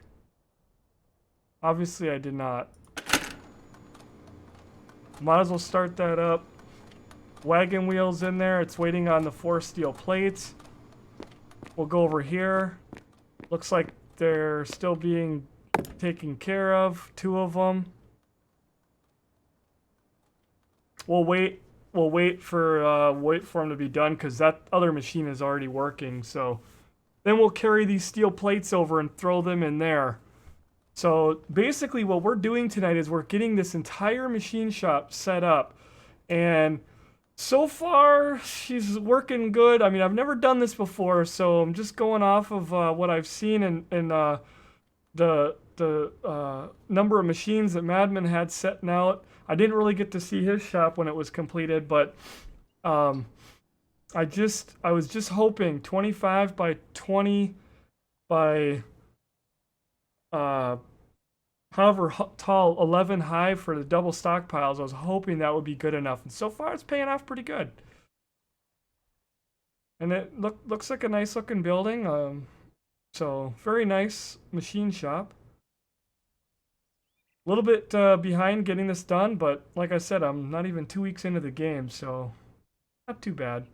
Speaker 1: Obviously I did not. Might as well start that up. Wagon wheels in there. It's waiting on the 4 steel plates. We'll go over here. Looks like they're still being taken care of. 2 of them. We'll wait for them to be done because that other machine is already working. So then we'll carry these steel plates over and throw them in there. So basically what we're doing tonight is we're getting this entire machine shop set up. And so far, she's working good. I mean, I've never done this before, so I'm just going off of what I've seen in the number of machines that Madman had setting out. I didn't really get to see his shop when it was completed, but I was just hoping 25 by 20 by however tall, 11 high for the double stockpiles. I was hoping that would be good enough, and so far it's paying off pretty good. And it looks like a nice looking building. So very nice machine shop. A little bit behind getting this done, but like I said, I'm not even 2 weeks into the game, so not too bad.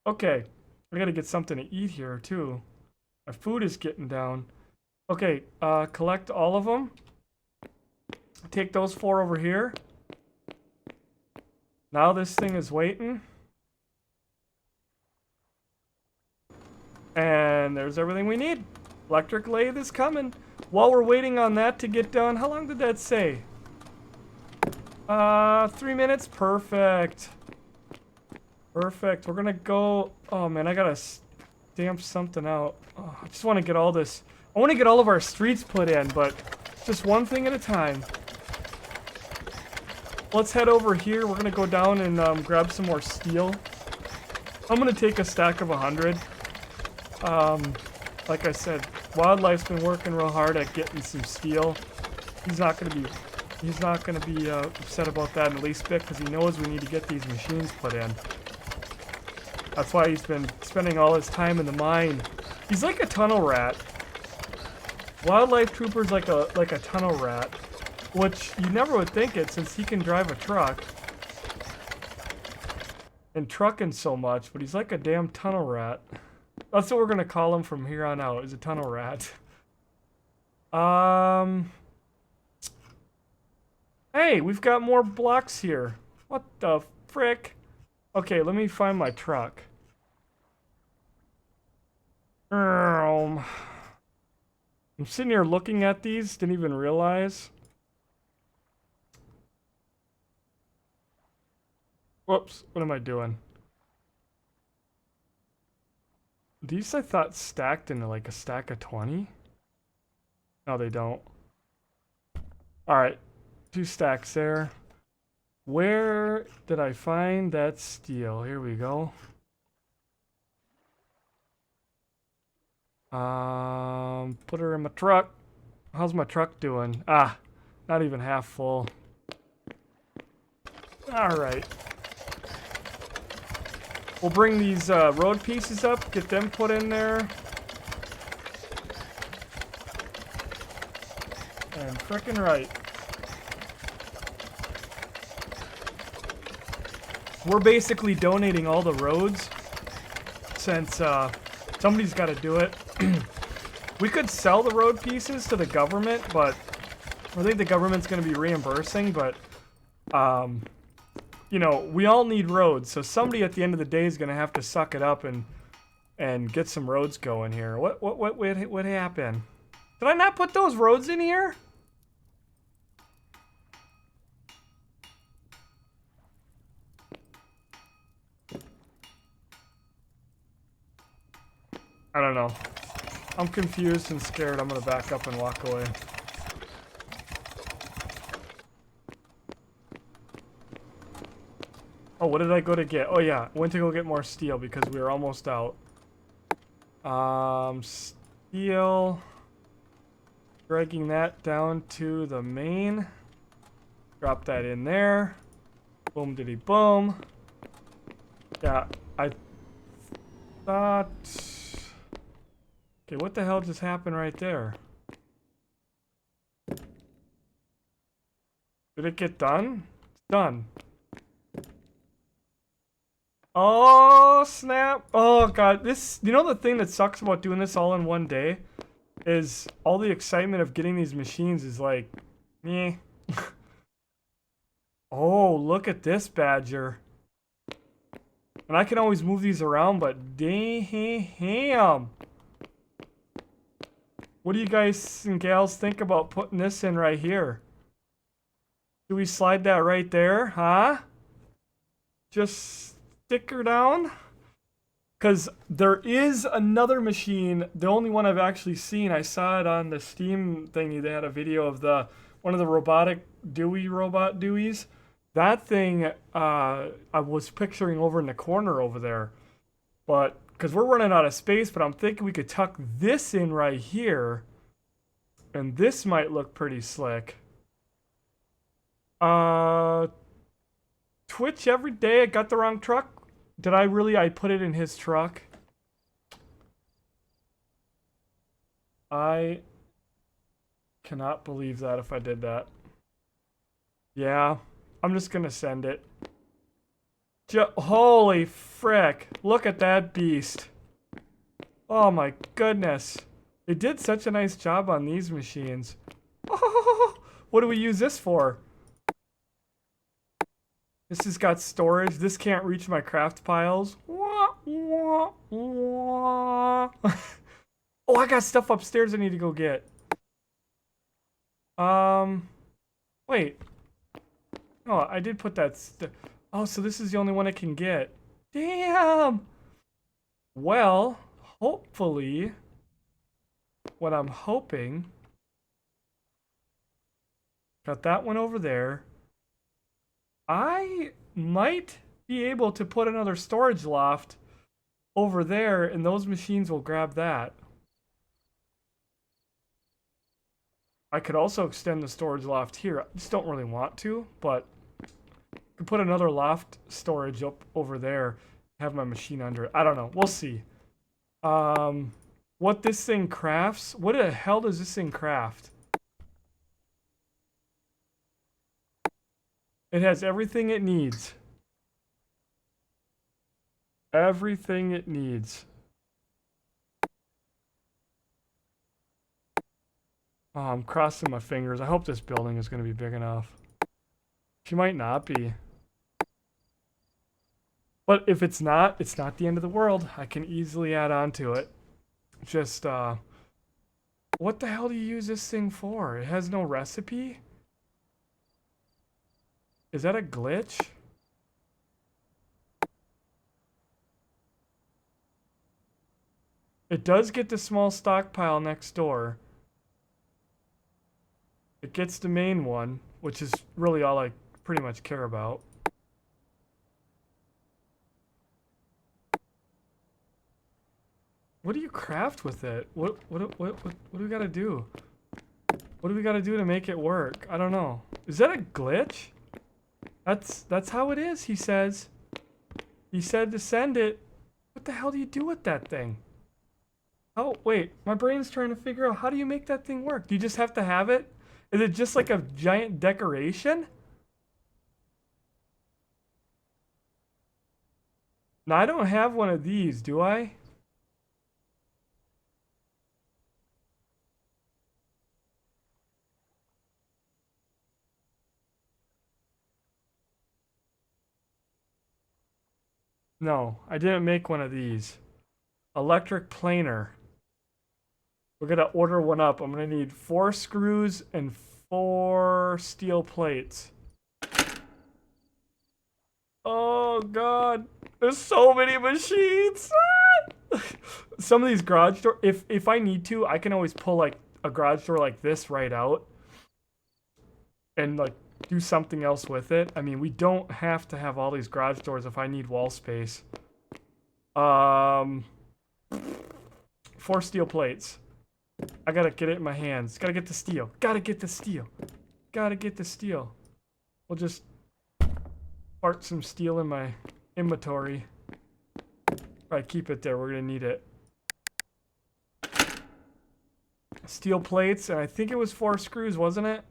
Speaker 1: Okay, I gotta get something to eat here too. My food is getting down. Okay, collect all of them. Take those 4 over here. Now this thing is waiting. And there's everything we need. Electric lathe is coming. While we're waiting on that to get done, how long did that say? 3 minutes? Perfect. Perfect. We're gonna go... Oh man, I gotta stamp something out. Oh, I just want to get all this... I want to get all of our streets put in, but just one thing at a time. Let's head over here. We're gonna go down and grab some more steel. I'm gonna take a stack of 100. Like I said, Wildlife's been working real hard at getting some steel. He's not gonna be upset about that in the least bit because he knows we need to get these machines put in. That's why he's been spending all his time in the mine. He's like a tunnel rat. Wildlife Trooper's like a tunnel rat, which you never would think it since he can drive a truck and trucking so much, but he's like a damn tunnel rat. That's what we're gonna call him from here on out, is a tunnel rat. Hey, we've got more blocks here. What the frick? Okay, let me find my truck. I'm sitting here looking at these, didn't even realize. Whoops, what am I doing? These I thought stacked into like a stack of 20. No, they don't. Alright, 2 stacks there. Where did I find that steel? Here we go. Put her in my truck. How's my truck doing? Ah, not even half full. Alright. We'll bring these road pieces up, get them put in there. And frickin' right. We're basically donating all the roads since somebody's got to do it. We could sell the road pieces to the government, but I think the government's going to be reimbursing, but you know, we all need roads, so somebody at the end of the day is going to have to suck it up and get some roads going here. What happened? Did I not put those roads in here? I don't know. I'm confused and scared. I'm gonna back up and walk away. Oh, what did I go to get? Oh yeah, I went to go get more steel because we were almost out. Steel. Dragging that down to the main. Drop that in there. Boom diddy boom. Yeah, I thought... Okay, what the hell just happened right there? Did it get done? It's done. Oh, snap. Oh, God. This, you know the thing that sucks about doing this all in one day? Is all the excitement of getting these machines is like, meh. Oh, look at this badger. And I can always move these around, but damn. What do you guys and gals think about putting this in right here? Do we slide that right there, huh? Just stick her down? Because there is another machine, the only one I've actually seen. I saw it on the Steam thingy. They had a video of one of the robotic robot Deweys. That thing I was picturing over in the corner over there. But, because we're running out of space, but I'm thinking we could tuck this in right here. And this might look pretty slick. Twitch every day. I got the wrong truck. Did I really? I put it in his truck. I cannot believe that if I did that. Yeah, I'm just gonna send it. Holy frick. Look at that beast. Oh my goodness. They did such a nice job on these machines. Oh, what do we use this for? This has got storage. This can't reach my craft piles. Oh, I got stuff upstairs I need to go get. Wait. Oh, I did put that. Oh, so this is the only one I can get. Damn. Well, hopefully, what I'm hoping. Got that one over there. I might be able to put another storage loft over there, and those machines will grab that. I could also extend the storage loft here. I just don't really want to, but I could put another loft storage up over there, have my machine under it. I don't know. We'll see. What this thing crafts? What the hell does this thing craft? It has everything it needs. Everything it needs. Oh, I'm crossing my fingers. I hope this building is going to be big enough. She might not be. But if it's not the end of the world. I can easily add on to it. Just, what the hell do you use this thing for? It has no recipe? Is that a glitch? It does get the small stockpile next door. It gets the main one, which is really all I pretty much care about. What do you craft with it? What do we gotta do? What do we gotta do to make it work? I don't know. Is that a glitch? That's how it is, he says. He said to send it. What the hell do you do with that thing? Oh, wait. My brain's trying to figure out how do you make that thing work? Do you just have to have it? Is it just like a giant decoration? Now, I don't have one of these, do I? No, I didn't make one of these. Electric planer. We're gonna order one up. I'm gonna need 4 screws and 4 steel plates. Oh god, there's so many machines. Some of these garage door, if I need to, I can always pull like a garage door like this right out and like do something else with it. I mean, we don't have to have all these garage doors if I need wall space. 4 steel plates. I gotta get it in my hands. Gotta get the steel. Gotta get the steel. Gotta get the steel. We'll just fart some steel in my inventory. Alright, keep it there. We're gonna need it. Steel plates, and I think it was 4 screws, wasn't it?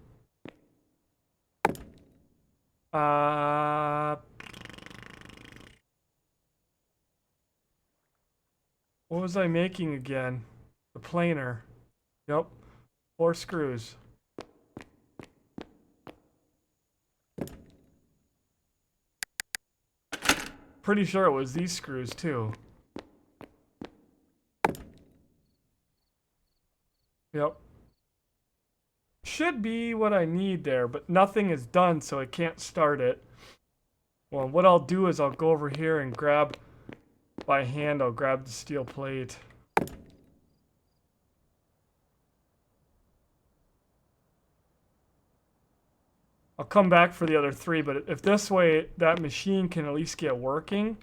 Speaker 1: What was I making again? The planer. Yep. 4 screws. Pretty sure it was these screws too. Yep. Should be what I need there, but nothing is done, so I can't start it. Well, what I'll do is I'll go over here and grab by hand, I'll grab the steel plate. I'll come back for the other 3, but if this way that machine can at least get working,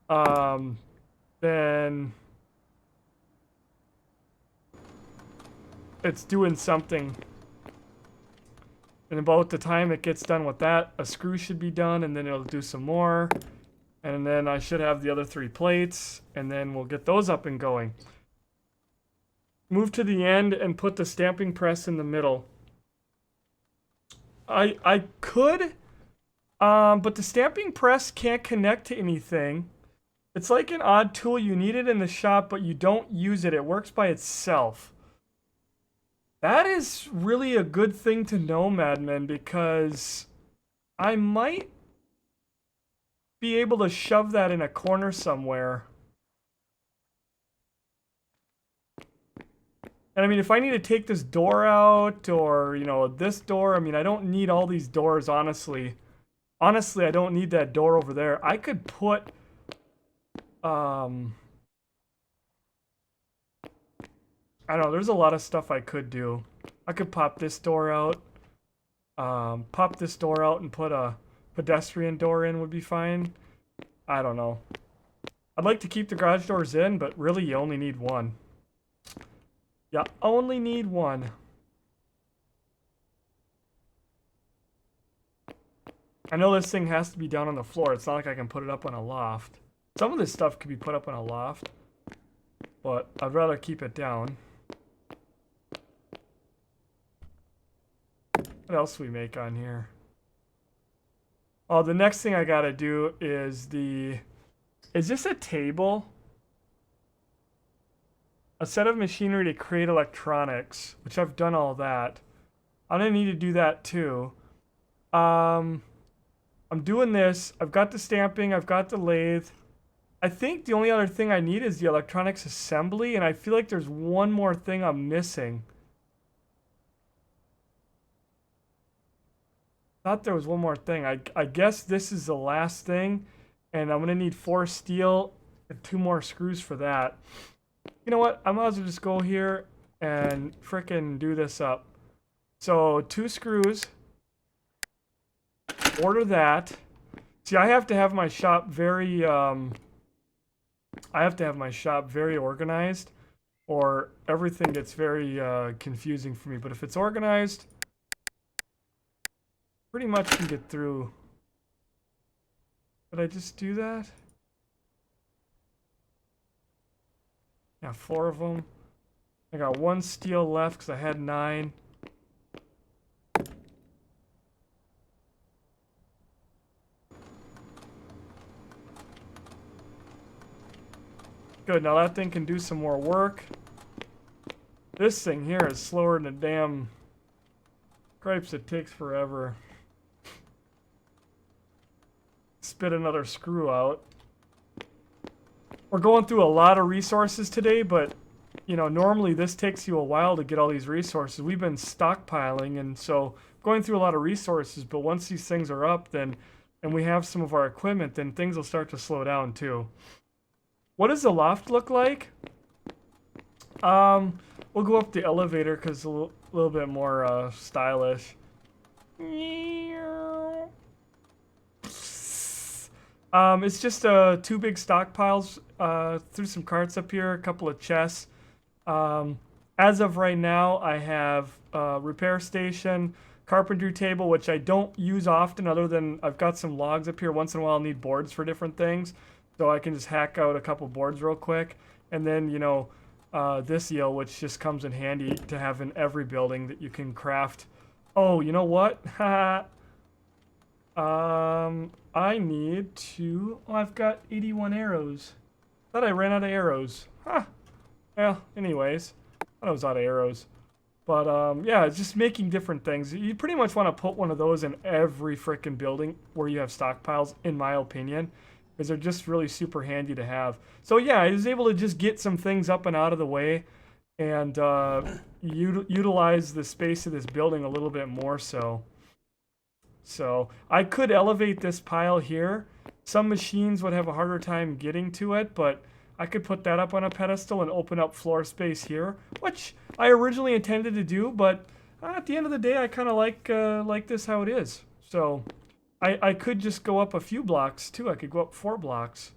Speaker 1: then it's doing something. And about the time it gets done with that, a screw should be done, and then it'll do some more. And then I should have the other 3 plates, and then we'll get those up and going. Move to the end and put the stamping press in the middle. I could, but the stamping press can't connect to anything. It's like an odd tool. You need it in the shop, but you don't use it. It works by itself. That is really a good thing to know, Madman, because I might be able to shove that in a corner somewhere. And I mean, if I need to take this door out, or, you know, this door, I mean, I don't need all these doors, honestly. Honestly, I don't need that door over there. I could put, I don't know, there's a lot of stuff I could do. I could pop this door out. Pop this door out and put a pedestrian door in would be fine. I don't know. I'd like to keep the garage doors in, but really you only need one. You only need one. I know this thing has to be down on the floor. It's not like I can put it up on a loft. Some of this stuff could be put up on a loft, but I'd rather keep it down. What else do we make on here? Oh, the next thing I gotta do is is this a table? A set of machinery to create electronics, which I've done all that. I'm gonna need to do that too. I'm doing this. I've got the stamping, I've got the lathe. I think the only other thing I need is the electronics assembly, and I feel like there's one more thing I'm missing. Thought there was one more thing. I guess this is the last thing, and I'm gonna need 4 steel and 2 more screws for that. You know what? I might as well just go here and frickin' do this up. So 2 screws. Order that. See, I have to have my shop very organized, or everything gets very confusing for me. But if it's organized, pretty much can get through. Did I just do that? Yeah, 4 of them. I got 1 steel left because I had 9. Good, now that thing can do some more work. This thing here is slower than a damn gripes. It takes forever. Spit another screw out. We're going through a lot of resources today, but you know, normally this takes you a while to get all these resources. We've been stockpiling, and so going through a lot of resources, but once these things are up, then and we have some of our equipment, then things will start to slow down too. What does the loft look like? We'll go up the elevator because it's a little bit more stylish. It's just 2 big stockpiles. Threw some carts up here, a couple of chests. As of right now, I have repair station, carpentry table, which I don't use often other than I've got some logs up here. Once in a while I'll need boards for different things. So I can just hack out a couple boards real quick. And then, you know, this eel, which just comes in handy to have in every building that you can craft. Oh, you know what? I need to... Oh, I've got 81 arrows. Thought I ran out of arrows. Huh. Well, anyways. Thought I was out of arrows. But, yeah, it's just making different things. You pretty much want to put one of those in every frickin' building where you have stockpiles, in my opinion. Because they're just really super handy to have. So, yeah, I was able to just get some things up and out of the way. And utilize the space of this building a little bit more so. So I could elevate this pile here. Some machines would have a harder time getting to it, but I could put that up on a pedestal and open up floor space here, which I originally intended to do, but at the end of the day, I kind of like this how it is. So I could just go up a few blocks too. I could go up 4 blocks.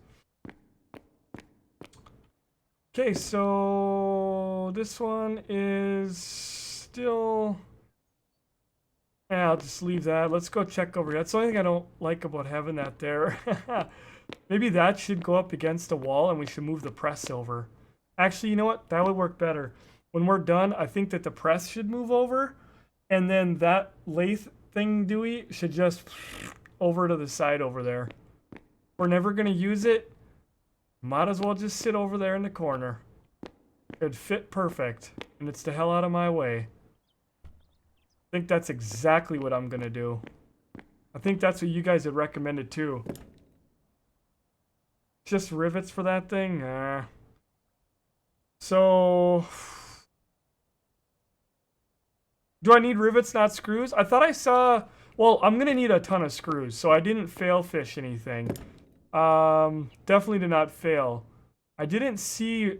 Speaker 1: Okay, so this one is still... Yeah, I'll just leave that. Let's go check over here. That's the only thing I don't like about having that there. Maybe that should go up against a wall and we should move the press over. Actually, you know what? That would work better. When we're done, I think that the press should move over. And then that lathe thing, Dewey, should just over to the side over there. We're never going to use it. Might as well just sit over there in the corner. It'd fit perfect. And it's the hell out of my way. I think that's exactly what I'm gonna do. I think that's what you guys had recommended too. Just rivets for that thing? Nah. So... Do I need rivets, not screws? I thought I saw... Well, I'm gonna need a ton of screws, so I didn't fail fish anything. Definitely did not fail. I didn't see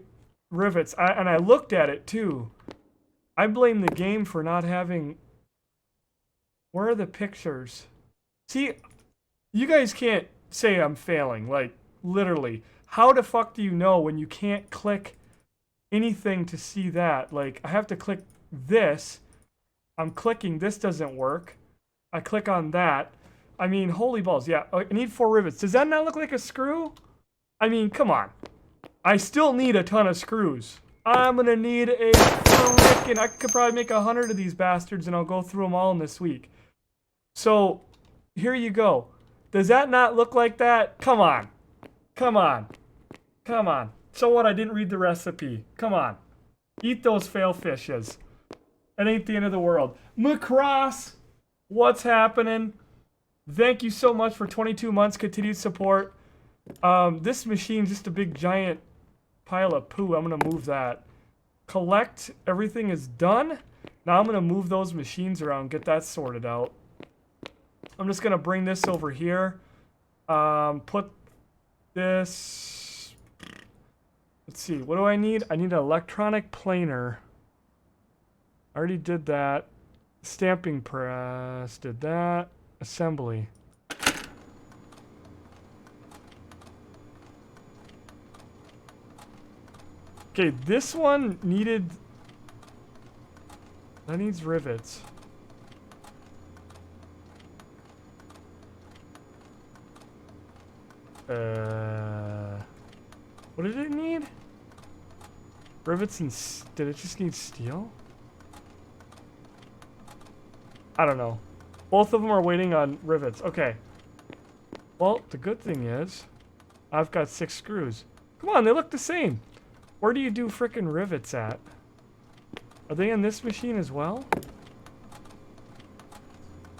Speaker 1: rivets, and I looked at it too. I blame the game for not having... Where are the pictures? See, you guys can't say I'm failing, like, literally. how the fuck do you know when you can't click anything to see that? Like, I have to click this. I'm clicking, this doesn't work. I click on that. I mean, holy balls, yeah. I need 4 rivets. Does that not look like a screw? I mean, come on. I still need a ton of screws. I'm gonna need a frickin'... I could probably make 100 of these bastards and I'll go through them all in this week. So, here you go. Does that not look like that? Come on. Come on. Come on. So what? I didn't read the recipe. Come on. Eat those fail fishes. It ain't the end of the world. Macross, what's happening? Thank you so much for 22 months continued support. This machine's just a big giant pile of poo. I'm gonna move that. Collect. Everything is done. Now I'm gonna move those machines around, get that sorted out. I'm just gonna bring this over here. Put this. Let's see. What do I need? I need an electronic planer. I already did that. Stamping press. Did that. Assembly. Okay, this one needed... That needs rivets. What did it need? Rivets and... Did it just need steel? I don't know. Both of them are waiting on rivets. Okay. Well, the good thing is, I've got 6 screws. Come on, they look the same. Where do you do frickin' rivets at? Are they in this machine as well?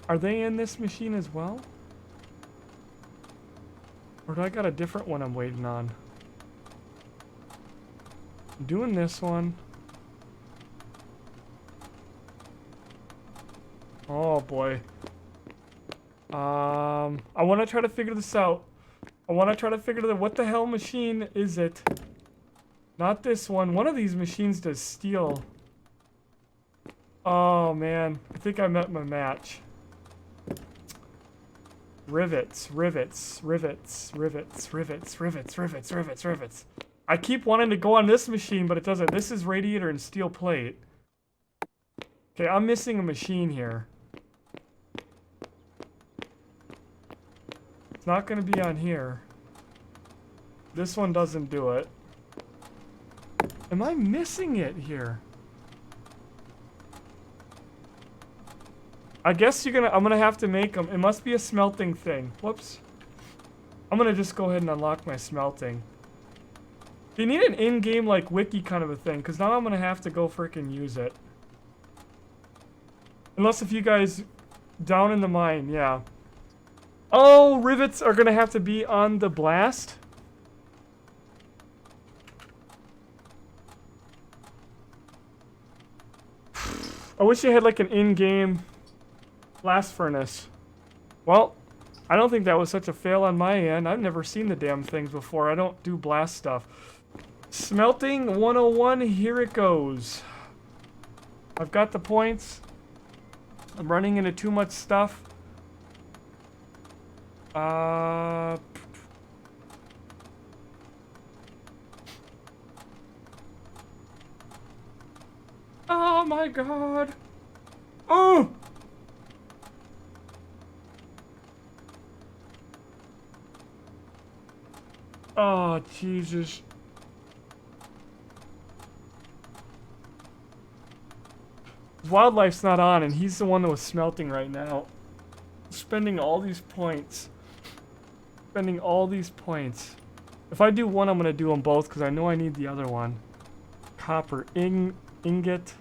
Speaker 1: Are they in this machine as well? Or do I got a different one I'm waiting on? I'm doing this one. Oh boy. I want to try to figure this out. I want to try to figure out what the hell machine is it? Not this one. One of these machines does steel. Oh man, I think I met my match. Rivets, rivets, rivets, rivets, rivets, rivets, rivets, rivets, rivets. I keep wanting to go on this machine, but it doesn't. This is radiator and steel plate. Okay, I'm missing a machine here. It's not going to be on here. This one doesn't do it. Am I missing it here? I guess I'm gonna have to make them. It must be a smelting thing. Whoops. I'm gonna just go ahead and unlock my smelting. You need an in-game like wiki kind of a thing, because now I'm gonna have to go frickin' use it. Unless if you guys down in the mine, yeah. Oh, rivets are gonna have to be on the blast. I wish you had like an in-game blast furnace. Well, I don't think that was such a fail on my end. I've never seen the damn things before. I don't do blast stuff. Smelting 101, here it goes. I've got the points. I'm running into too much stuff. Oh my god. Oh! Oh, Jesus. Wildlife's not on, and he's the one that was smelting right now. Spending all these points. Spending all these points. If I do one, I'm going to do them both, because I know I need the other one. Copper ingot.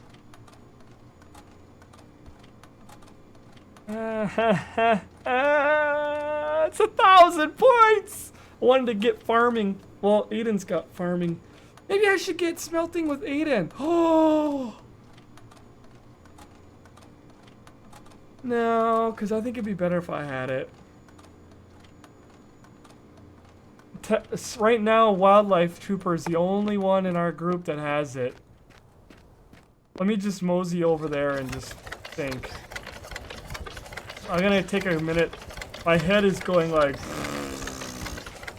Speaker 1: It's 1,000 points! I wanted to get farming. Well, Aiden's got farming. Maybe I should get smelting with Aiden. Oh! No, because I think it'd be better if I had it. Right now, Wildlife Trooper is the only one in our group that has it. Let me just mosey over there and just think. I'm gonna take a minute. My head is going like...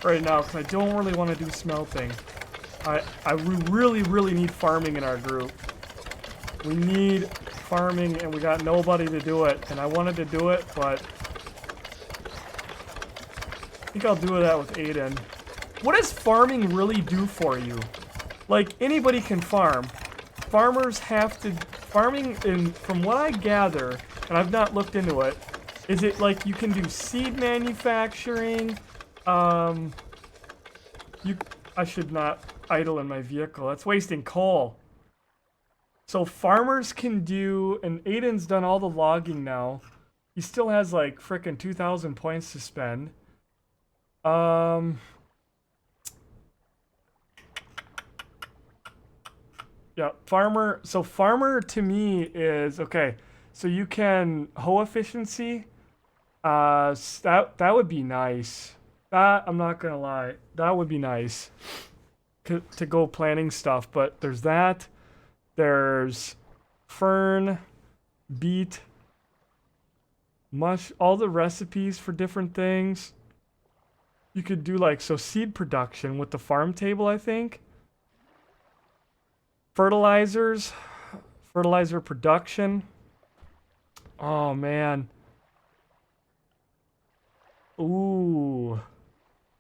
Speaker 1: right now because I don't really want to do smelting. We really need farming in our group. We need farming, and we got nobody to do it. And I wanted to do it, but I think I'll do that with Aiden. What does farming really do for you? Like, anybody can farm. Farmers have to... Farming, from what I gather, and I've not looked into it, is it like you can do seed manufacturing? I should not idle in my vehicle. That's wasting coal. So farmers can do... And Aiden's done all the logging now. He still has like frickin' 2,000 points to spend. Yeah, farmer. So farmer to me is okay. So you can hoe efficiency. That would be nice. That, I'm not gonna lie, that would be nice to go planting stuff. But there's that. There's fern, beet, mush. All the recipes for different things. You could do like seed production with the farm table, I think. Fertilizers, fertilizer production. Oh man. Ooh.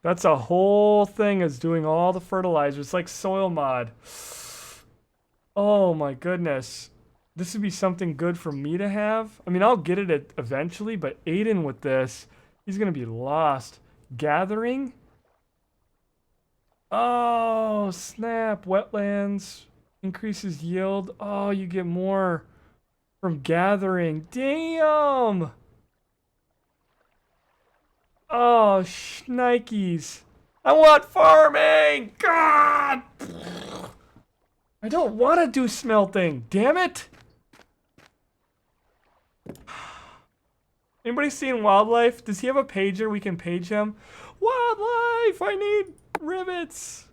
Speaker 1: That's a whole thing, is doing all the fertilizers. It's like soil mod. Oh my goodness. This would be something good for me to have. I mean, I'll get it eventually, but Aiden with this, he's gonna be lost. Gathering. Oh, snap. Wetlands. Increases yield. Oh, you get more from gathering. Damn! Oh, shnikes. I want farming! God! I don't want to do smelting. Damn it! Anybody seen Wildlife? Does he have a pager we can page him? Wildlife! I need rivets!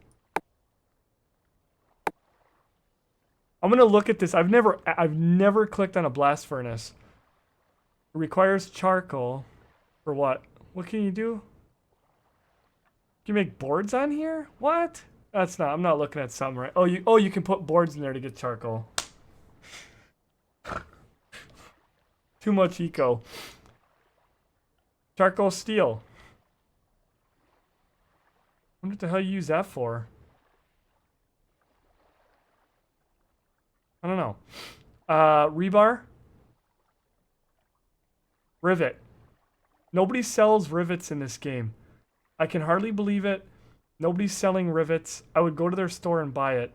Speaker 1: I'm gonna look at this. I've never clicked on a blast furnace. It requires charcoal. For what? What can you do? Can you make boards on here? What? That's not. I'm not looking at something right. Oh, you can put boards in there to get charcoal. Too much eco. Charcoal steel. I wonder what the hell you use that for. I don't know. Rebar. Rivet. Nobody sells rivets in this game. I can hardly believe it. Nobody's selling rivets. I would go to their store and buy it.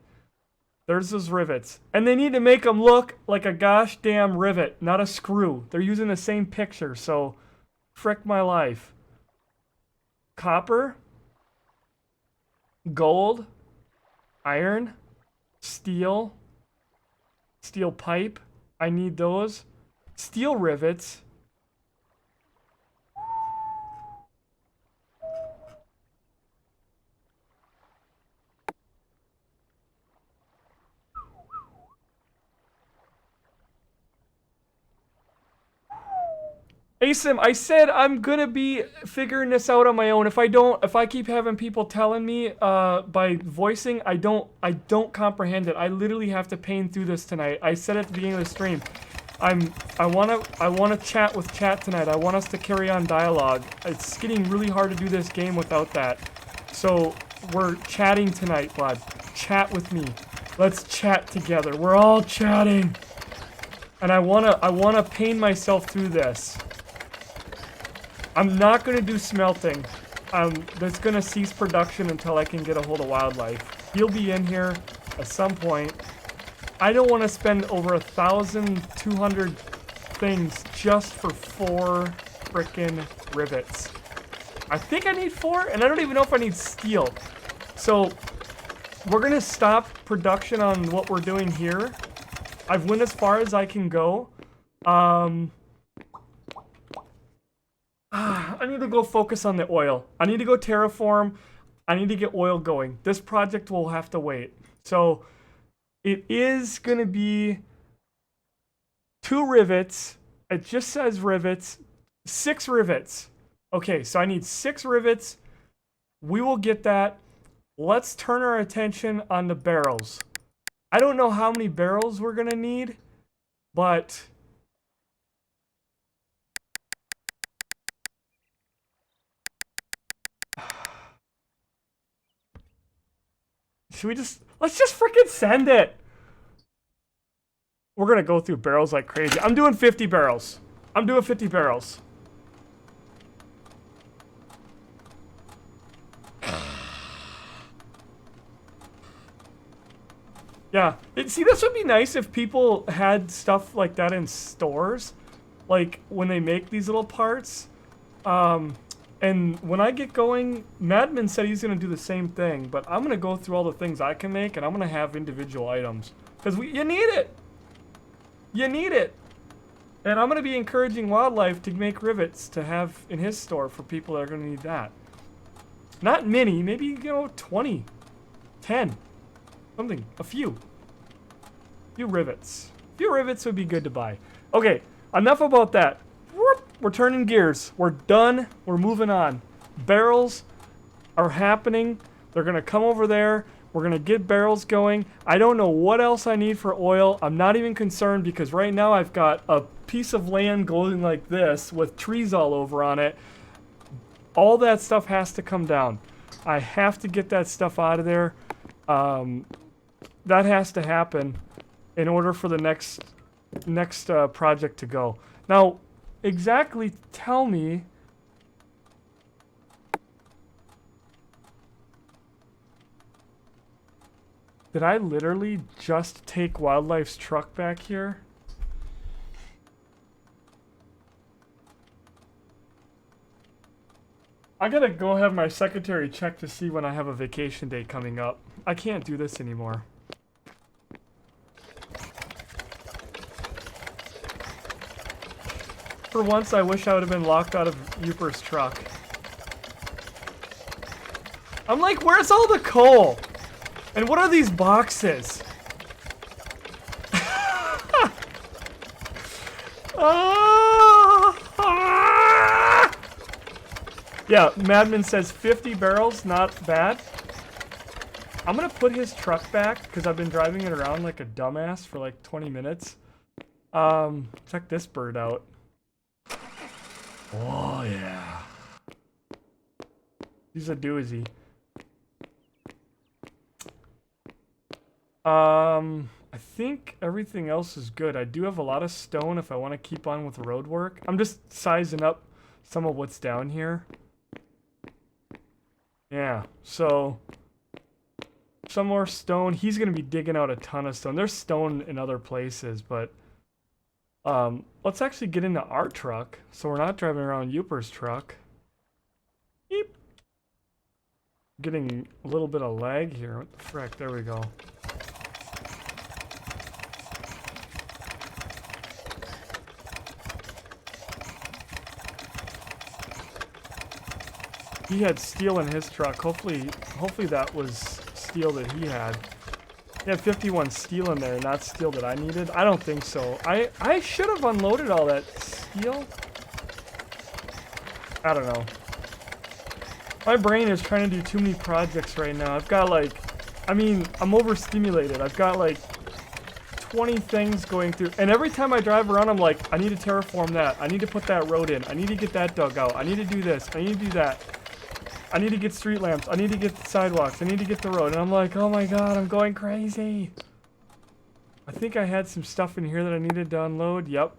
Speaker 1: There's those rivets. And they need to make them look like a gosh damn rivet, not a screw. They're using the same picture, so frick my life. Copper. Gold. Iron. Steel. Steel pipe. I need those. Steel rivets. Asim, I said I'm gonna be figuring this out on my own. If I keep having people telling me by voicing, I don't comprehend it. I literally have to pain through this tonight. I said at the beginning of the stream, I wanna chat with chat tonight. I want us to carry on dialogue. It's getting really hard to do this game without that. So we're chatting tonight, bud. Chat with me. Let's chat together. We're all chatting. And I wanna pain myself through this. I'm not going to do smelting. That's going to cease production until I can get a hold of Wildlife. He'll be in here at some point. I don't want to spend over 1,200 things just for 4 frickin' rivets. I think I need 4, and I don't even know if I need steel. So, we're going to stop production on what we're doing here. I've went as far as I can go. I need to go focus on the oil. I need to go terraform. I need to get oil going. This project will have to wait. So it is going to be 2 rivets. It just says rivets. 6 rivets. Okay, so I need 6 rivets. We will get that. Let's turn our attention on the barrels. I don't know how many barrels we're gonna need, but should we just, let's just freaking send it. We're gonna go through barrels like crazy. I'm doing 50 barrels. I'm doing 50 barrels. Yeah, see, this would be nice if people had stuff like that in stores, like when they make these little parts. And when I get going, Madman said he's gonna do the same thing, but I'm gonna go through all the things I can make, and I'm gonna have individual items because you need it. You need it. And I'm gonna be encouraging Wildlife to make rivets to have in his store for people that are gonna need that. Not many, maybe 20, 10. Something, a few rivets. A few rivets would be good to buy. Okay, enough about that. We're turning gears. We're done. We're moving on. Barrels are happening. They're gonna come over there. We're gonna get barrels going. I don't know what else I need for oil. I'm not even concerned because right now I've got a piece of land going like this with trees all over on it. All that stuff has to come down. I have to get that stuff out of there. That has to happen in order for the next project to go. Now, exactly tell me, did I literally just take Wildlife's truck back here? I gotta go have my secretary check to see when I have a vacation day coming up. I can't do this anymore. For once, I wish I would have been locked out of Uper's truck. I'm like, where's all the coal? And what are these boxes? Yeah, Madman says 50 barrels, not bad. I'm gonna put his truck back because I've been driving it around like a dumbass for like 20 minutes. Check this bird out. Oh yeah. He's a doozy. I think everything else is good. I do have a lot of stone if I want to keep on with road work. I'm just sizing up some of what's down here. Yeah, so some more stone. He's going to be digging out a ton of stone. There's stone in other places, but let's actually get into our truck so we're not driving around Uper's truck. Beep. Getting a little bit of lag here. What the frick? There we go. He had steel in his truck. Hopefully that was steel that he had. He had 51 steel in there, not steel that I needed. I don't think so. I should have unloaded all that steel. I don't know. My brain is trying to do too many projects right now. I've got like, I mean, I'm overstimulated. I've got like 20 things going through. And every time I drive around, I'm like, I need to terraform that. I need to put that road in. I need to get that dug out. I need to do this. I need to do that. I need to get street lamps. I need to get the sidewalks. I need to get the road. And I'm like, oh my god, I'm going crazy. I think I had some stuff in here that I needed to unload. Yep.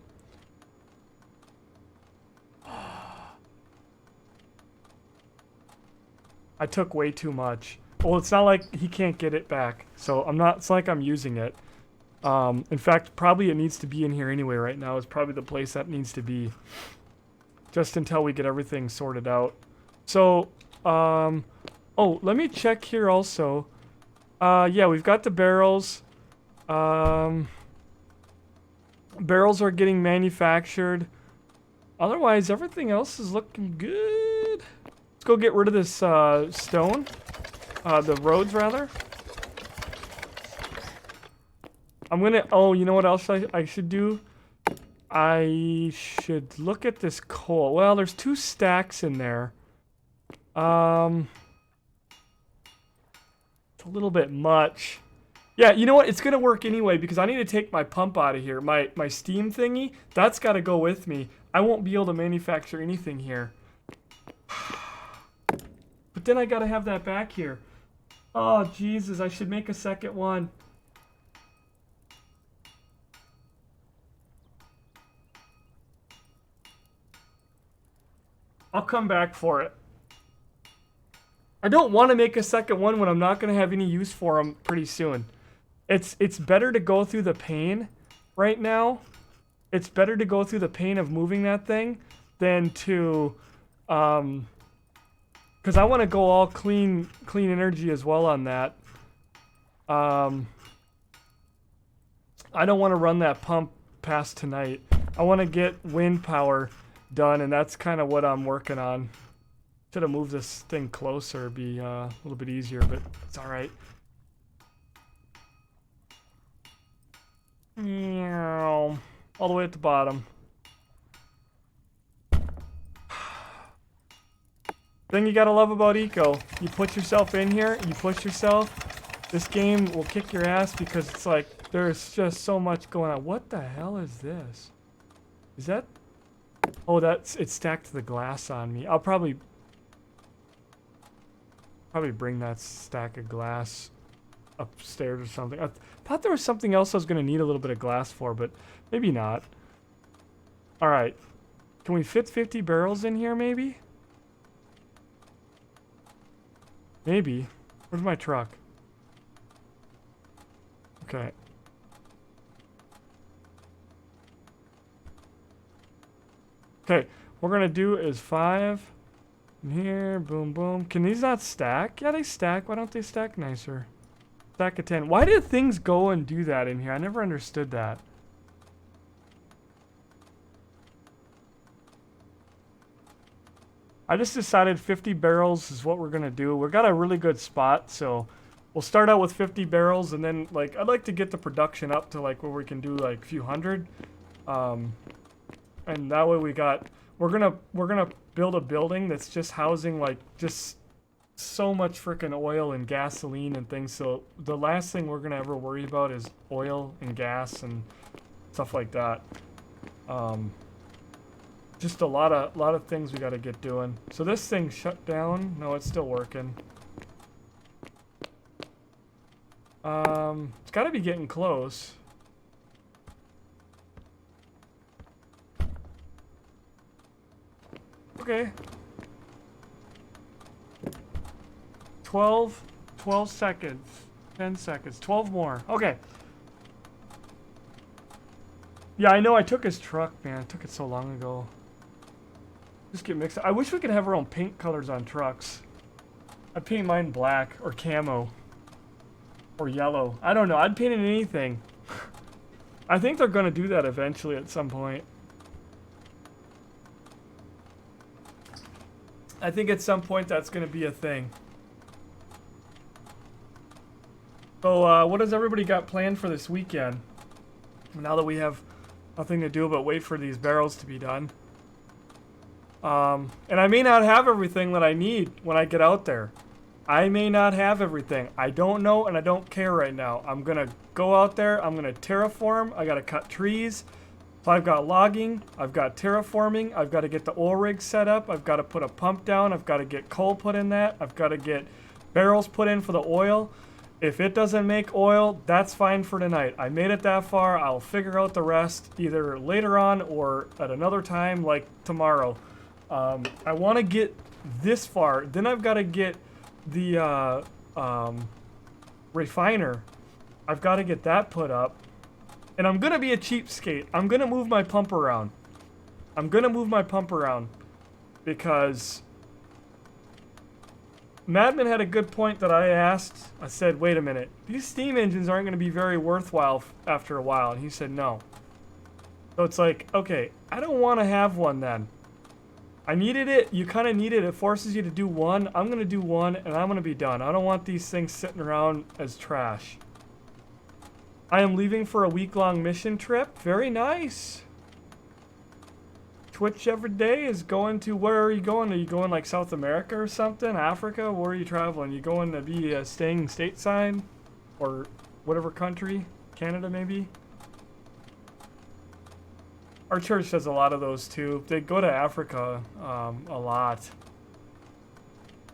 Speaker 1: I took way too much. Well, it's not like he can't get it back. So I'm not, it's like I'm using it. In fact, probably it needs to be in here anyway right now. It's probably the place that needs to be. Just until we get everything sorted out. So, oh, let me check here also. Yeah, we've got the barrels. Barrels are getting manufactured. Otherwise, everything else is looking good. Let's go get rid of this stone. The roads, rather. I'm gonna... Oh, you know what else I should do? I should look at this coal. Well, there's 2 stacks in there. a little bit much. Yeah, you know what? It's going to work anyway because I need to take my pump out of here. My steam thingy, that's got to go with me. I won't be able to manufacture anything here. But then I got to have that back here. Oh, Jesus, I should make a second one. I'll come back for it. I don't want to make a second one when I'm not going to have any use for them pretty soon. It's better to go through the pain right now. It's better to go through the pain of moving that thing than to, because I want to go all clean energy as well on that. I don't want to run that pump past tonight. I want to get wind power done, and that's kind of what I'm working on. Should have moved this thing closer, it'd be a little bit easier, but it's all right. All the way at the bottom. Thing you gotta love about Eco, you put yourself in here, you push yourself, this game will kick your ass because it's like, there's just so much going on. What the hell is this? Is that? Oh, it's stacked to the glass on me. I'll probably bring that stack of glass upstairs or something. I thought there was something else I was going to need a little bit of glass for, but maybe not. All right. Can we fit 50 barrels in here, maybe? Maybe. Where's my truck? Okay. Okay, what we're going to do is 5 in here, boom, boom. Can these not stack? Yeah, they stack. Why don't they stack nicer? Stack of 10. Why did things go and do that in here? I never understood that. I just decided 50 barrels is what we're going to do. We've got a really good spot, so we'll start out with 50 barrels, and then, like, I'd like to get the production up to, like, where we can do, like, a few hundred. And that way we're gonna build a building that's just housing, like, just so much freaking oil and gasoline and things. So the last thing we're gonna ever worry about is oil and gas and stuff like that. Just a lot of things we gotta get doing. So this thing shut down. No, it's still working. It's gotta be getting close. Okay. 12 seconds. 10 seconds. 12 more. Okay. Yeah, I know I took his truck, man. I took it so long ago. Just get mixed up. I wish we could have our own paint colors on trucks. I'd paint mine black or camo. Or yellow. I don't know. I'd paint it anything. I think they're going to do that eventually at some point. I think at some point that's going to be a thing. So, what has everybody got planned for this weekend? Now that we have nothing to do but wait for these barrels to be done. And I may not have everything that I need when I get out there. I may not have everything. I don't know, and I don't care right now. I'm going to go out there. I'm going to terraform. I got to cut trees. So I've got logging, I've got terraforming, I've got to get the oil rig set up, I've got to put a pump down, I've got to get coal put in that, I've got to get barrels put in for the oil. If it doesn't make oil, that's fine for tonight. I made it that far, I'll figure out the rest either later on or at another time, like tomorrow. I want to get this far, then I've got to get the refiner. I've got to get that put up. And I'm going to be a cheapskate. I'm going to move my pump around. Because Madman had a good point that I asked. I said, wait a minute. These steam engines aren't going to be very worthwhile after a while. And he said, no. So it's like, okay, I don't want to have one then. I needed it. You kind of need it. It forces you to do one. I'm going to do one, and I'm going to be done. I don't want these things sitting around as trash. I am leaving for a week-long mission trip. Very nice. Twitch every day is going to, where are you going? Are you going like South America or something? Africa? Where are you traveling? You going to be staying stateside? Or whatever country? Canada maybe? Our church does a lot of those too. They go to Africa a lot.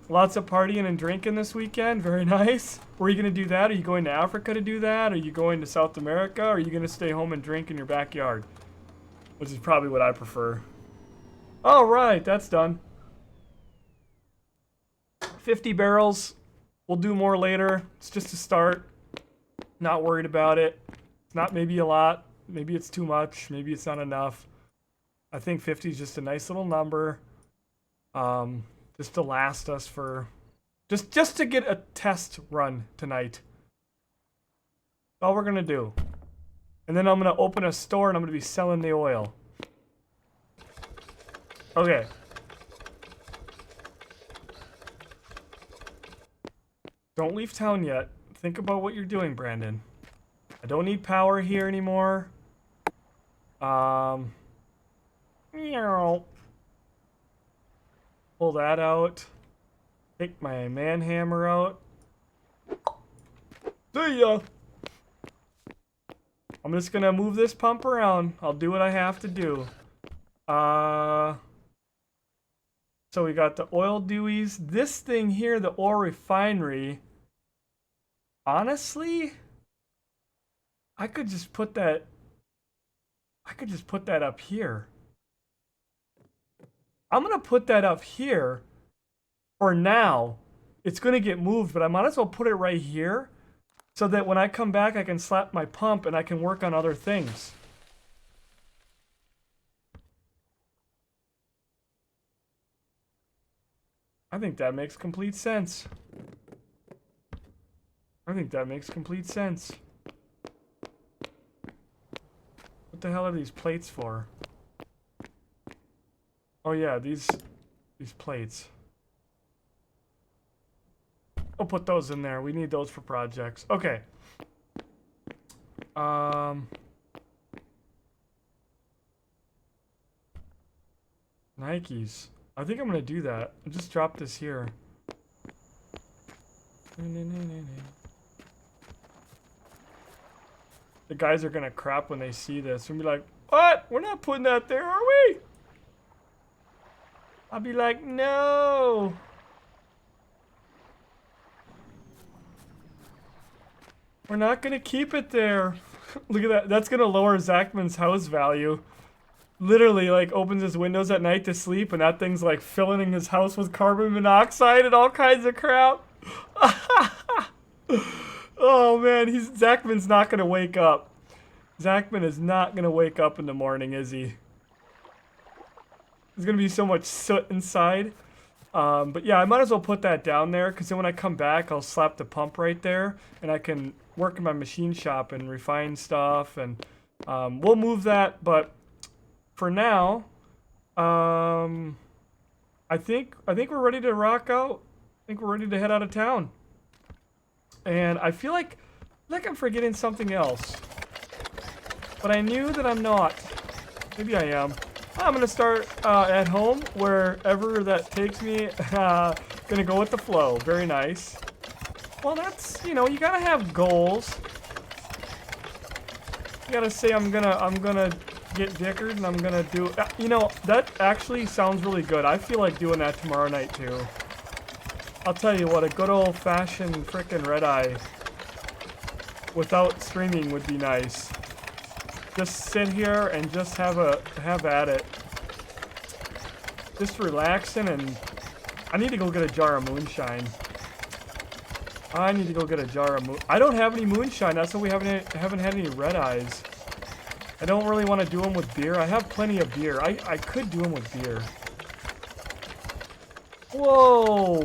Speaker 1: Lots of partying and drinking this weekend. Very nice. Where are you going to do that? Are you going to Africa to do that? Are you going to South America? Or are you going to stay home and drink in your backyard? Which is probably what I prefer. All right, that's done. 50 barrels. We'll do more later. It's just a start. Not worried about it. It's not maybe a lot. Maybe it's too much. Maybe it's not enough. I think 50 is just a nice little number. Just to last us for... Just to get a test run tonight. That's all we're going to do. And then I'm going to open a store and I'm going to be selling the oil. Okay. Don't leave town yet. Think about what you're doing, Brandon. I don't need power here anymore. Pull that out. Take my man hammer out. See ya! I'm just gonna move this pump around. I'll do what I have to do. So we got the oil dewies. This thing here, the oil refinery. Honestly, I could just put that up here. I'm gonna put that up here for now. It's gonna get moved, but I might as well put it right here so that when I come back, I can slap my pump and I can work on other things. I think that makes complete sense. What the hell are these plates for? Oh yeah, these plates. I'll put those in there. We need those for projects. Okay. Nikes. I think I'm gonna do that. I'll just drop this here. The guys are gonna crap when they see this and be like, "What? We're not putting that there, are we?" I'll be like, "No." We're not gonna keep it there. Look at that. That's gonna lower Zachman's house value. Literally, like, opens his windows at night to sleep, and that thing's like filling his house with carbon monoxide and all kinds of crap. Oh man, Zachman's not gonna wake up. Zachman is not gonna wake up in the morning, is he? There's gonna be so much soot inside. But yeah, I might as well put that down there, because then when I come back, I'll slap the pump right there, and I can work in my machine shop and refine stuff, and we'll move that, but for now, I think we're ready to rock out. I think we're ready to head out of town. And I feel like I'm forgetting something else. But I knew that I'm not. Maybe I am. I'm gonna start at home, wherever that takes me. Gonna go with the flow. Very nice. Well, that's, you know, you gotta have goals. You gotta say I'm gonna get Vickers and I'm gonna do. You know, that actually sounds really good. I feel like doing that tomorrow night too. I'll tell you what, a good old-fashioned frickin' red eye without streaming would be nice. Just sit here and just have at it. Just relaxing, and I need to go get a jar of moonshine. I need to go get a jar of I don't have any moonshine. That's why we haven't had any red eyes. I don't really want to do them with beer. I have plenty of beer. I could do them with beer. Whoa!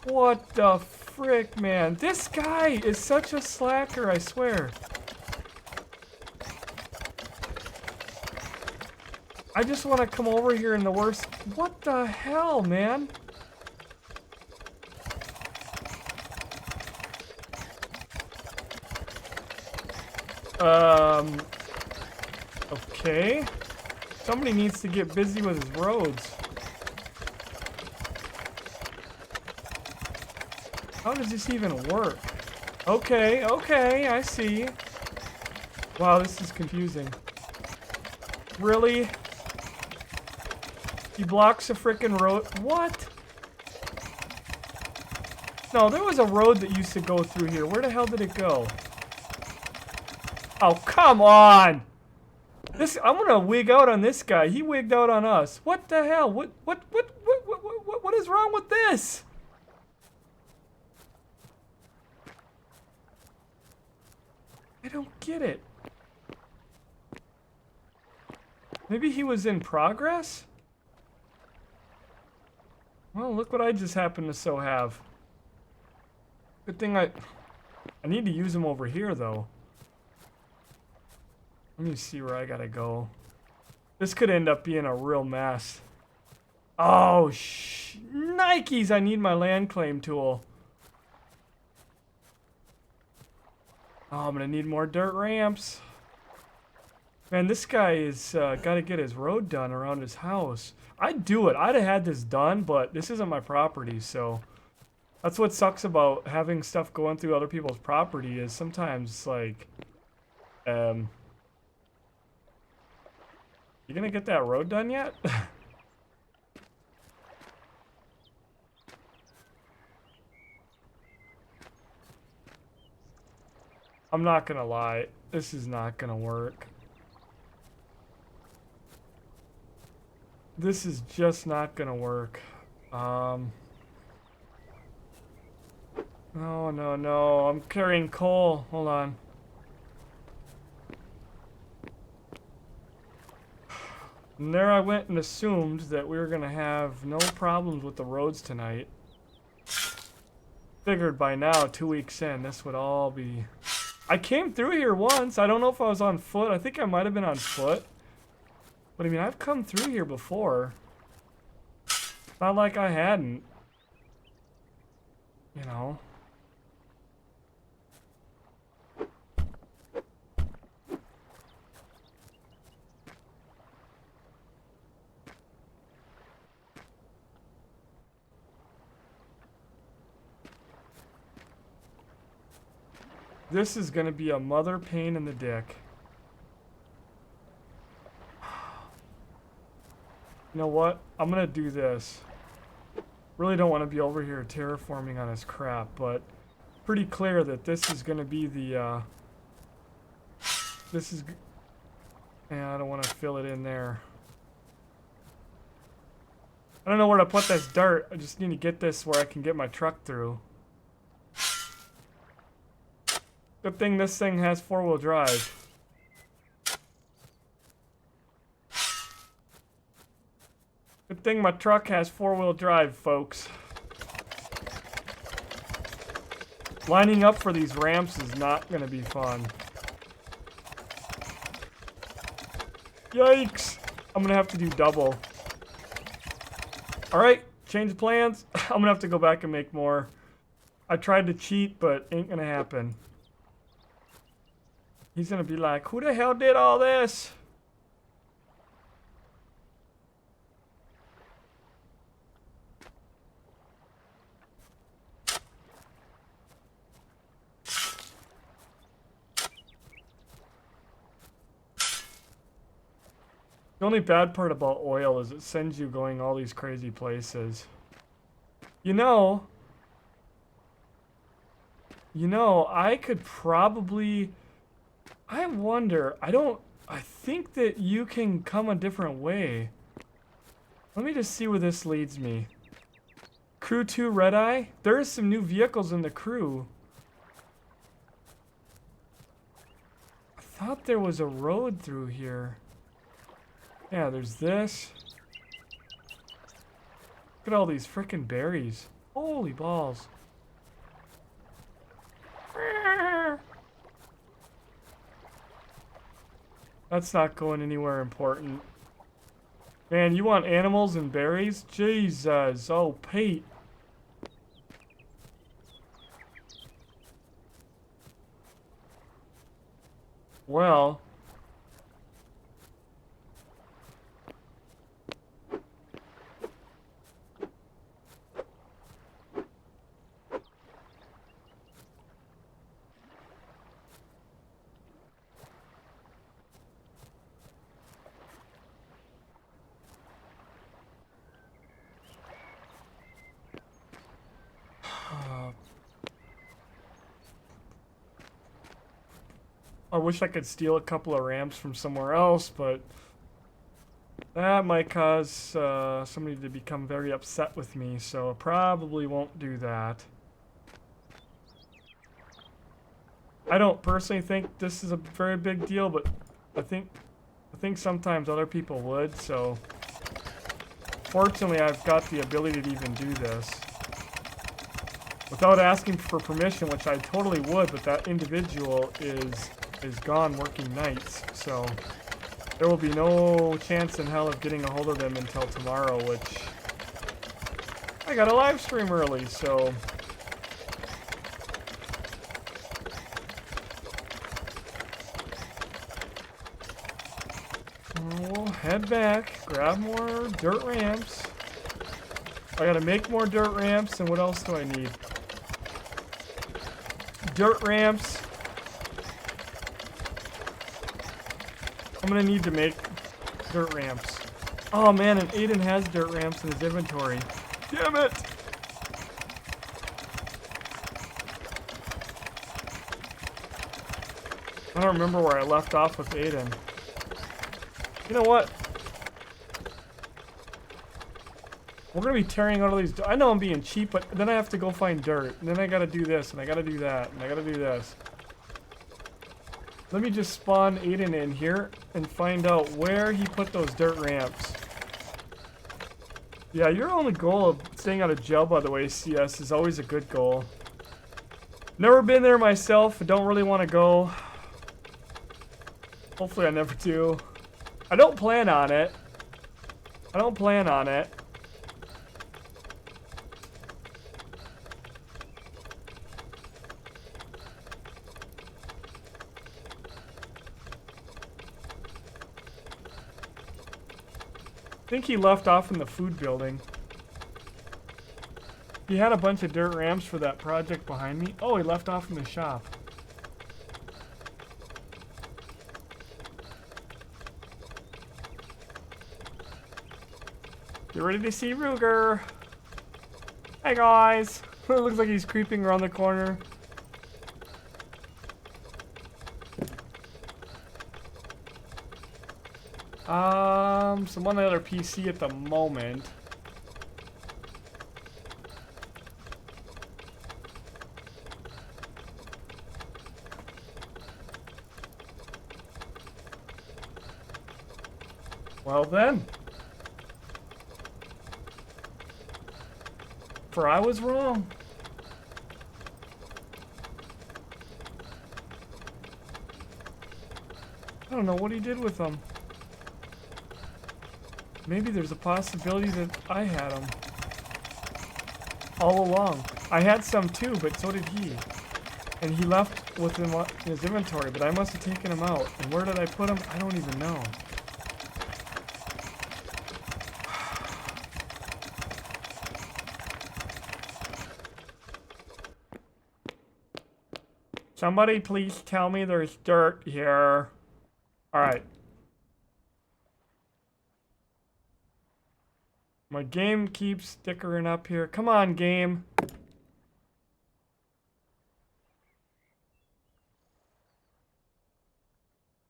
Speaker 1: What the frick, man? This guy is such a slacker, I swear. I just want to come over here in the worst... What the hell, man? Okay. Somebody needs to get busy with his roads. How does this even work? Okay, okay, I see. Wow, this is confusing. Really? He blocks a frickin' road. What? No, there was a road that used to go through here. Where the hell did it go? Oh, come on! I'm gonna wig out on this guy. He wigged out on us. What the hell? What is wrong with this? I don't get it. Maybe he was in progress? Well, look what I just happened to so have. Good thing I need to use him over here, though. Let me see where I gotta go. This could end up being a real mess. Oh, Nikes! I need my land claim tool. Oh, I'm gonna need more dirt ramps. Man, this guy is gotta get his road done around his house. I'd do it. I'd have had this done, but this isn't my property, so that's what sucks about having stuff going through other people's property is sometimes like, you gonna get that road done yet? I'm not gonna lie. This is not gonna work. This is just not gonna work. No, no, no. I'm carrying coal. Hold on. And there I went and assumed that we were gonna have no problems with the roads tonight. Figured by now, 2 weeks in, this would all be... I came through here once. I don't know if I was on foot. I think I might have been on foot. But I mean, I've come through here before. Not like I hadn't. You know. This is gonna be a mother pain in the dick. You know what? I'm gonna do this. Really don't want to be over here terraforming on his crap, but pretty clear that this is gonna be the, this is... Yeah, I don't want to fill it in there. I don't know where to put this dirt. I just need to get this where I can get my truck through. Good thing this thing has four-wheel drive. Good thing my truck has four-wheel drive, folks. Lining up for these ramps is not going to be fun. Yikes! I'm going to have to do double. Alright, change of plans. I'm going to have to go back and make more. I tried to cheat, but ain't going to happen. He's going to be like, who the hell did all this? The only bad part about oil is it sends you going all these crazy places. You know, I could probably... I wonder, I think that you can come a different way. Let me just see where this leads me. Crew 2 Red Eye? There is some new vehicles in the crew. I thought there was a road through here. Yeah, there's this. Look at all these frickin' berries. Holy balls. That's not going anywhere important. Man, you want animals and berries? Jesus. Oh, Pete. Well... I wish I could steal a couple of ramps from somewhere else, but that might cause somebody to become very upset with me, so I probably won't do that. I don't personally think this is a very big deal, but I think sometimes other people would, so fortunately I've got the ability to even do this without asking for permission, which I totally would, but that individual is gone working nights, so there will be no chance in hell of getting a hold of them until tomorrow, which I got a live stream early, so we'll head back, grab more dirt ramps. I gotta make more dirt ramps, and what else do I need? Dirt ramps. I'm gonna need to make dirt ramps. Oh man, and Aiden has dirt ramps in his inventory. Damn it! I don't remember where I left off with Aiden. You know what? We're gonna be tearing out all these. I know I'm being cheap, but then I have to go find dirt, and then I gotta do this, and I gotta do that, and I gotta do this. Let me just spawn Aiden in here and find out where he put those dirt ramps. Yeah, your only goal of staying out of jail, by the way, CS, is always a good goal. Never been there myself. I don't really want to go. Hopefully I never do. I don't plan on it. I don't plan on it. I think he left off in the food building. He had a bunch of dirt ramps for that project behind me. Oh, he left off in the shop. Get ready to see Ruger. Hey guys. It looks like he's creeping around the corner. So I'm on the other PC at the moment. Well then. For I was wrong. I don't know what he did with them. Maybe there's a possibility that I had them all along. I had some too, but so did he. And he left with them in his inventory, but I must have taken them out. And where did I put them? I don't even know. Somebody please tell me there's dirt here. Alright. My game keeps stickering up here. Come on, game.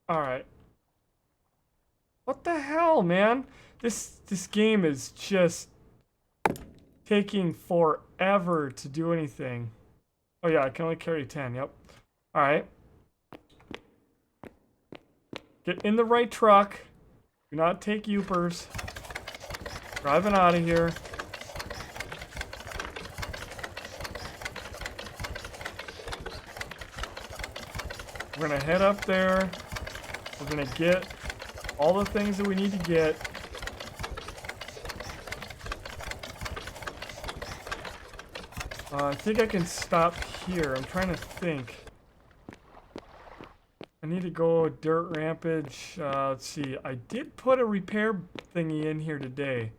Speaker 1: Alright. What the hell, man? This game is just taking forever to do anything. Oh yeah, I can only carry 10, yep. Alright. Get in the right truck. Do not take Yoopers. Driving out of here. We're gonna head up there. We're gonna get all the things that we need to get. I think I can stop here. I'm trying to think. I need to go dirt rampage. Let's see. I did put a repair thingy in here today.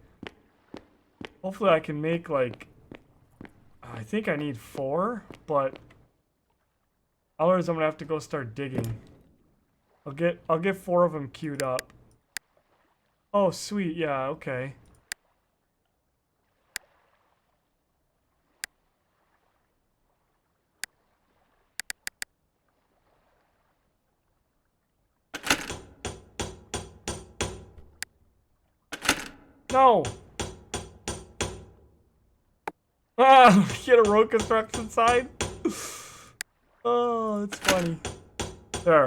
Speaker 1: Hopefully I can make like... I think I need 4, but... Otherwise I'm gonna have to go start digging. I'll get 4 of them queued up. Oh, sweet. Yeah, okay. No. Ah, get a road construction sign. Oh, that's funny. There.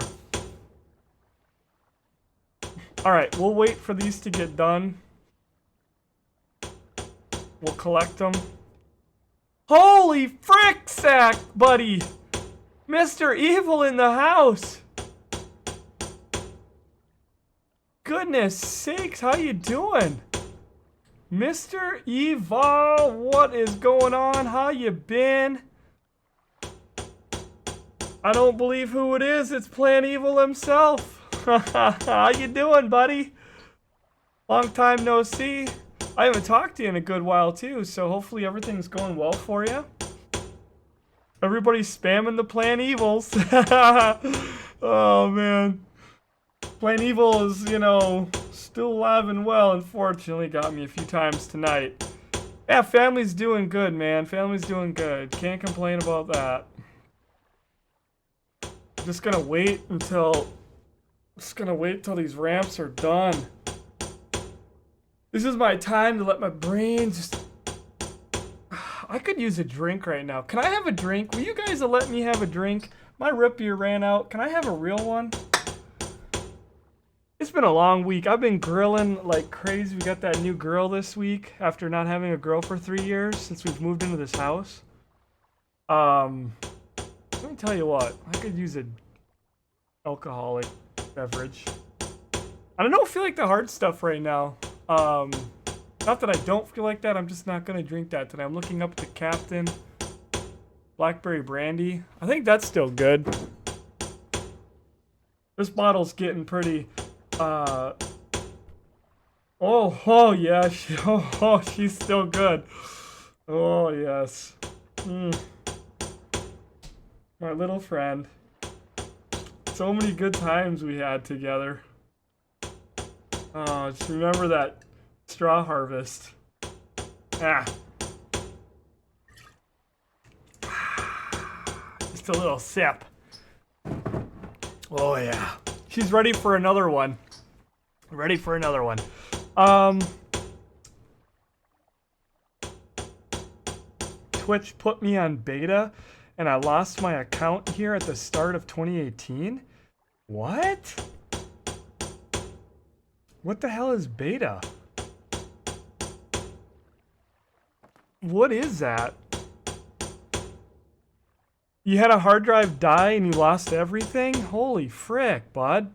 Speaker 1: Alright, we'll wait for these to get done. We'll collect them. Holy frick sack, buddy! Mr. Evil in the house! Goodness sakes, how you doing? Mr. Evil, what is going on? How you been? I don't believe who it is. It's Plan Evil himself. How you doing, buddy? Long time no see. I haven't talked to you in a good while, too, so hopefully everything's going well for you. Everybody's spamming the Plan Evils. Oh, man. Plan Evil is, you know, still alive and well. Unfortunately, got me a few times tonight. Yeah, family's doing good, man. Family's doing good. Can't complain about that. Just gonna wait until these ramps are done. This is my time to let my brain just... I could use a drink right now. Can I have a drink? Will you guys let me have a drink? My root beer ran out. Can I have a real one? It's been a long week. I've been grilling like crazy. We got that new grill this week after not having a grill for 3 years since we've moved into this house. Let me tell you what. I could use an alcoholic beverage. I don't feel like the hard stuff right now. Not that I don't feel like that. I'm just not going to drink that today. I'm looking up at the Captain Blackberry Brandy. I think that's still good. This bottle's getting pretty... Oh yeah, she's still good. Oh yes. My little friend. So many good times we had together. Oh, just remember that straw harvest. Ah. Just a little sip. Oh yeah. She's ready for another one. Ready for another one. Twitch put me on beta and I lost my account here at the start of 2018? What? What the hell is beta? What is that? You had a hard drive die and you lost everything? Holy frick, bud.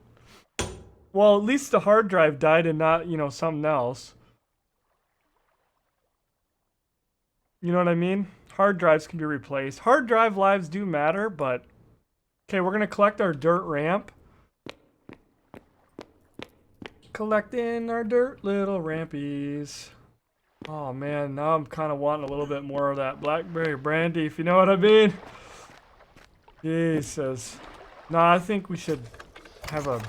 Speaker 1: Well, at least the hard drive died and not, you know, something else. You know what I mean? Hard drives can be replaced. Hard drive lives do matter, but... Okay, we're gonna collect our dirt ramp. Collecting our dirt little rampies. Oh man, now I'm kind of wanting a little bit more of that blackberry brandy, if you know what I mean. Jesus. No, I think we should have a...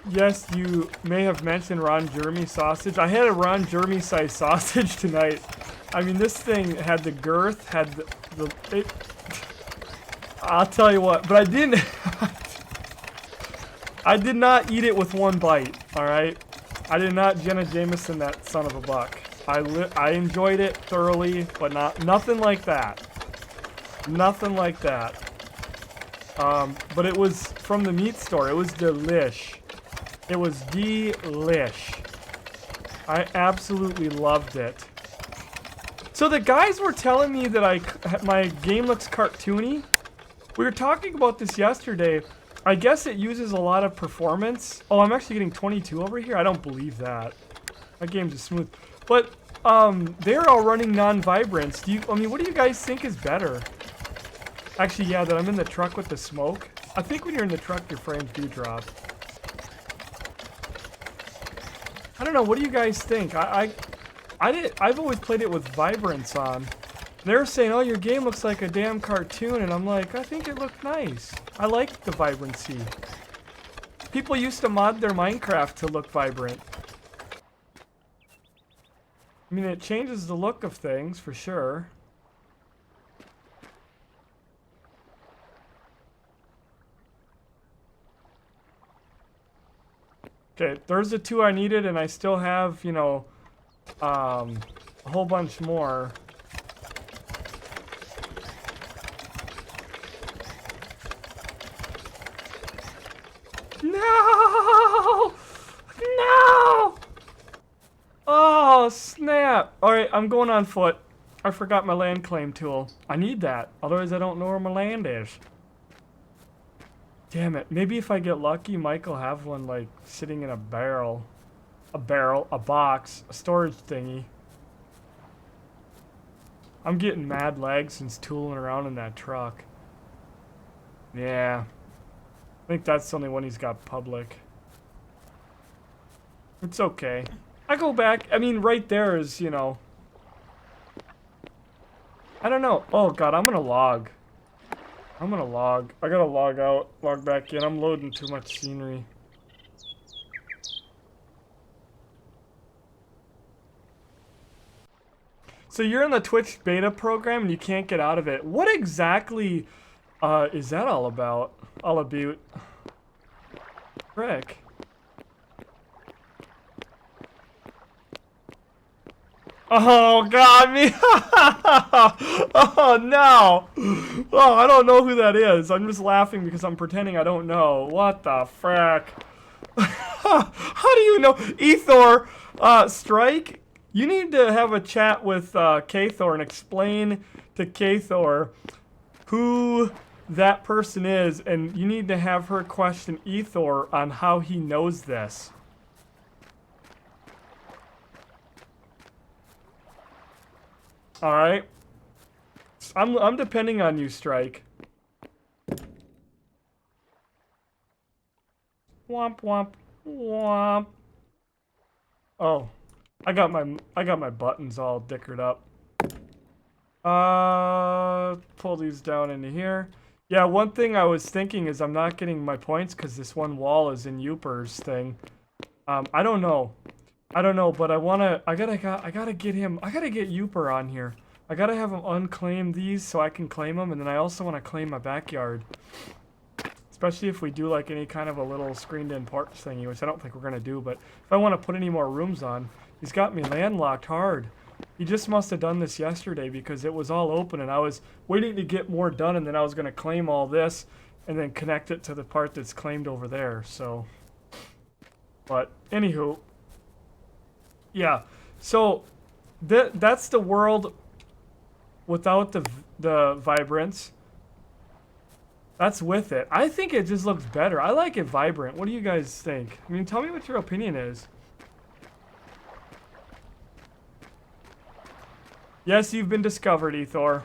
Speaker 1: Yes, you may have mentioned Ron Jeremy sausage. I had a Ron Jeremy size sausage tonight. I mean, this thing had the girth, had the I'll tell you what, but I didn't... I did not eat it with one bite, alright? I did not Jenna Jameson that son of a buck. I enjoyed it thoroughly, but nothing like that. Nothing like that. But it was from the meat store. It was delish. It was delish. I absolutely loved it. So the guys were telling me that my game looks cartoony. We were talking about this yesterday. I guess it uses a lot of performance. Oh, I'm actually getting 22 over here? I don't believe that. That game's just smooth. But, they're all running non-vibrance. I mean, what do you guys think is better? Actually, yeah, that I'm in the truck with the smoke. I think when you're in the truck, your frames do drop. I don't know, what do you guys think? I've always played it with vibrance on. They're saying, oh, your game looks like a damn cartoon, and I'm like, I think it looked nice. I like the vibrancy. People used to mod their Minecraft to look vibrant. I mean, it changes the look of things, for sure. Okay, there's the 2 I needed, and I still have, you know, a whole bunch more. No! No! Oh, snap. Alright, I'm going on foot. I forgot my land claim tool. I need that. Otherwise, I don't know where my land is. Damn it. Maybe if I get lucky, Mike will have one, like, sitting in a barrel. A box, a storage thingy. I'm getting mad lag since tooling around in that truck. Yeah. I think that's the only one he's got public. It's okay. I go back. I mean, right there is, you know. I don't know. Oh, God, I'm going to log. I'm going to log. I got to log out, log back in. I'm loading too much scenery. So you're in the Twitch beta program and you can't get out of it. What exactly is that all about? All about? Frick. Oh, God, me. Oh, no. Oh, I don't know who that is. I'm just laughing because I'm pretending I don't know. What the frick? How do you know? Ethor, Strike, you need to have a chat with Kthor and explain to Kthor who that person is, and you need to have her question Ethor on how he knows this. All right, I'm depending on you, Strike. Womp womp womp. Oh, I got my buttons all dickered up. Pull these down into here. Yeah, one thing I was thinking is I'm not getting my points because this one wall is in Uper's thing. I don't know. But I gotta get Uper on here. I gotta have him unclaim these so I can claim them, and then I also want to claim my backyard. Especially if we do like any kind of a little screened-in porch thingy, which I don't think we're gonna do, but if I want to put any more rooms on, he's got me landlocked hard. He just must have done this yesterday because it was all open and I was waiting to get more done, and then I was gonna claim all this and then connect it to the part that's claimed over there, so. But, anywho. Yeah, so that's the world without the vibrance. That's with it. I think it just looks better. I like it vibrant. What do you guys think? I mean, tell me what your opinion is. Yes, you've been discovered, Ethor.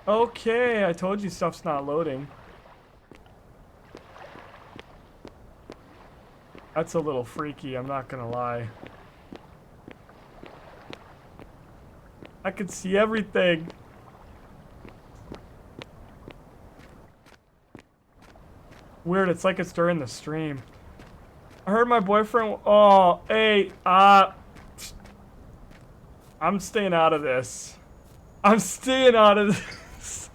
Speaker 1: Okay, I told you stuff's not loading. That's a little freaky, I'm not gonna lie. I can see everything. Weird, it's like it's during the stream. I heard my boyfriend. Oh, hey, I'm staying out of this. I'm staying out of this.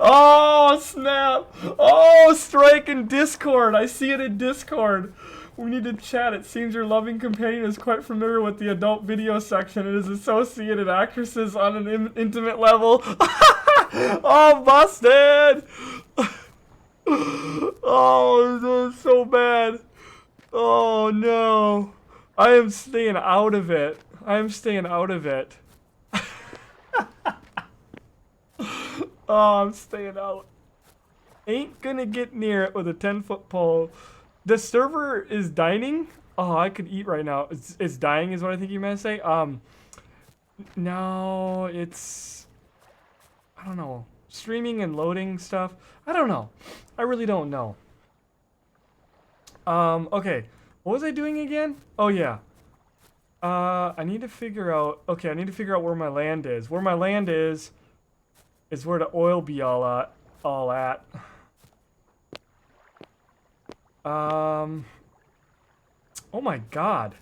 Speaker 1: Oh, snap. Oh, Strike in Discord. I see it in Discord. We need to chat. It seems your loving companion is quite familiar with the adult video section and is associated actresses on an intimate level. Oh, busted. Oh, this is so bad. Oh, no. I am staying out of it. I am staying out of it. Oh, I'm staying out. Ain't gonna get near it with a 10-foot pole. The server is dying? Oh, I could eat right now. It's dying is what I think you meant to say. No, it's... I don't know. Streaming and loading stuff. I don't know. I really don't know. Okay. What was I doing again? Oh, yeah. I need to figure out... Okay, I need to figure out where my land is. Where my land is where the oil be all at. Oh my god.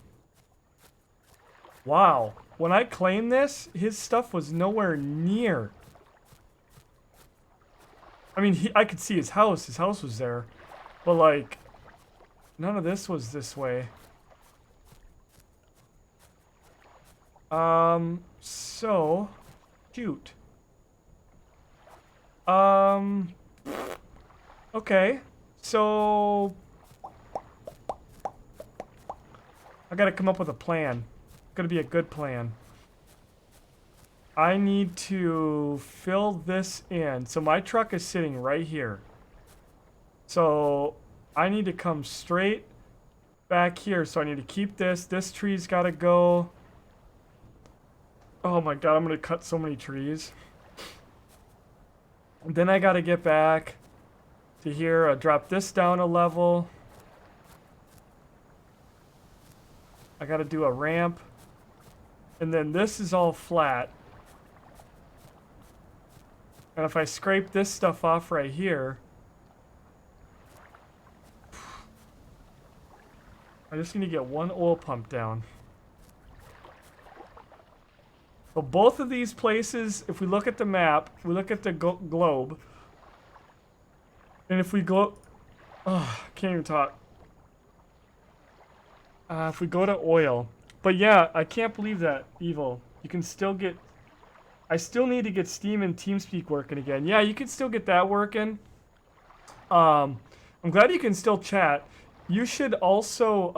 Speaker 1: Wow. When I claimed this, his stuff was nowhere near. I mean, I could see his house. His house was there. But, like, none of this was this way. So, shoot. Okay. So, I gotta come up with a plan. It's gonna be a good plan. I need to fill this in. So my truck is sitting right here. So I need to come straight back here. So I need to keep this. This tree's gotta go. Oh my god, I'm gonna cut so many trees. And then I gotta get back to here. Drop this down a level. I gotta do a ramp. And then this is all flat. And if I scrape this stuff off right here, I just need to get one oil pump down. So both of these places, if we look at the map, we look at the globe, and if we go, oh, can't even talk. If we go to oil, but yeah, I can't believe that, Evil. You can still get, I still need to get Steam and TeamSpeak working again. Yeah, you can still get that working. I'm glad you can still chat. You should also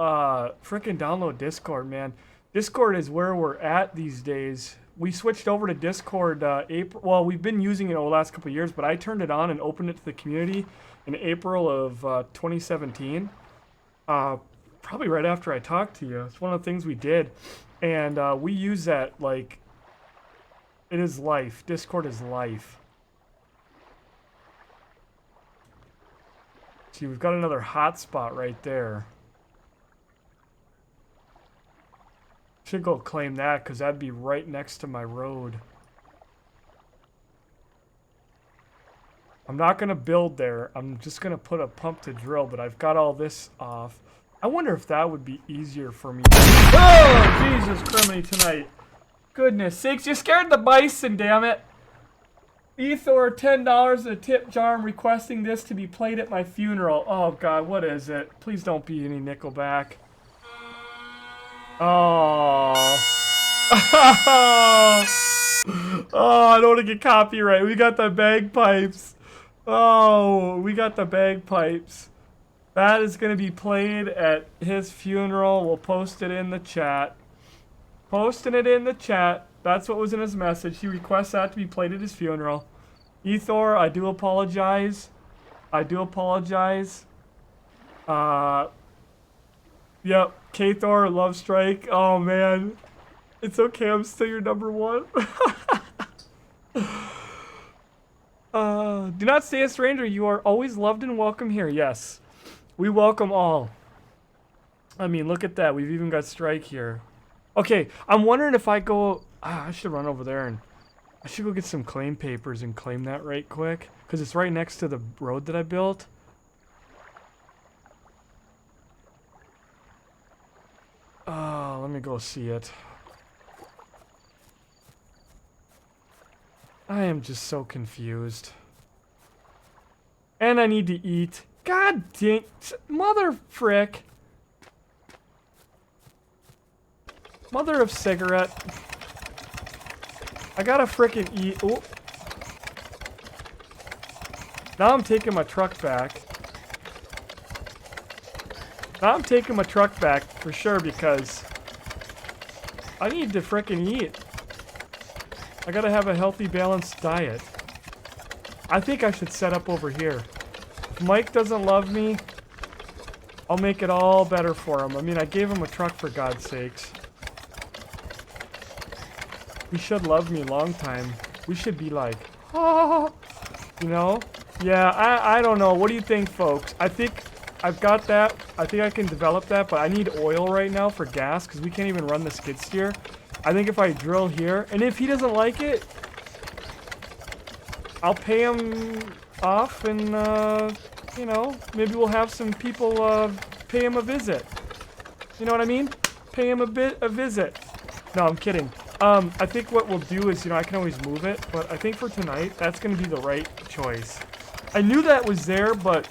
Speaker 1: frickin' download Discord, man. Discord is where we're at these days. We switched over to Discord April. Well, we've been using it over the last couple of years, but I turned it on and opened it to the community in April of 2017. Probably right after I talked to you. It's one of the things we did, and we use that like it is life. Discord is life. See, we've got another hotspot right there. Should go claim that because that'd be right next to my road. I'm not going to build there. I'm just going to put a pump to drill, but I've got all this off. I wonder if that would be easier for me. Oh, Jesus criminy tonight. Goodness sakes, you scared the bison, damn it. Ethor, $10 a tip jar. I'm requesting this to be played at my funeral. Oh, God, what is it? Please don't be any Nickelback. Oh. Oh, I don't want to get copyright. We got the bagpipes. Oh, we got the bagpipes. That is going to be played at his funeral. We'll post it in the chat. Posting it in the chat. That's what was in his message. He requests that to be played at his funeral. Ethor, I do apologize. I do apologize. Yep. K-Thor, Love Strike. Oh, man. It's okay. I'm still your number one. Do not stay a stranger. You are always loved and welcome here. Yes. We welcome all. I mean, look at that. We've even got Strike here. Okay. I'm wondering if I go... I should run over there and... I should go get some claim papers and claim that right quick. Because it's right next to the road that I built. Oh, let me go see it. I am just so confused. And I need to eat. God dang. Mother frick. Mother of cigarette. I gotta frickin' eat. Ooh. Now I'm taking my truck back. Now I'm taking my truck back for sure because I need to frickin' eat. I gotta have a healthy, balanced diet. I think I should set up over here. If Mike doesn't love me, I'll make it all better for him. I mean, I gave him a truck for God's sakes. He should love me long time. We should be like, oh, you know? Yeah, I don't know. What do you think, folks? I think I've got that. I think I can develop that, but I need oil right now for gas because we can't even run the skid steer. I think if I drill here, and if he doesn't like it, I'll pay him off and you know, maybe we'll have some people pay him a visit. You know what I mean? Pay him a visit. No, I'm kidding. I think what we'll do is, you know, I can always move it, but I think for tonight, that's going to be the right choice. I knew that was there, but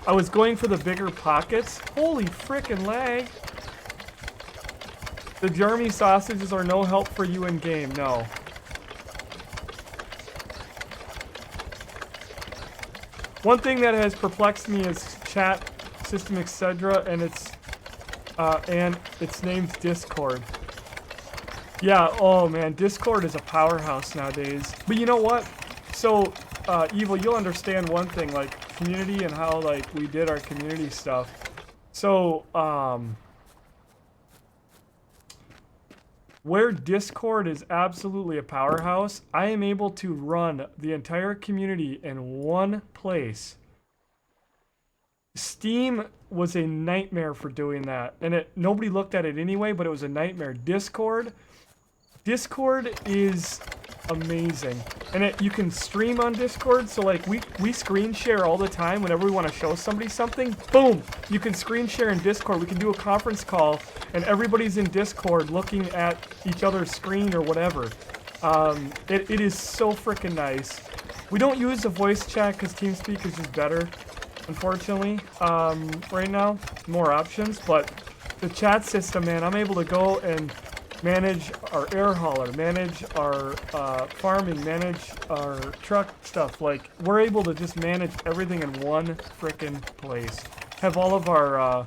Speaker 1: I was going for the bigger pockets. Holy frickin' lag. The Jeremy sausages are no help for you in game, no. One thing that has perplexed me is chat system, etc., and its name's Discord. Yeah, oh man, Discord is a powerhouse nowadays. But you know what? So, Evil, you'll understand one thing, like community and how like we did our community stuff. So, where Discord is absolutely a powerhouse, I am able to run the entire community in one place. Steam was a nightmare for doing that, and nobody looked at it anyway, but it was a nightmare. Discord is amazing, and you can stream on Discord. So like we screen share all the time whenever we want to show somebody something. Boom, you can screen share in Discord. We can do a conference call, and everybody's in Discord looking at each other's screen or whatever. It is so freaking nice. We don't use the voice chat because TeamSpeak is just better, unfortunately. Right now, more options, but the chat system, man, I'm able to go and manage our air hauler, manage our farming, manage our truck stuff. Like, we're able to just manage everything in one frickin' place. Have all of our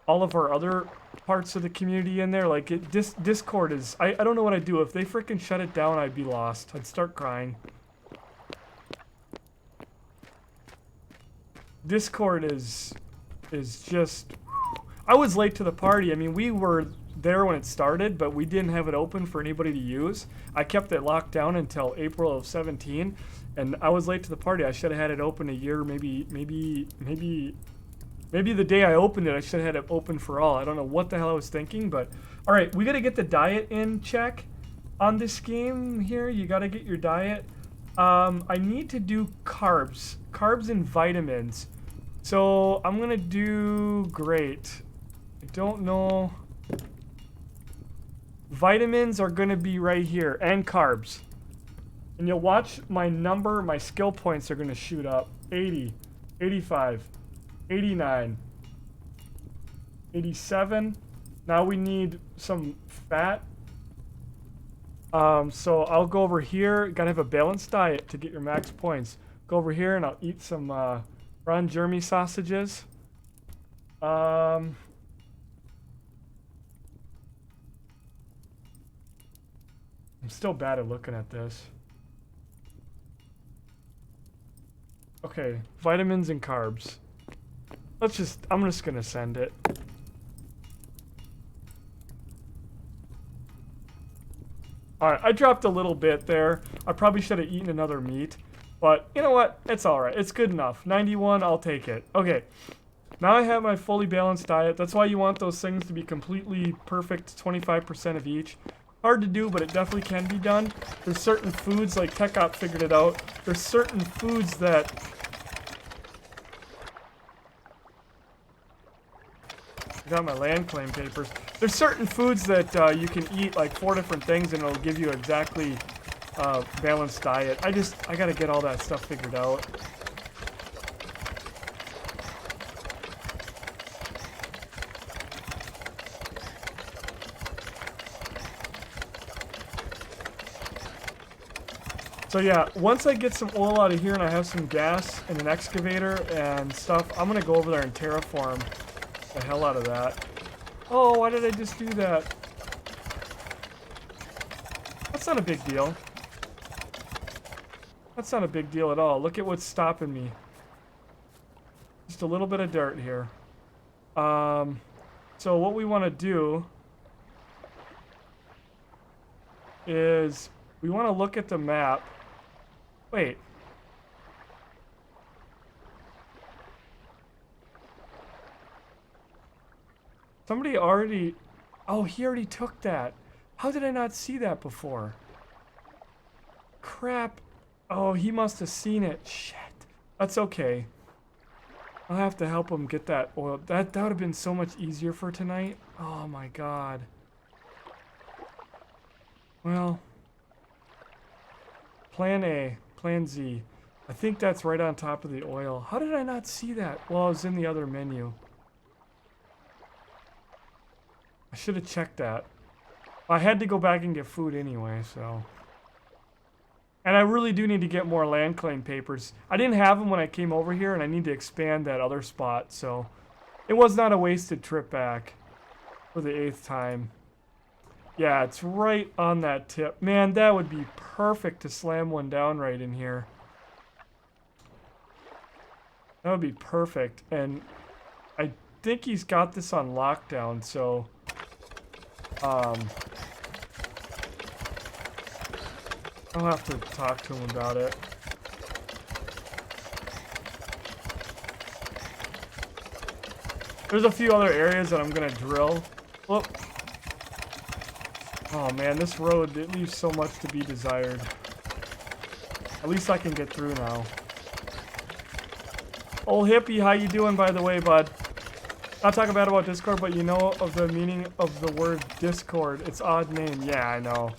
Speaker 1: other parts of the community in there. Like, Discord is... I don't know what I'd do. If they frickin' shut it down, I'd be lost. I'd start crying. Discord is just... I was late to the party. I mean, we were there when it started, but we didn't have it open for anybody to use. I kept it locked down until April of 17, and I was late to the party. I should have had it open a year, maybe the day I opened it, I should have had it open for all. I don't know what the hell I was thinking, but all right, we got to get the diet in check on this game here. You got to get your diet. I need to do carbs and vitamins. So I'm gonna do great. I don't know. Vitamins are gonna be right here, and carbs. And you'll watch my number, my skill points are gonna shoot up. 80, 85, 89, 87. Now we need some fat. So I'll go over here. Gotta have a balanced diet to get your max points. Go over here and I'll eat some Ron Jeremy sausages. I'm still bad at looking at this. Okay, vitamins and carbs. I'm just gonna send it. Alright, I dropped a little bit there. I probably should have eaten another meat. But, you know what? It's alright. It's good enough. 91, I'll take it. Okay. Now I have my fully balanced diet. That's why you want those things to be completely perfect, 25% of each. Hard to do, but it definitely can be done. There's certain foods, like TechOp figured it out. There's certain foods that... I got my land claim papers. There's certain foods that you can eat, like 4 different things, and it'll give you exactly balanced diet. I gotta get all that stuff figured out. So yeah, once I get some oil out of here and I have some gas and an excavator and stuff, I'm gonna go over there and terraform the hell out of that. Oh, why did I just do that? That's not a big deal. That's not a big deal at all. Look at what's stopping me. Just a little bit of dirt here. So what we want to do is we want to look at the map. Wait. Somebody already... Oh, he already took that. How did I not see that before? Crap. Oh, he must have seen it. Shit. That's okay. I'll have to help him get that oil. That would have been so much easier for tonight. Oh my god. Well, plan A, plan Z. I think that's right on top of the oil. How did I not see that? Well, it was in the other menu. I should have checked that. I had to go back and get food anyway, so. And I really do need to get more land claim papers. I didn't have them when I came over here, and I need to expand that other spot, so. It was not a wasted trip back for the 8th time. Yeah, it's right on that tip. Man, that would be perfect to slam one down right in here. That would be perfect. And I think he's got this on lockdown, so... I'll have to talk to him about it. There's a few other areas that I'm gonna drill. Whoop. Oh man, this road, it leaves so much to be desired. At least I can get through now. Old hippie, how you doing, by the way, bud? Not talking bad about Discord, but you know of the meaning of the word Discord. It's odd name. Yeah, I know.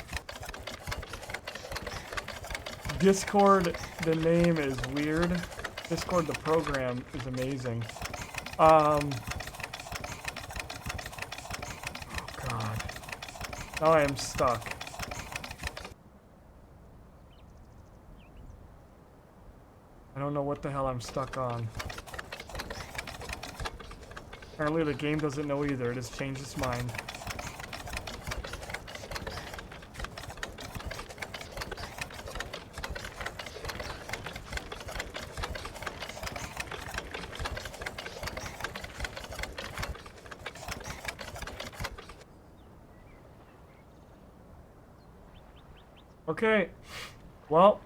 Speaker 1: Discord, the name is weird. Discord, the program, is amazing. Oh god. Now I am stuck. I don't know what the hell I'm stuck on. Apparently the game doesn't know either. It has changed its mind. Okay. Well,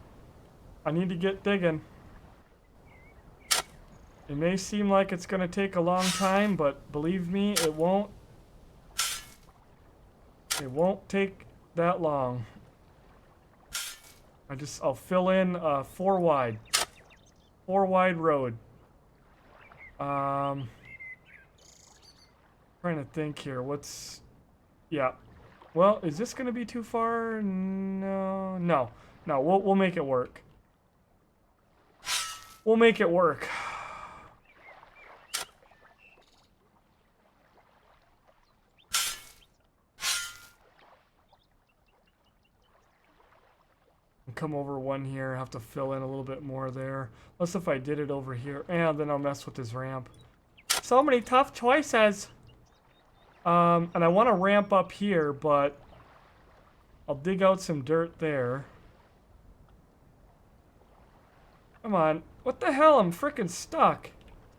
Speaker 1: I need to get digging. It may seem like it's going to take a long time, but believe me, it won't. It won't take that long. I'll fill in 4 wide. 4 wide road. Trying to think here. What's... Yeah. Well, is this going to be too far? No. No. No, we'll make it work. We'll make it work. Come over one here, have to fill in a little bit more there. Unless if I did it over here, and then I'll mess with this ramp. So many tough choices. And I want to ramp up here, but I'll dig out some dirt there. Come on. What the hell? I'm freaking stuck.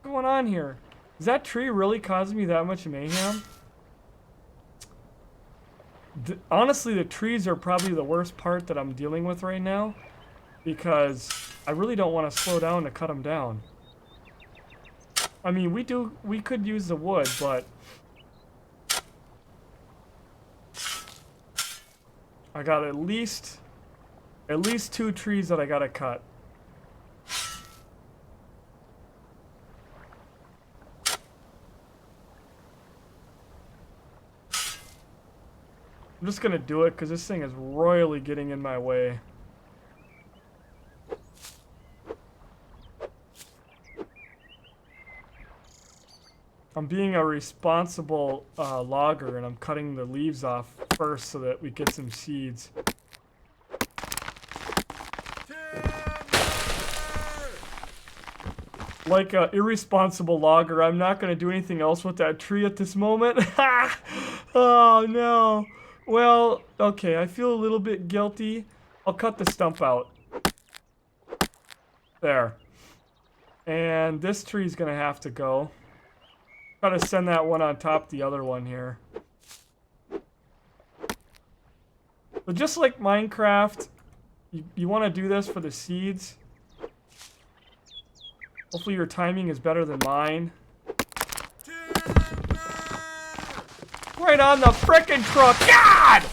Speaker 1: What's going on here? Is that tree really causing me that much mayhem? Honestly, the trees are probably the worst part that I'm dealing with right now, because I really don't want to slow down to cut them down. I mean, we could use the wood, but I got at least 2 trees that I gotta cut. I'm just gonna do it because this thing is royally getting in my way. I'm being a responsible logger, and I'm cutting the leaves off first so that we get some seeds. Like an irresponsible logger, I'm not gonna do anything else with that tree at this moment. Oh no. Well, okay, I feel a little bit guilty. I'll cut the stump out. There. And this tree's gonna have to go. Gotta send that one on top of the other one here. But just like Minecraft, you want to do this for the seeds. Hopefully your timing is better than mine. Right on the frickin' truck. God!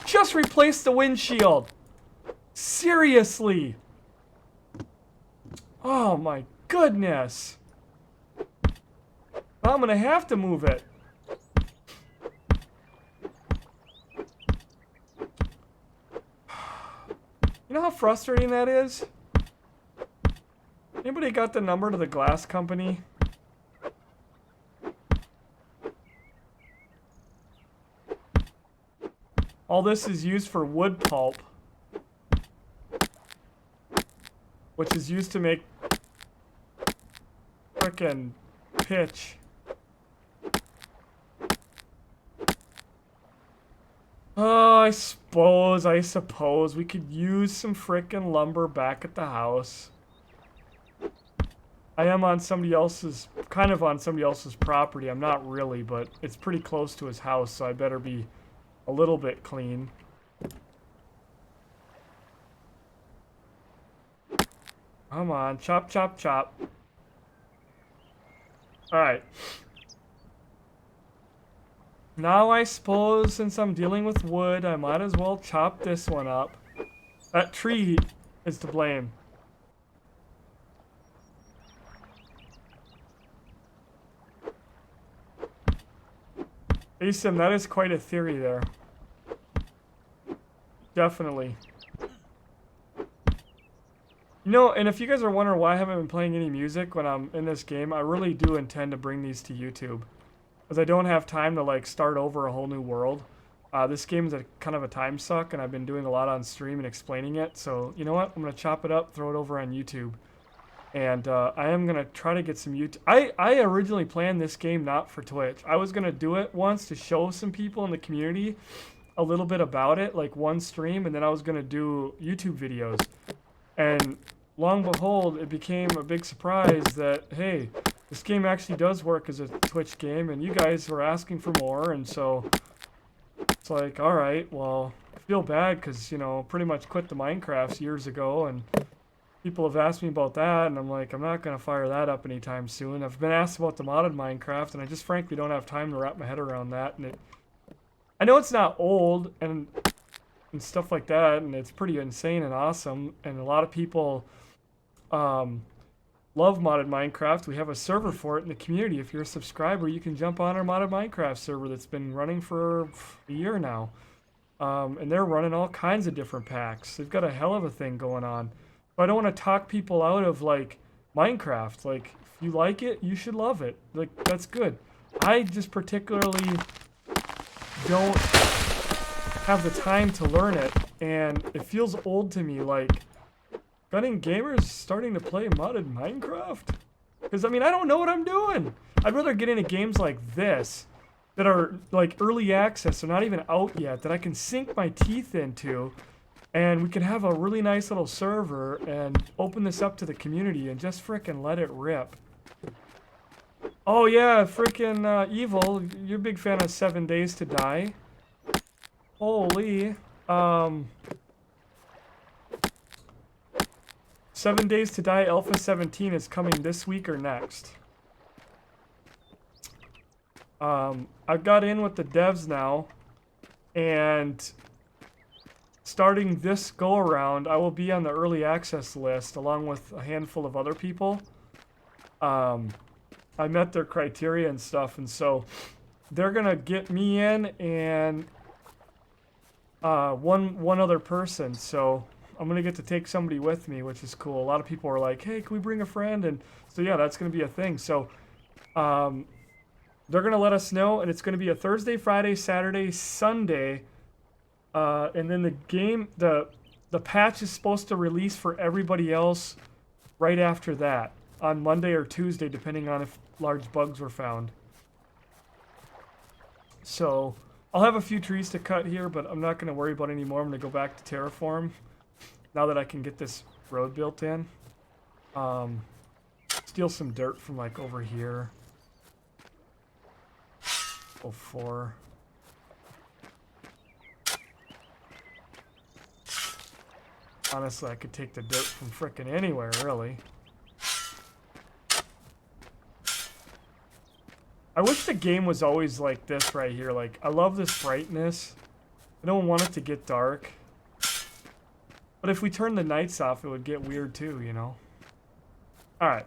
Speaker 1: Just replace the windshield. Seriously. Oh my goodness. I'm gonna have to move it. You know how frustrating that is? Anybody got the number to the glass company? All this is used for wood pulp, which is used to make frickin' pitch. Oh, I suppose we could use some frickin' lumber back at the house. I am on somebody else's, kind of on somebody else's property. I'm not really, but it's pretty close to his house, so I better be a little bit clean. Come on, chop, chop, chop. Alright. Now I suppose, since I'm dealing with wood, I might as well chop this one up. That tree is to blame. Asim, that is quite a theory there. Definitely. You know, and if you guys are wondering why I haven't been playing any music when I'm in this game, I really do intend to bring these to YouTube. Because I don't have time to, like, start over a whole new world. This game is kind of a time suck, and I've been doing a lot on stream and explaining it. So, you know what? I'm going to chop it up, throw it over on YouTube. And I am going to try to get some YouTube. I originally planned this game not for Twitch. I was going to do it once to show some people in the community a little bit about it, like one stream, and then I was going to do YouTube videos. And long behold, it became a big surprise that, hey, this game actually does work as a Twitch game, and you guys were asking for more, and so it's like, alright, well, I feel bad because, you know, pretty much quit the Minecrafts years ago, and people have asked me about that, and I'm like, I'm not going to fire that up anytime soon. I've been asked about the modded Minecraft, and I just frankly don't have time to wrap my head around that, and I know it's not old, and stuff like that, and it's pretty insane and awesome, and a lot of people love modded Minecraft. We have a server for it in the community. If you're a subscriber, you can jump on our modded Minecraft server that's been running for a year now. And they're running all kinds of different packs. They've got a hell of a thing going on. But I don't want to talk people out of, like, Minecraft. Like, if you like it, you should love it. Like, that's good. I just particularly don't have the time to learn it, and it feels old to me. Like, GunninGamerz starting to play modded Minecraft? Because, I mean, I don't know what I'm doing. I'd rather get into games like this that are, like, early access, or not even out yet, that I can sink my teeth into, and we can have a really nice little server and open this up to the community and just frickin' let it rip. Oh, yeah, frickin' Evil, you're a big fan of 7 Days to Die. Holy, 7 Days to Die Alpha 17 is coming this week or next. I got in with the devs now, and starting this go-around, I will be on the early access list along with a handful of other people. I met their criteria and stuff, and so they're gonna get me in and one other person, so I'm gonna get to take somebody with me, which is cool. A lot of people are like, hey, can we bring a friend? And so yeah, that's gonna be a thing. So they're gonna let us know, and it's gonna be a Thursday, Friday, Saturday, Sunday, and then the game, the patch is supposed to release for everybody else right after that on Monday or Tuesday, depending on if large bugs were found. So I'll have a few trees to cut here, but I'm not going to worry about it anymore. I'm going to go back to terraform now that I can get this road built in. Steal some dirt from, like, over here. 04. Honestly, I could take the dirt from frickin' anywhere, really. I wish the game was always like this right here. Like, I love this brightness. I don't want it to get dark. But if we turn the nights off, it would get weird too, you know? Alright.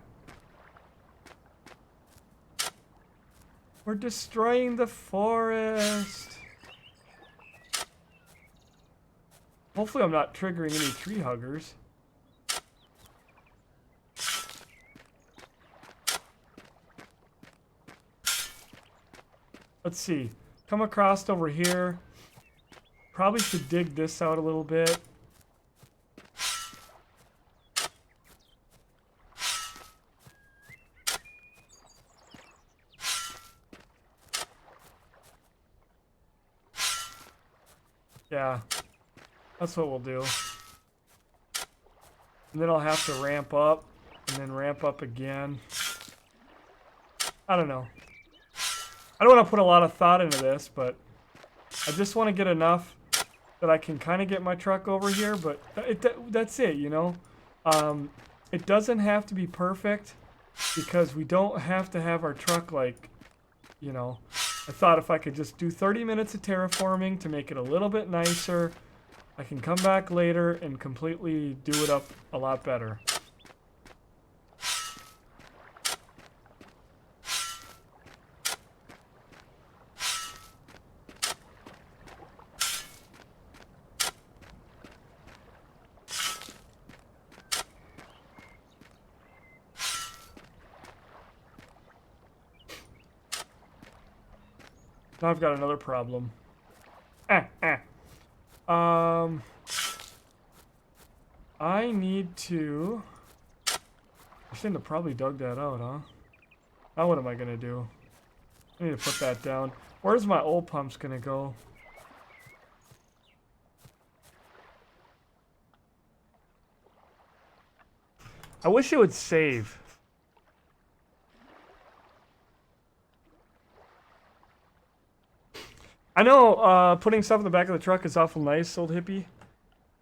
Speaker 1: We're destroying the forest. Hopefully I'm not triggering any tree huggers. Let's see. Come across over here. Probably should dig this out a little bit. Yeah, that's what we'll do. And then I'll have to ramp up, and then ramp up again. I don't know. I don't want to put a lot of thought into this, but I just want to get enough that I can kind of get my truck over here, but that's it, you know? It doesn't have to be perfect, because we don't have to have our truck, like, you know... I thought if I could just do 30 minutes of terraforming to make it a little bit nicer, I can come back later and completely do it up a lot better. Now I've got another problem. I need to... I shouldn't have probably dug that out, huh? Now what am I gonna do? I need to put that down. Where's my old pumps gonna go? I wish it would save. I know putting stuff in the back of the truck is awful nice, old hippie.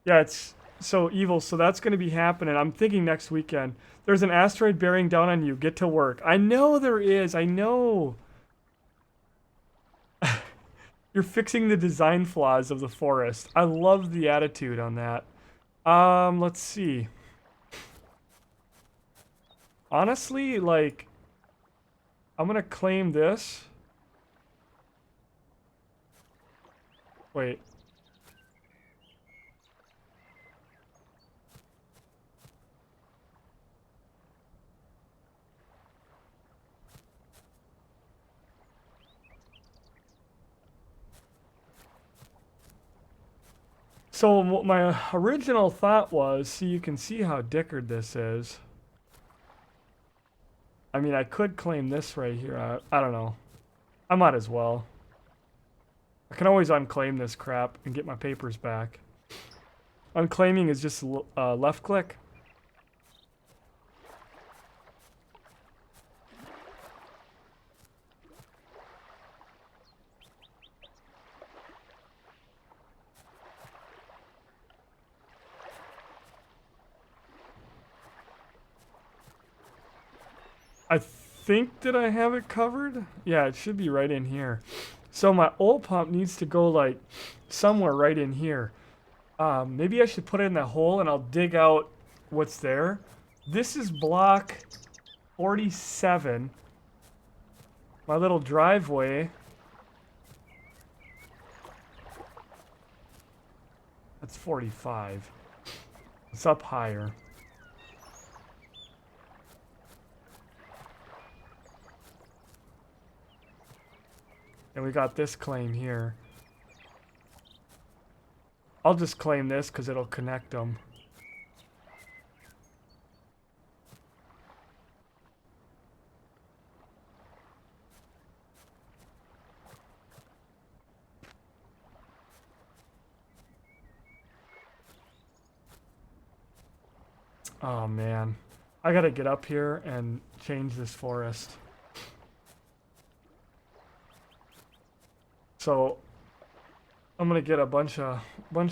Speaker 1: Yeah, it's so evil, so that's going to be happening. I'm thinking next weekend. There's an asteroid bearing down on you. Get to work. I know there is. I know. You're fixing the design flaws of the forest. I love the attitude on that. Let's see. Honestly, like, I'm going to claim this. Wait. So my original thought was, see, you can see how dickered this is. I mean, I could claim this right here. I don't know. I might as well. I can always unclaim this crap and get my papers back. Unclaiming is just left click. I think that I have it covered. Yeah, it should be right in here. So my old pump needs to go like somewhere right in here. Maybe I should put it in that hole and I'll dig out what's there. This is block 47. My little driveway. That's 45. It's up higher. And we got this claim here. I'll just claim this because it'll connect them. Oh man. I gotta get up here and change this forest. So I'm gonna get a bunch of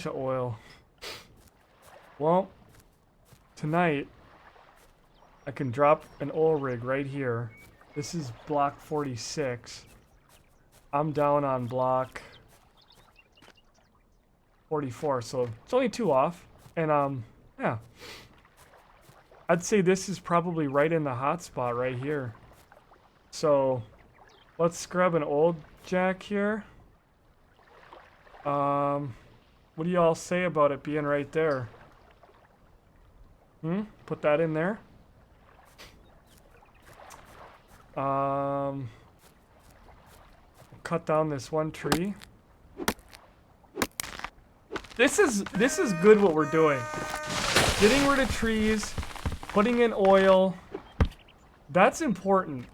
Speaker 1: oil. Well, tonight I can drop an oil rig right here. This is block 46. I'm down on block 44, so it's only 2 off. And yeah. I'd say this is probably right in the hot spot right here. So let's grab an old jack here. What do y'all say about it being right there? Put that in there. Cut down this one tree. This is good what we're doing. Getting rid of trees, putting in oil. That's important.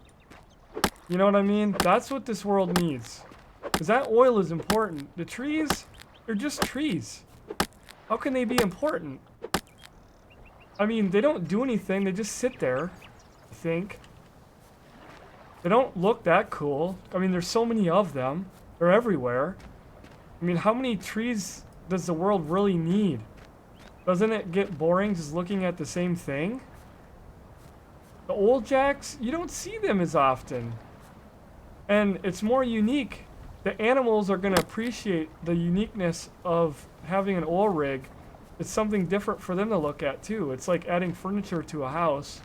Speaker 1: You know what I mean? That's what this world needs. Because that oil is important. The trees, they're just trees. How can they be important? I mean, they don't do anything. They just sit there, I think. They don't look that cool. I mean, there's so many of them. They're everywhere. I mean, how many trees does the world really need? Doesn't it get boring just looking at the same thing? The old jacks, you don't see them as often. And it's more unique. The animals are going to appreciate the uniqueness of having an oil rig. It's something different for them to look at too. It's like adding furniture to a house.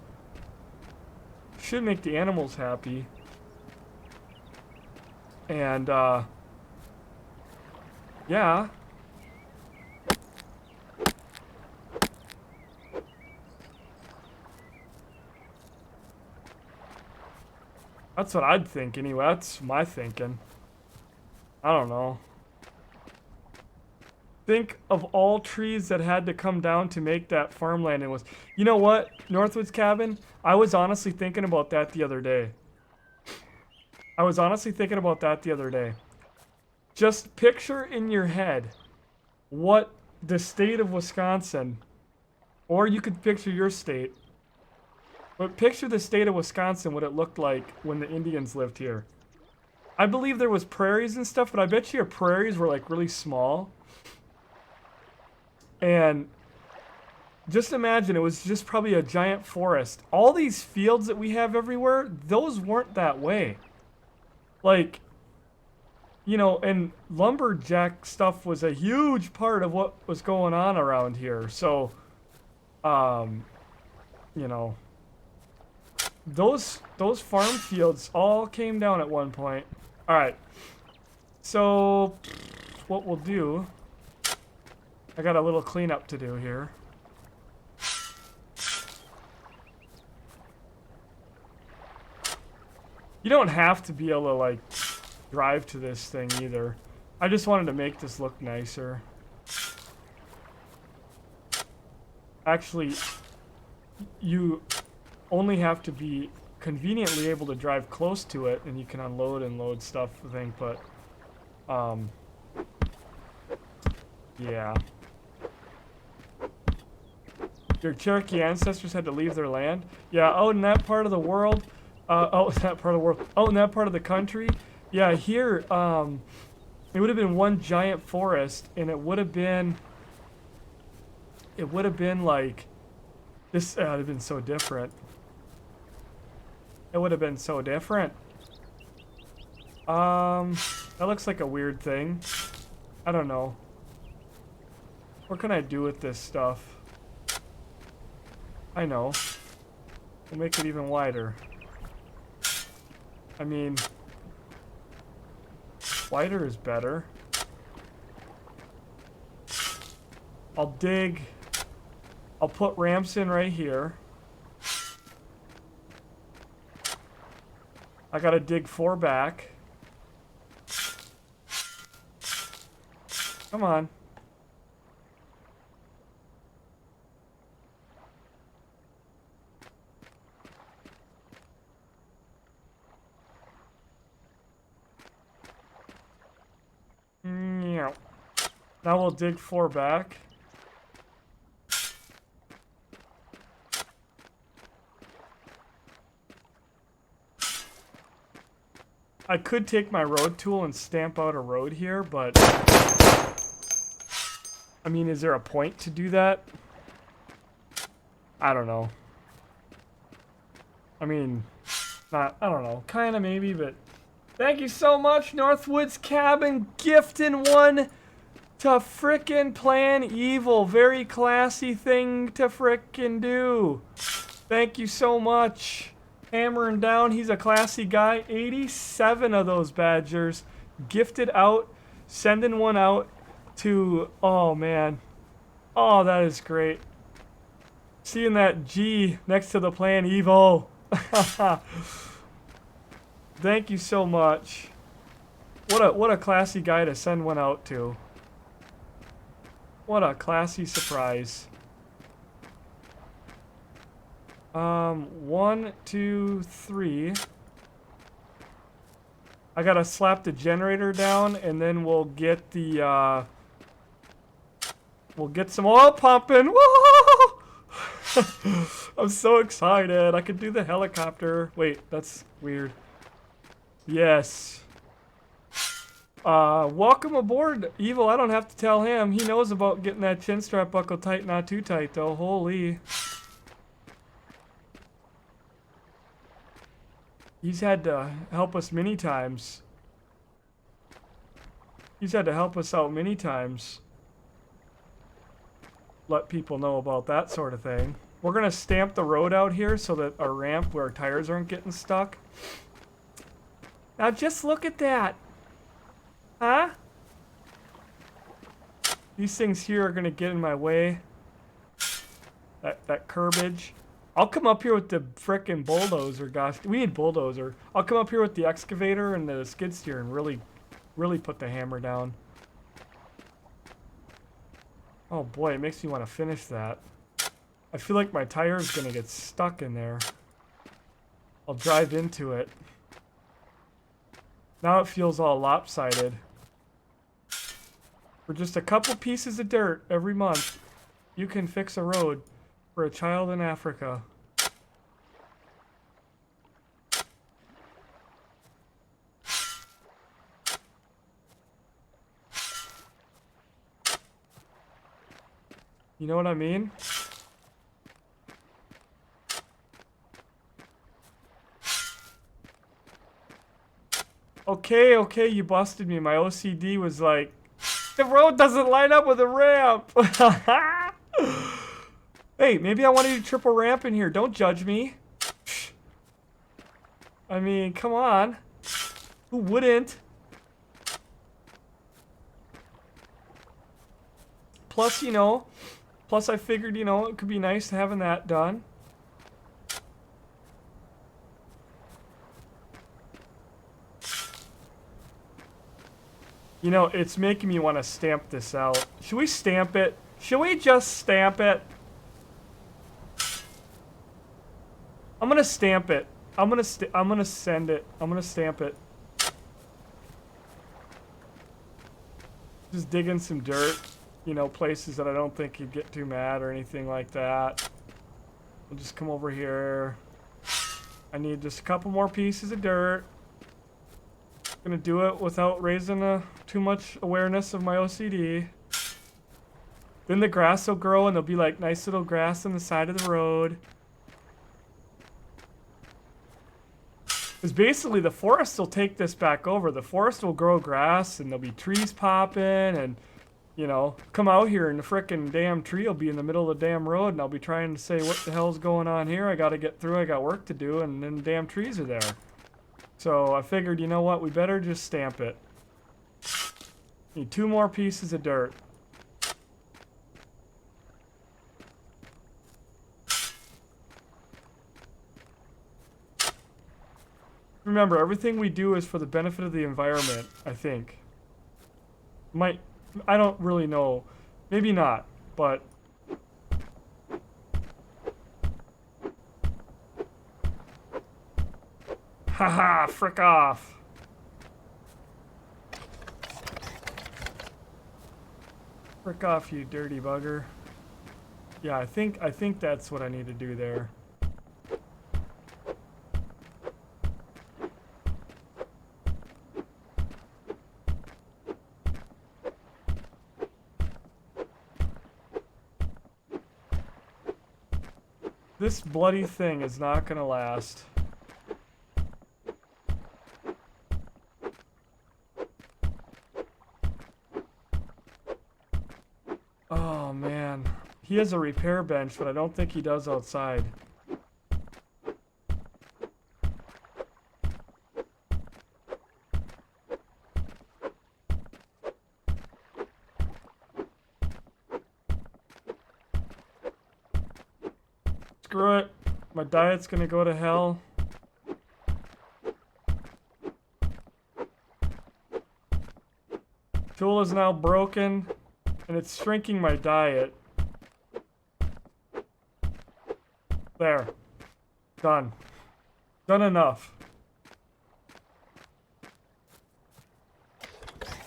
Speaker 1: Should make the animals happy. And yeah. That's what I'd think anyway. That's my thinking. I don't know. Think of all trees that had to come down to make that farmland. And was, you know what, Northwoods Cabin? I was honestly thinking about that the other day. Just picture in your head what the state of Wisconsin, or you could picture your state, but picture the state of Wisconsin, what it looked like when the Indians lived here. I believe there was prairies and stuff, but I bet you your prairies were like really small. And just imagine, it was just probably a giant forest. All these fields that we have everywhere, those weren't that way. Like, you know, and lumberjack stuff was a huge part of what was going on around here. So, you know, those farm fields all came down at one point. All right. So, what we'll do, I got a little cleanup to do here. You don't have to be able to, like, drive to this thing either. I just wanted to make this look nicer. Actually, you only have to be conveniently able to drive close to it, and you can unload and load stuff, I think, but, yeah. Your Cherokee ancestors had to leave their land? Yeah, out in that part of the world, in that part of the country, yeah, here, it would have been one giant forest, and it would have been like, this, it would have been so different. It would have been so different. That looks like a weird thing. I don't know. What can I do with this stuff? I know. We'll make it even wider. I mean, wider is better. I'll put ramps in right here. I gotta dig 4 back. Come on. Now we'll dig 4 back. I could take my road tool and stamp out a road here, but I mean, is there a point to do that? I don't know. I mean, I don't know. Kind of maybe, but thank you so much, Northwoods Cabin, gifting one to frickin' plan evil. Very classy thing to frickin' do. Thank you so much. Hammering down. He's a classy guy. 87 of those Badgers gifted out. Sending one out to, oh man. Oh, that is great. Seeing that G next to the plan Evo. Thank you so much. What a classy guy to send one out to. What a classy surprise. 1, 2, 3. I gotta slap the generator down, and then we'll get the we'll get some oil pumping. Woo! I'm so excited. I could do the helicopter. Wait, that's weird. Yes. Welcome aboard, Evil. I don't have to tell him. He knows about getting that chin strap buckle tight, not too tight, though. Holy. He's had to help us many times. He's had to help us out many times. Let people know about that sort of thing. We're going to stamp the road out here so that our ramp where our tires aren't getting stuck. Now just look at that. Huh? These things here are going to get in my way. That curbage. I'll come up here with the frickin' bulldozer, gosh. We need bulldozer. I'll come up here with the excavator and the skid steer and really put the hammer down. Oh boy, it makes me want to finish that. I feel like my tire's gonna get stuck in there. I'll drive into it. Now it feels all lopsided. For just a couple pieces of dirt every month, you can fix a road for a child in Africa. You know what I mean? Okay, you busted me. My OCD was like, the road doesn't line up with the ramp. Hey, maybe I want to do triple ramp in here. Don't judge me. I mean, come on. Who wouldn't? Plus, you know, I figured, you know, it could be nice having that done. You know, it's making me want to stamp this out. Should we stamp it? Should we just stamp it? I'm gonna stamp it. I'm gonna send it. I'm gonna stamp it. Just digging some dirt. You know, places that I don't think you'd get too mad or anything like that. We'll just come over here. I need just a couple more pieces of dirt. Gonna do it without raising too much awareness of my OCD. Then the grass will grow and there'll be like nice little grass on the side of the road. Because basically the forest will take this back over. The forest will grow grass and there'll be trees popping and, you know, come out here and the frickin' damn tree will be in the middle of the damn road and I'll be trying to say, what the hell's going on here? I gotta get through, I got work to do, and then the damn trees are there. So I figured, you know what, we better just stamp it. Need 2 more pieces of dirt. Remember, everything we do is for the benefit of the environment, I think. I don't really know. Maybe not, but... Haha, frick off. Frick off, you dirty bugger. Yeah, I think that's what I need to do there. This bloody thing is not gonna last. Oh man. He has a repair bench, but I don't think he does outside. Screw it. My diet's gonna go to hell. Tool is now broken, and it's shrinking my diet. There. Done. Done enough.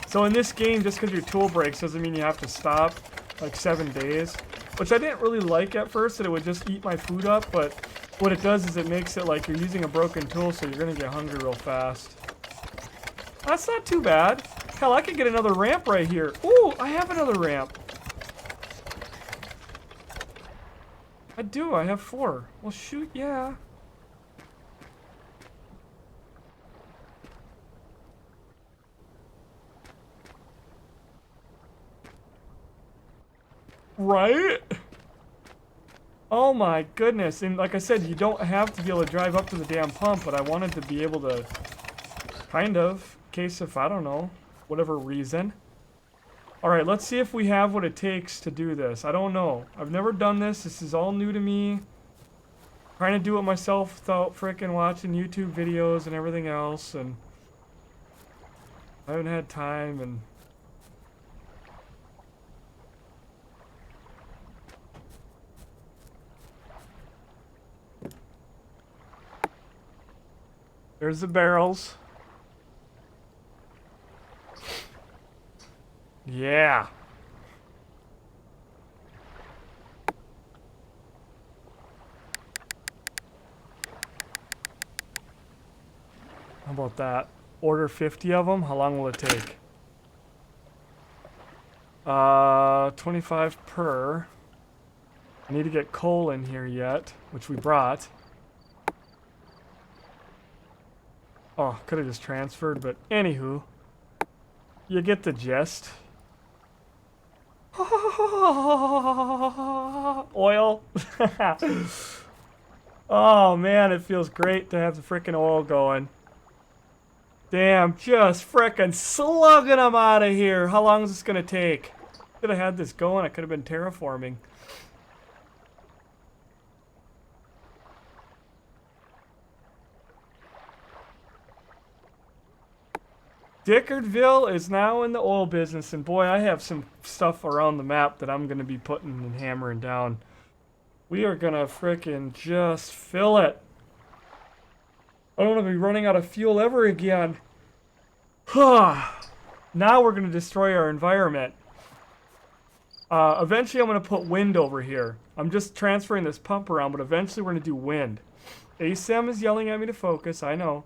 Speaker 1: So in this game, just because your tool breaks doesn't mean you have to stop like 7 days. Which I didn't really like at first, that it would just eat my food up, but what it does is it makes it like you're using a broken tool, so you're gonna get hungry real fast. That's not too bad. Hell, I could get another ramp right here. Ooh, I have another ramp. I do, I have 4. Well, shoot, yeah. Right? Oh my goodness. And like I said, you don't have to be able to drive up to the damn pump, but I wanted to be able to kind of, in case if, I don't know, whatever reason. Alright, let's see if we have what it takes to do this. I don't know. I've never done this. This is all new to me. Trying to do it myself without frickin' watching YouTube videos and everything else, and I haven't had time, and there's the barrels. Yeah. How about that? Order 50 of them. How long will it take? 25 per. I need to get coal in here yet, which we brought. Oh, could have just transferred, but anywho. You get the gist. Oil. Oh man, it feels great to have the frickin' oil going. Damn, just frickin' slugging them out of here. How long is this gonna take? Could have had this going. I could have been terraforming. Dickardville is now in the oil business, and boy, I have some stuff around the map that I'm going to be putting and hammering down. We are going to frickin' just fill it. I don't want to be running out of fuel ever again. Now we're going to destroy our environment. Eventually I'm going to put wind over here. I'm just transferring this pump around, but eventually we're going to do wind. ASM is yelling at me to focus, I know.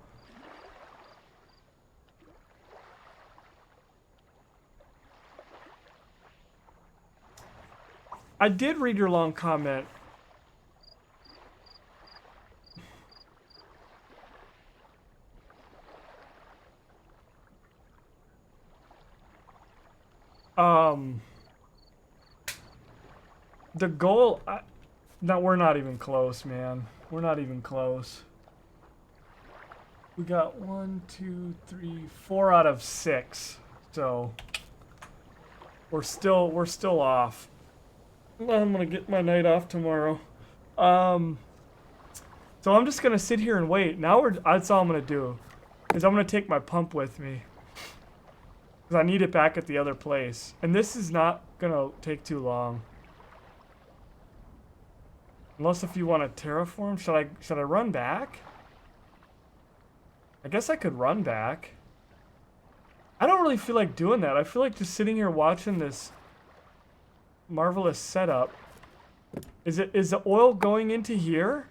Speaker 1: I did read your long comment. The goal... No, we're not even close, man. We're not even close. We got 1, 2, 3, 4 out of 6. So... We're still off. I'm gonna get my night off tomorrow. So I'm just gonna sit here and wait. Now that's all I'm gonna do. Is I'm gonna take my pump with me. Because I need it back at the other place. And this is not gonna take too long. Unless if you want to terraform, should I run back? I guess I could run back. I don't really feel like doing that. I feel like just sitting here watching this marvelous setup. Is the oil going into here?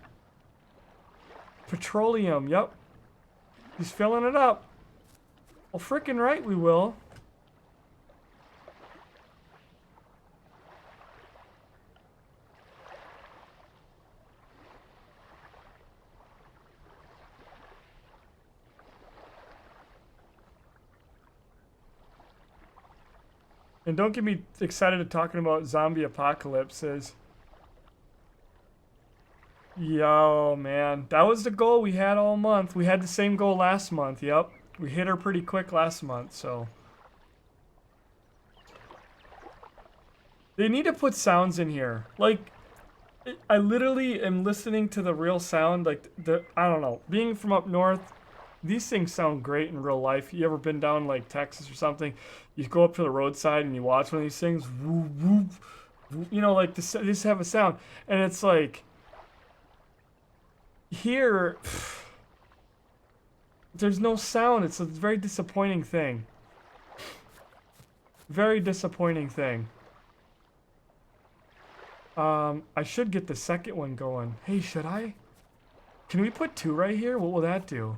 Speaker 1: Petroleum, yep. He's filling it up. Well, frickin' right we will. And don't get me excited at talking about zombie apocalypses. Yo, man. That was the goal we had all month. We had the same goal last month, yep. We hit her pretty quick last month, so. They need to put sounds in here. Like, I literally am listening to the real sound, like I don't know. Being from up north, these things sound great in real life. You ever been down like Texas or something? You go up to the roadside and you watch one of these things, whoop, whoop, whoop, you know, like this, they just have a sound, and it's like here, there's no sound. It's a very disappointing thing. Very disappointing thing. I should get the second one going. Hey, should I? Can we put 2 right here? What will that do?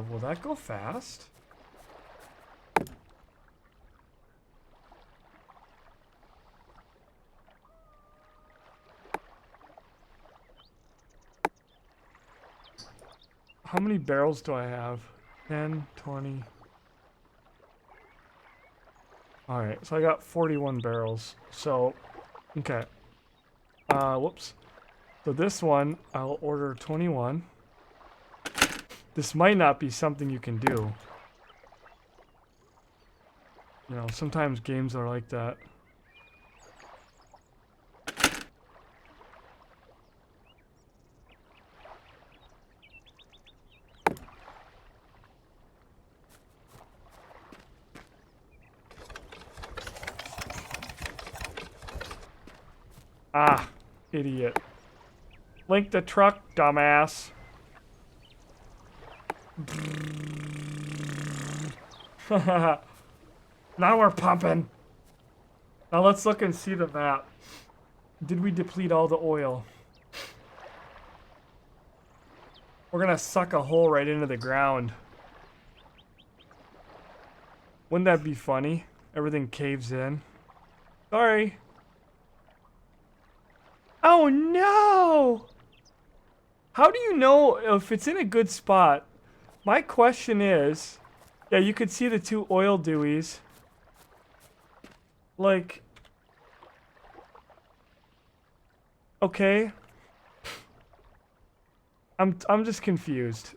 Speaker 1: Will that go fast? How many barrels do I have? 10, 20. Alright, so I got 41 barrels. So, okay. Whoops. So this one, I'll order 21. This might not be something you can do. You know, sometimes games are like that. Ah, idiot. Link the truck, dumbass. Now we're pumping. Now let's look and see the map. Did we deplete all the oil? We're gonna suck a hole right into the ground. Wouldn't that be funny? Everything caves in. Sorry. Oh no! How do you know if it's in a good spot? My question is, yeah, you could see the 2 oil dewies. Like, okay. I'm just confused.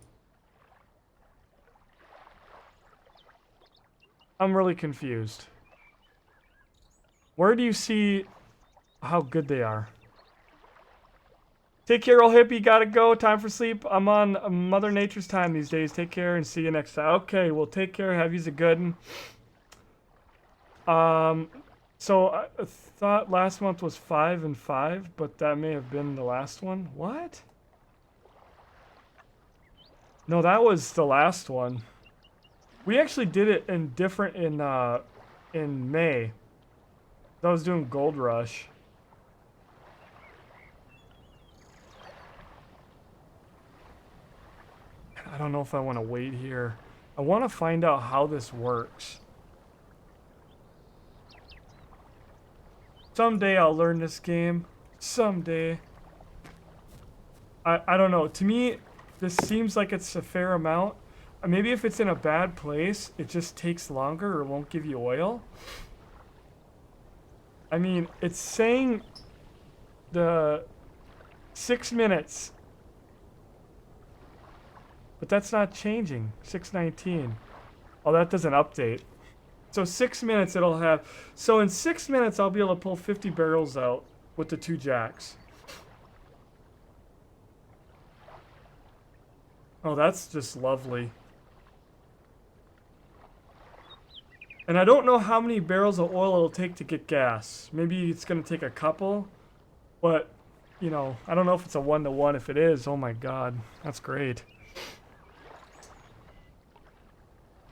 Speaker 1: I'm really confused. Where do you see how good they are? Take care, old hippie. Gotta go. Time for sleep. I'm on Mother Nature's time these days. Take care and see you next time. Okay, well, take care. Have you's a good one. So I thought last month was 5 and 5, but that may have been the last one. What? No, that was the last one. We actually did it in May. I was doing Gold Rush. I don't know if I want to wait here. I want to find out how this works. Someday I'll learn this game. Someday. I don't know. To me, this seems like it's a fair amount. Maybe if it's in a bad place, it just takes longer or won't give you oil. I mean, it's saying the 6 minutes. But that's not changing. 6:19. Oh, that doesn't update. So 6 minutes it'll have. So in 6 minutes I'll be able to pull 50 barrels out with the 2 jacks. Oh, that's just lovely. And I don't know how many barrels of oil it'll take to get gas. Maybe it's going to take a couple. But, you know, I don't know if it's a 1-to-1. If it is, oh my god. That's great.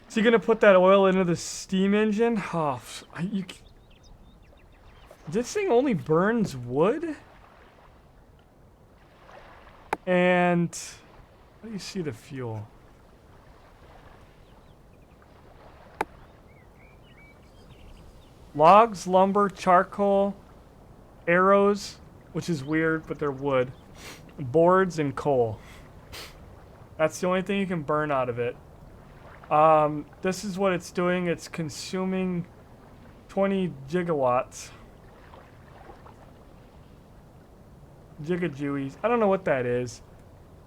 Speaker 1: So you're going to put that oil into the steam engine? Oh, this thing only burns wood? And how do you see the fuel? Logs, lumber, charcoal, arrows, which is weird, but they're wood, boards, and coal. That's the only thing you can burn out of it. This is what it's doing. It's consuming 20 gigawatts. Jigajewies. I don't know what that is.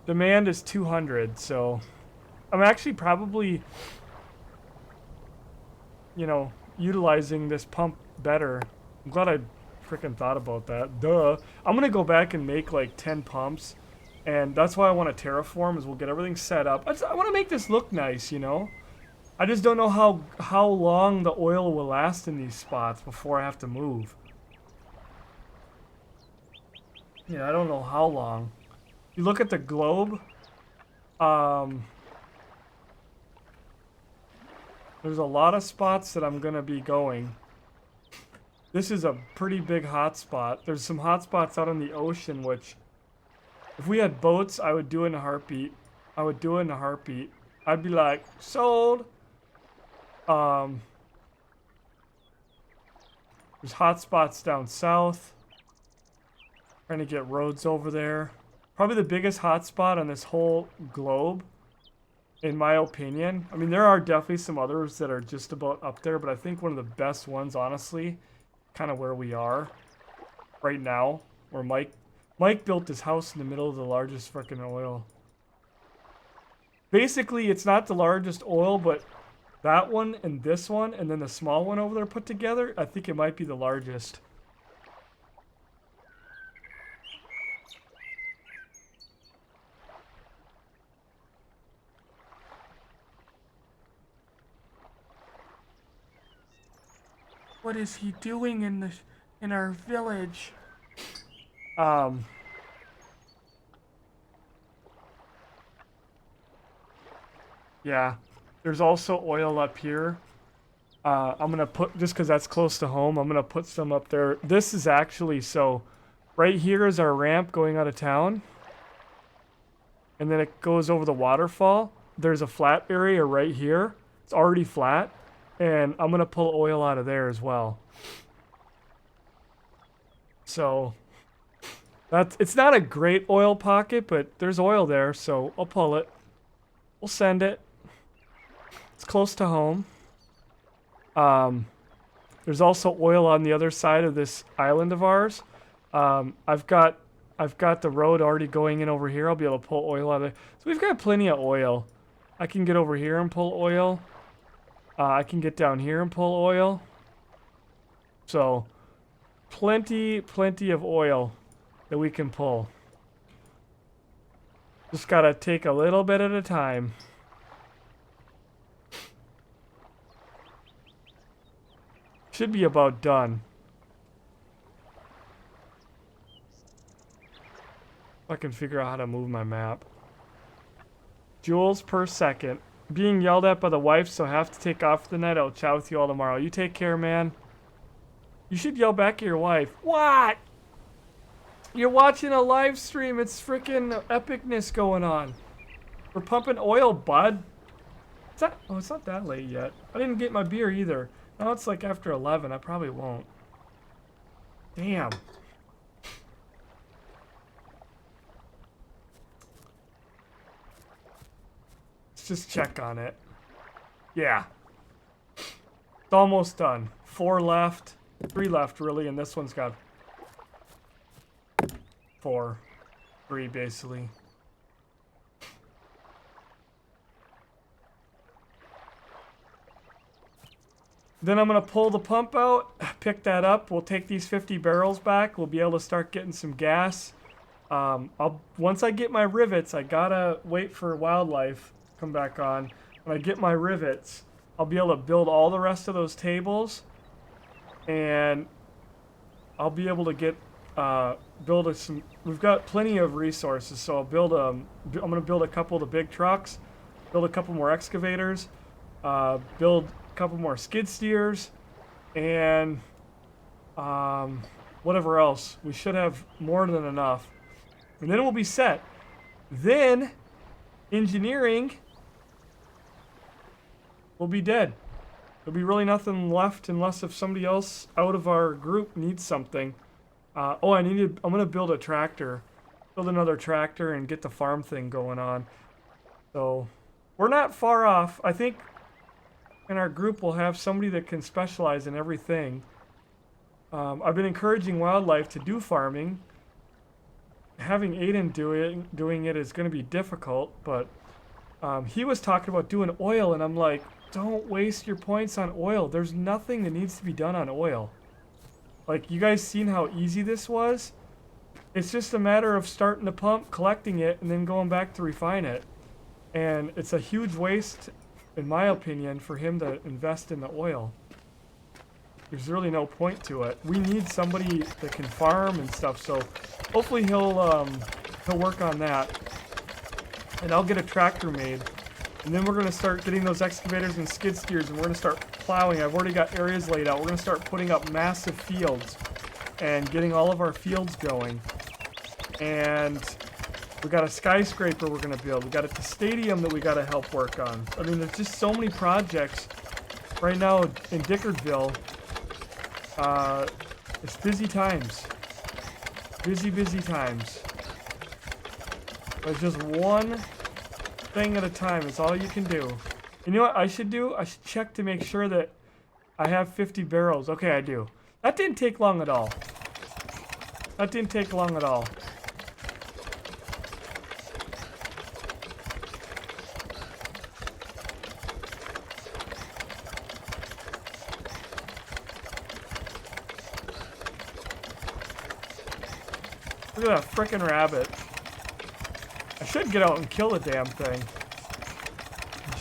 Speaker 1: Demand is 200, so I'm actually probably, you know, utilizing this pump better. I'm glad I freaking thought about that. Duh. I'm gonna go back and make like 10 pumps, and that's why I want to terraform. Is we'll get everything set up. I want to make this look nice, you know. I just don't know how long the oil will last in these spots before I have to move. Yeah, I don't know how long. You look at the globe. There's a lot of spots that I'm gonna be going. This is a pretty big hot spot. There's some hot spots out in the ocean, which, if we had boats, I would do it in a heartbeat. I would do it in a heartbeat. I'd be like, sold. There's hot spots down south. Trying to get roads over there. Probably the biggest hot spot on this whole globe, in my opinion. I mean, there are definitely some others that are just about up there, but I think one of the best ones, honestly, kind of where we are right now, where Mike built his house in the middle of the largest freaking oil. Basically, it's not the largest oil, but that one and this one, and then the small one over there put together, I think it might be the largest. What is he doing in our village? Yeah. There's also oil up here. I'm gonna put, just because that's close to home, I'm gonna put some up there. This is actually, so right here is our ramp going out of town. And then it goes over the waterfall. There's a flat area right here. It's already flat. And I'm gonna pull oil out of there as well. So it's not a great oil pocket, but there's oil there, so I'll pull it. We'll send it. It's close to home. There's also oil on the other side of this island of ours. I've got the road already going in over here. I'll be able to pull oil out of there. So we've got plenty of oil. I can get over here and pull oil. I can get down here and pull oil. So plenty of oil that we can pull. Just gotta take a little bit at a time. Should be about done. If I can figure out how to move my map. Joules per second. Being yelled at by the wife, so have to take off for the night. I'll chat with you all tomorrow. You take care, man. You should yell back at your wife. What? You're watching a live stream. It's freaking epicness going on. We're pumping oil, bud. Oh, it's not that late yet. I didn't get my beer either. Now it's like after 11. I probably won't. Damn. Let's just check on it. Yeah. It's almost done. 4 left. 3 left, really, and this one's got 4. 3, basically. Then I'm going to pull the pump out, pick that up. We'll take these 50 barrels back. We'll be able to start getting some gas. Once I get my rivets, I gotta wait for wildlife to come back on. When I get my rivets, I'll be able to build all the rest of those tables. And I'll be able to get, we've got plenty of resources. So I'll build, I'm going to build a couple of the big trucks, build a couple more excavators, build a couple more skid steers, and whatever else. We should have more than enough. And then we'll be set. Then engineering will be dead. There'll be really nothing left unless if somebody else out of our group needs something. I'm gonna build a tractor. Build another tractor and get the farm thing going on. So we're not far off. I think in our group we'll have somebody that can specialize in everything. I've been encouraging wildlife to do farming. having Aiden doing it is going to be difficult, but he was talking about doing oil, and I'm like, don't waste your points on oil. There's nothing that needs to be done on oil. Like, you guys seen how easy this was? It's just a matter of starting the pump, collecting it, and then going back to refine it. And it's a huge waste, in my opinion, for him to invest in the oil. There's really no point to it. We need somebody that can farm and stuff, so hopefully he'll work on that. And I'll get a tractor made. And then we're going to start getting those excavators and skid steers, and we're going to start plowing. I've already got areas laid out. We're going to start putting up massive fields and getting all of our fields going. And we got a skyscraper we're going to build. We got a stadium that we got to help work on. I mean, there's just so many projects right now in Dickertville. It's busy times. Busy times. But just one thing at a time is all you can do. You know what I should do? I should check to make sure that I have 50 barrels. Okay, I do. That didn't take long at all. That didn't take long at all. Look at that frickin' rabbit. I should get out and kill the damn thing.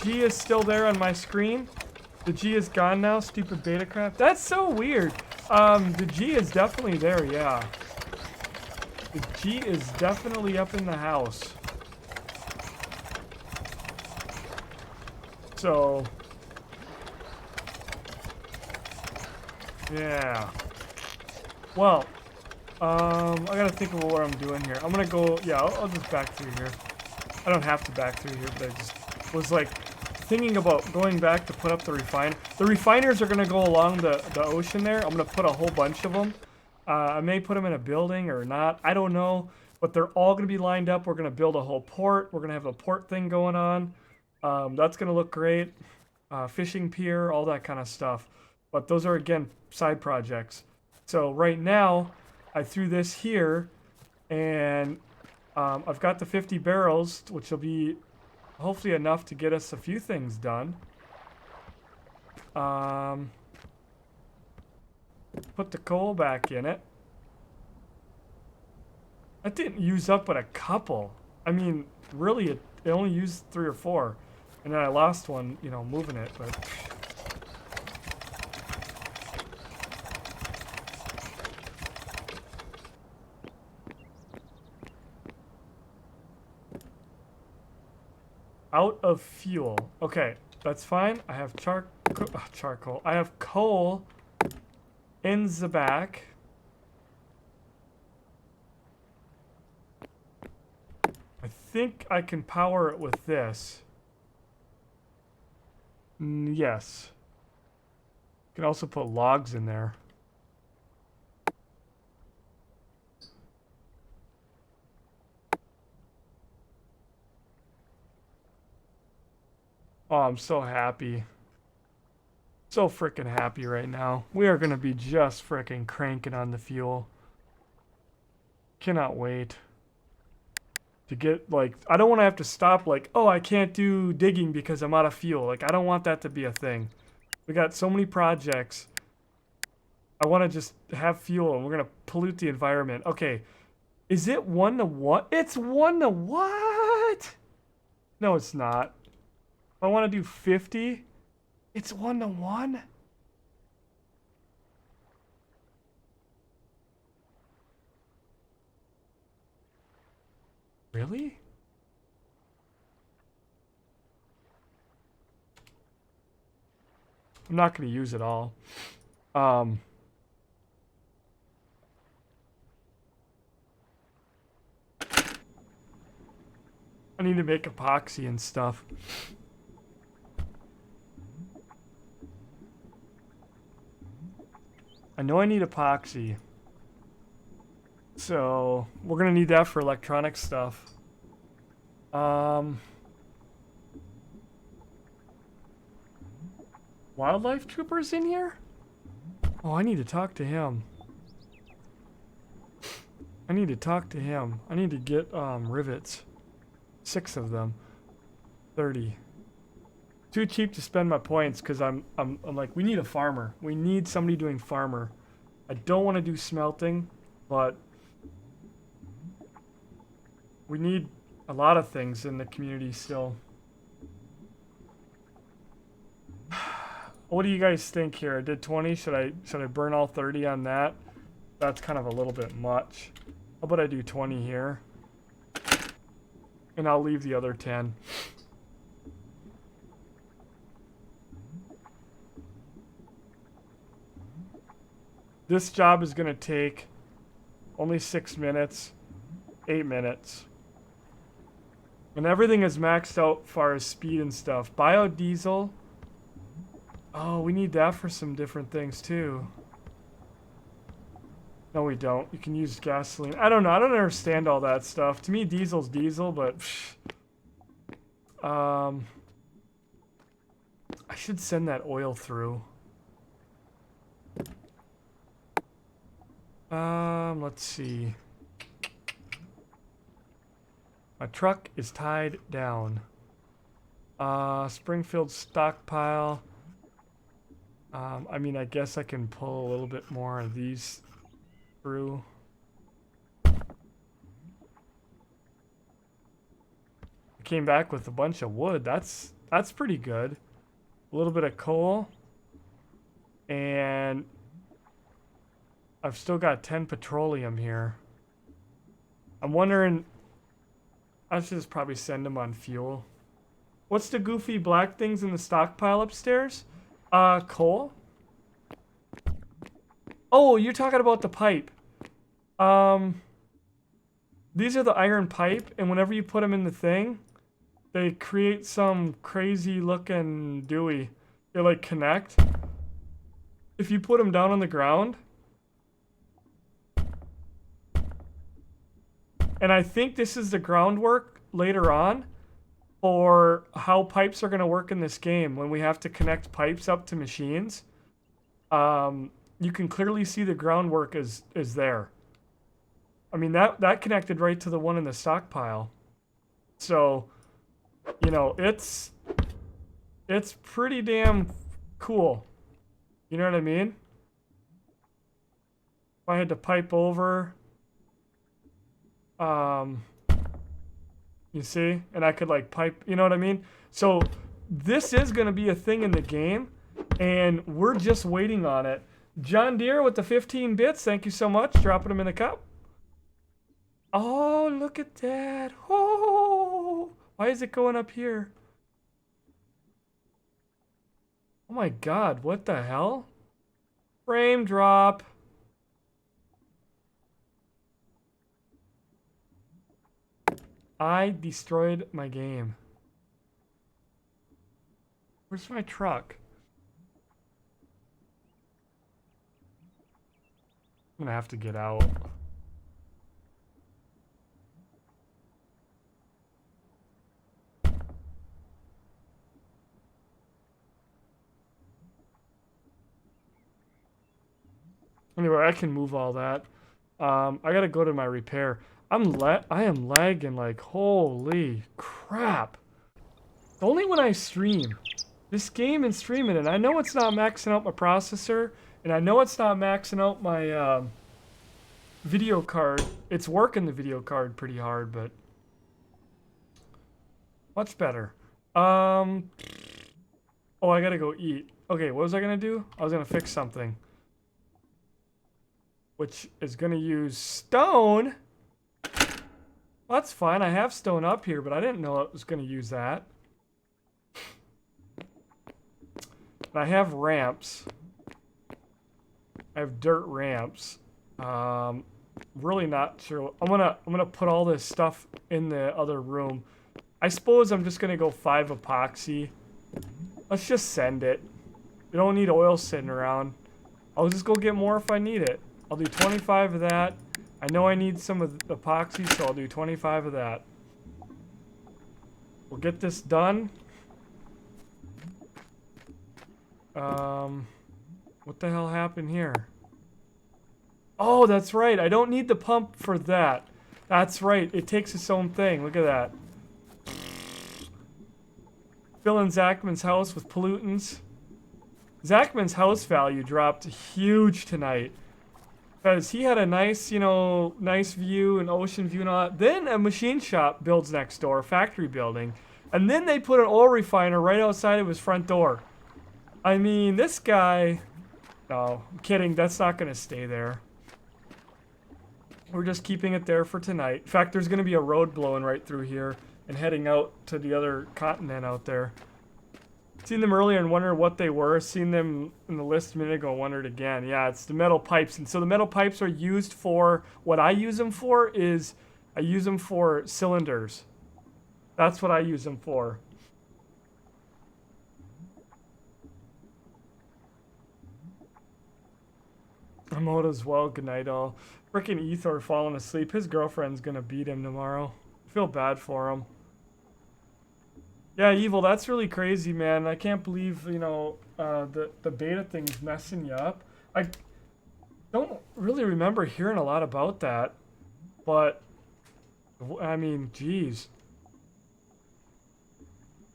Speaker 1: G is still there on my screen. The G is gone now, stupid beta crap. That's so weird. The G is definitely there, yeah. The G is definitely up in the house. So, yeah. Well, I gotta think of what I'm doing here. I'm gonna go, yeah, I'll just back through here. I don't have to back through here, but I just was like thinking about going back to put up the refiner. The refiners are gonna go along the ocean there. I'm gonna put a whole bunch of them. I may put them in a building or not. I don't know, but they're all gonna be lined up. We're gonna build a whole port. We're gonna have a port thing going on. That's gonna look great. Fishing pier, all that kind of stuff. But those are, again, side projects. So right now, I threw this here, and I've got the 50 barrels, which will be hopefully enough to get us a few things done. Put the coal back in it. That didn't use up but a couple. I mean, really, it only used 3 or 4. And then I lost one, you know, moving it, but... Out of fuel. Okay, that's fine. I have charcoal. I have coal in the back. I think I can power it with this. Yes. You can also put logs in there. Oh, I'm so happy. So freaking happy right now. We are going to be just freaking cranking on the fuel. Cannot wait to get, like, I don't want to have to stop, like, oh, I can't do digging because I'm out of fuel. Like, I don't want that to be a thing. We got so many projects. I want to just have fuel, and we're going to pollute the environment. Okay. Is it 1 to what? It's 1 to what? No, it's not. If I want to do 50, it's 1 to 1? Really? I'm not going to use it all. I need to make epoxy and stuff. I know I need epoxy. So, we're going to need that for electronic stuff. Wildlife Trooper's in here? Oh, I need to talk to him. I need to talk to him. I need to get rivets. 6 of them. 30. Too cheap to spend my points because I'm like, we need a farmer. We need somebody doing farmer. I don't want to do smelting, but we need a lot of things in the community still. What do you guys think here? I did 20. Should I burn all 30 on that? That's kind of a little bit much. How about I do 20 here? And I'll leave the other 10. This job is going to take only 6 minutes, 8 minutes. And everything is maxed out as far as speed and stuff. Biodiesel. Oh, we need that for some different things too. No, we don't. You can use gasoline. I don't know. I don't understand all that stuff. To me, diesel's diesel, but... I should send that oil through. Let's see. My truck is tied down. Springfield stockpile. I mean, I guess I can pull a little bit more of these through. I came back with a bunch of wood. That's pretty good. A little bit of coal. And I've still got 10 petroleum here. I'm wondering, I should just probably send them on fuel. What's the goofy black things in the stockpile upstairs? Coal? Oh, you're talking about the pipe. These are the iron pipe, and whenever you put them in the thing, they create some crazy looking dewey. They like connect. If you put them down on the ground, and I think this is the groundwork later on for how pipes are going to work in this game when we have to connect pipes up to machines. You can clearly see the groundwork is there. I mean, that connected right to the one in the stockpile. So, you know, it's pretty damn cool. You know what I mean? If I had to pipe over, you see? And I could like pipe, you know what I mean? So this is going to be a thing in the game, and we're just waiting on it. John Deere with the 15 bits, thank you so much. Dropping them in the cup. Oh, look at that. Oh, why is it going up here? Oh my God, what the hell? Frame drop. I destroyed my game. Where's my truck? I'm gonna have to get out. Anyway, I can move all that. I gotta go to my repair. I am lagging like holy crap. Only when I stream. This game and streaming it. I know it's not maxing out my processor, and I know it's not maxing out my video card. It's working the video card pretty hard, but much better. Oh, I gotta go eat. Okay, what was I gonna do? I was gonna fix something, which is gonna use stone. Well, that's fine. I have stone up here, but I didn't know it was gonna use that. And I have ramps. I have dirt ramps. Really not sure. I'm gonna put all this stuff in the other room. I suppose I'm just gonna go 5 epoxy. Let's just send it. We don't need oil sitting around. I'll just go get more if I need it. I'll do 25 of that. I know I need some of the epoxy, so I'll do 25 of that. We'll get this done. What the hell happened here? Oh, that's right. I don't need the pump for that. That's right. It takes its own thing. Look at that. Filling Zachman's house with pollutants. Zachman's house value dropped huge tonight. Because he had a nice, you know, nice view, an ocean view and all that. Then a machine shop builds next door, a factory building. And then they put an oil refiner right outside of his front door. I mean, this guy... No, I'm kidding. That's not going to stay there. We're just keeping it there for tonight. In fact, there's going to be a road blowing right through here and heading out to the other continent out there. Seen them earlier and wondered what they were. Seen them in the list a minute ago and wondered again. Yeah, it's the metal pipes. And so the metal pipes are used for, what I use them for is, I use them for cylinders. That's what I use them for. I'm out as well. Good night, all. Frickin' Ethor falling asleep. His girlfriend's gonna beat him tomorrow. I feel bad for him. Yeah, Evil, that's really crazy, man. I can't believe, you know, the beta thing's messing you up. I don't really remember hearing a lot about that, but, I mean, geez.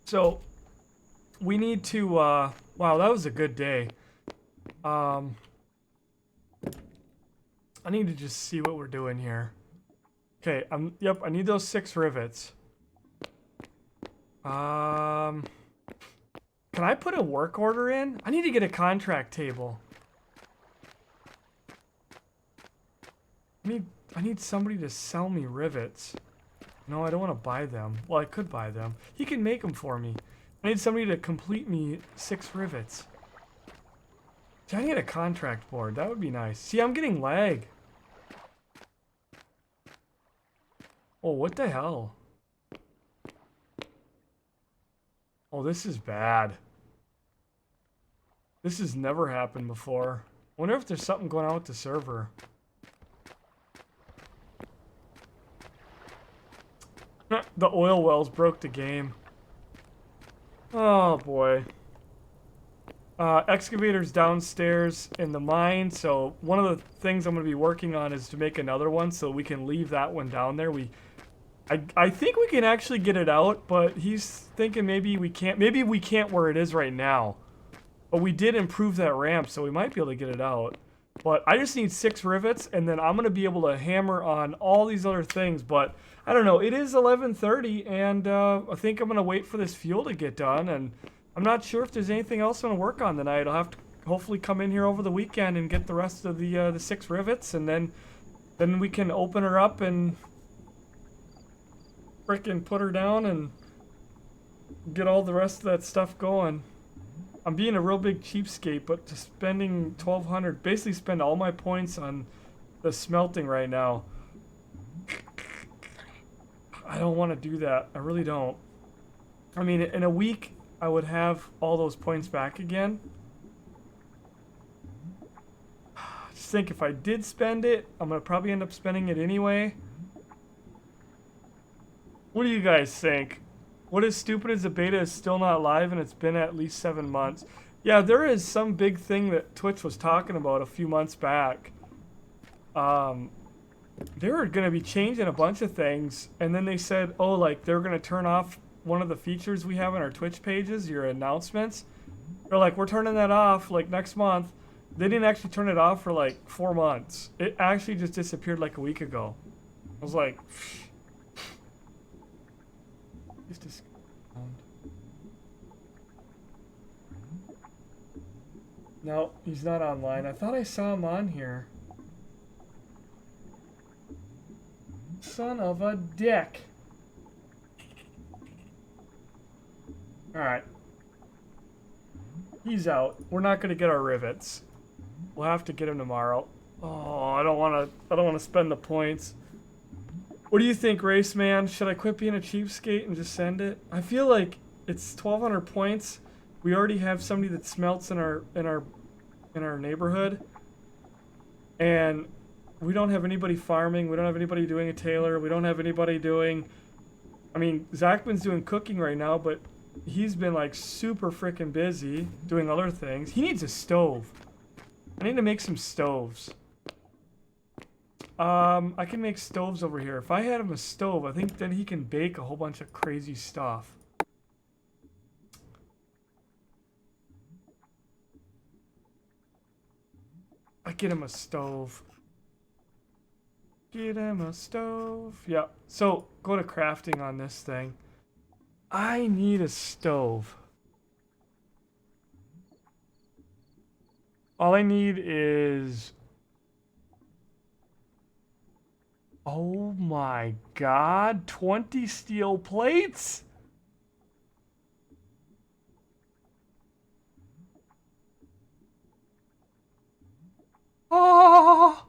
Speaker 1: So, we need to, wow, that was a good day. I need to just see what we're doing here. Okay, yep, I need those 6 rivets. Can I put a work order in? I need to get a contract table. I need somebody to sell me rivets. No, I don't want to buy them. Well, I could buy them. He can make them for me. I need somebody to complete me 6 rivets. See, I need a contract board. That would be nice. See, I'm getting lag. Oh, what the hell? Oh, this is bad. This has never happened before. I wonder if there's something going on with the server. The oil wells broke the game. Oh, boy. Excavator's downstairs in the mine, so one of the things I'm going to be working on is to make another one so we can leave that one down there. I think we can actually get it out, but he's thinking maybe we can't. Maybe we can't where it is right now. But we did improve that ramp, so we might be able to get it out. But I just need 6 rivets, and then I'm going to be able to hammer on all these other things. But I don't know. It is 11:30, and I think I'm going to wait for this fuel to get done. And I'm not sure if there's anything else I'm going to work on tonight. I'll have to hopefully come in here over the weekend and get the rest of the 6 rivets, and then we can open her up and frickin' put her down and get all the rest of that stuff going. I'm being a real big cheapskate, but just spending 1,200, basically spend all my points on the smelting right now. I don't want to do that. I really don't. I mean, in a week, I would have all those points back again. Just think, if I did spend it, I'm going to probably end up spending it anyway. What do you guys think? What is stupid is the beta is still not live and it's been at least 7 months. Yeah, there is some big thing that Twitch was talking about a few months back. They were going to be changing a bunch of things, and then they said, oh, like, they're going to turn off one of the features we have on our Twitch pages, your announcements. They're like, we're turning that off, like, next month. They didn't actually turn it off for, like, 4 months. It actually just disappeared, like, a week ago. I was like... No, he's not online. I thought I saw him on here. Son of a dick. Alright. He's out. We're not going to get our rivets. We'll have to get him tomorrow. Oh, I don't want to spend the points. What do you think, Race Man? Should I quit being a cheapskate and just send it? I feel like it's 1,200 points. We already have somebody that smelts in our neighborhood, and we don't have anybody farming. We don't have anybody doing a tailor. We don't have anybody doing. I mean, Zachman's doing cooking right now, but he's been like super freaking busy doing other things. He needs a stove. I need to make some stoves. I can make stoves over here. If I had him a stove, I think then he can bake a whole bunch of crazy stuff. I get him a stove. Get him a stove. Yeah. So go to crafting on this thing. I need a stove. All I need is... Oh my god, 20 steel plates? Oh!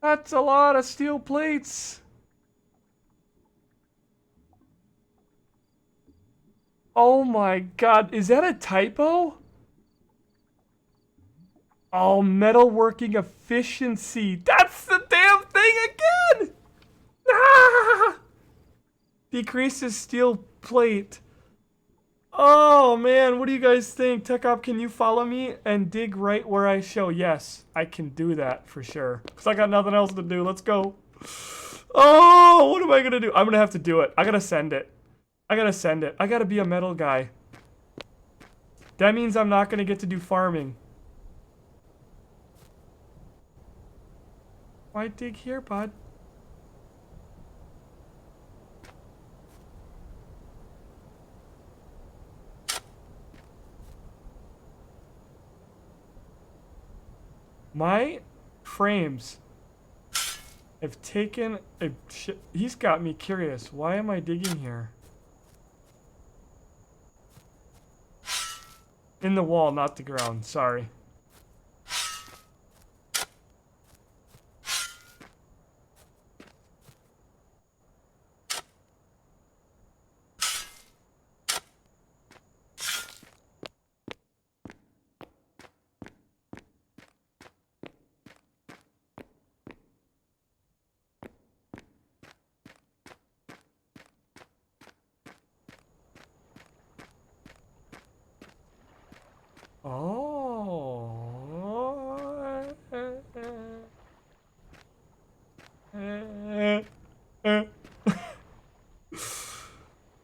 Speaker 1: That's a lot of steel plates. Oh my god, is that a typo? Oh, metalworking efficiency. That's the damn thing again! Ah! Decreases steel plate. Oh man, what do you guys think? TechOp, can you follow me and dig right where I show? Yes, I can do that for sure. Because I got nothing else to do. Let's go. Oh, what am I going to do? I'm going to have to do it. I got to send it. I got to send it. I got to be a metal guy. That means I'm not going to get to do farming. Why dig here, bud? My frames have taken a shit. He's got me curious. Why am I digging here? In the wall, not the ground. Sorry.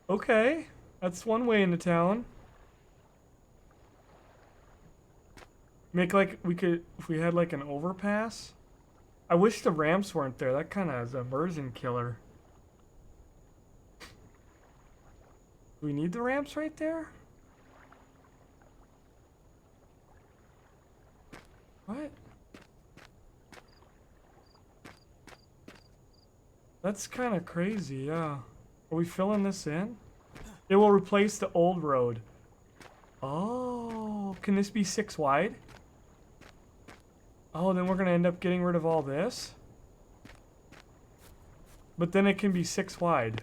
Speaker 1: Okay, that's one way into town. Make like we could, if we had like an overpass. I wish the ramps weren't there. That kind of is a immersion killer. Do we need the ramps right there? What? That's kind of crazy, yeah. Are we filling this in? It will replace the old road. Oh, can this be 6 wide? Oh, then we're going to end up getting rid of all this? But then it can be 6 wide.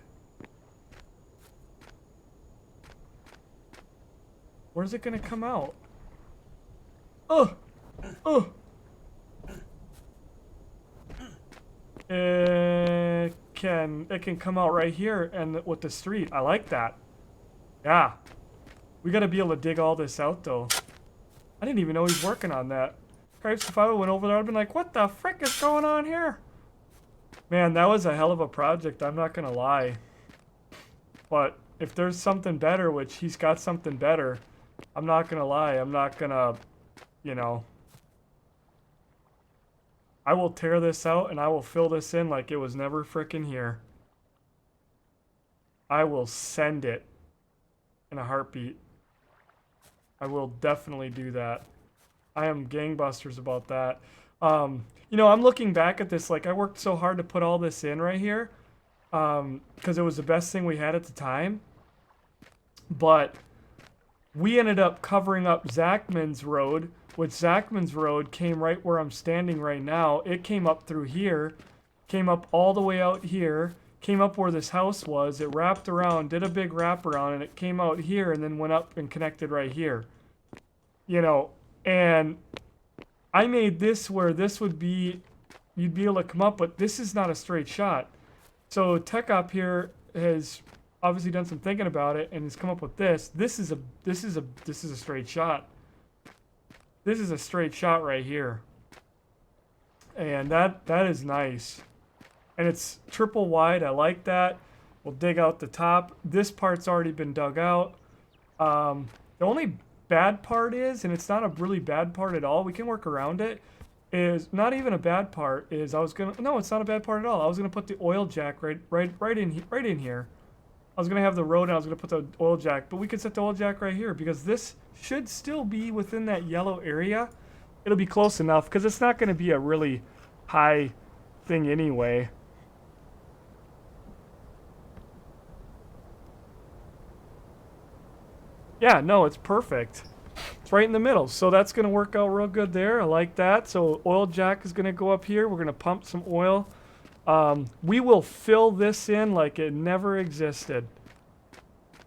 Speaker 1: Where's it going to come out? Oh! Oh! It can come out right here and with the street. I like that. Yeah. We got to be able to dig all this out, though. I didn't even know he's working on that. Cripes, if I went over there, I'd been like, what the frick is going on here? Man, that was a hell of a project. I'm not going to lie. But if there's something better, which he's got something better, I'm not going to lie. I'm not going to, you know... I will tear this out and I will fill this in like it was never frickin' here. I will send it in a heartbeat. I will definitely do that. I am gangbusters about that. You know, I'm looking back at this, like I worked so hard to put all this in right here because it was the best thing we had at the time. But we ended up covering up Zachman's Road, which Zachman's Road came right where I'm standing right now. It came up through here, came up all the way out here, came up where this house was. It wrapped around, did a big wrap around, and it came out here and then went up and connected right here. You know, and I made this where this would be, you'd be able to come up, but this is not a straight shot. So TechOp here has obviously done some thinking about it and has come up with this. This is a straight shot. This is a straight shot right here. And that is nice. And it's triple wide. I like that. We'll dig out the top. This part's already been dug out. The only bad part is, and it's not a really bad part at all, we can work around it, is not even a bad part, is no, it's not a bad part at all. I was gonna put the oil jack right in here. I was gonna have the road and I was gonna put the oil jack, but we could set the oil jack right here because this should still be within that yellow area. It'll be close enough because it's not gonna be a really high thing anyway. Yeah, no, it's perfect. It's right in the middle. So that's going to work out real good there. I like that. So oil jack is going to go up here. We're going to pump some oil. We will fill this in like it never existed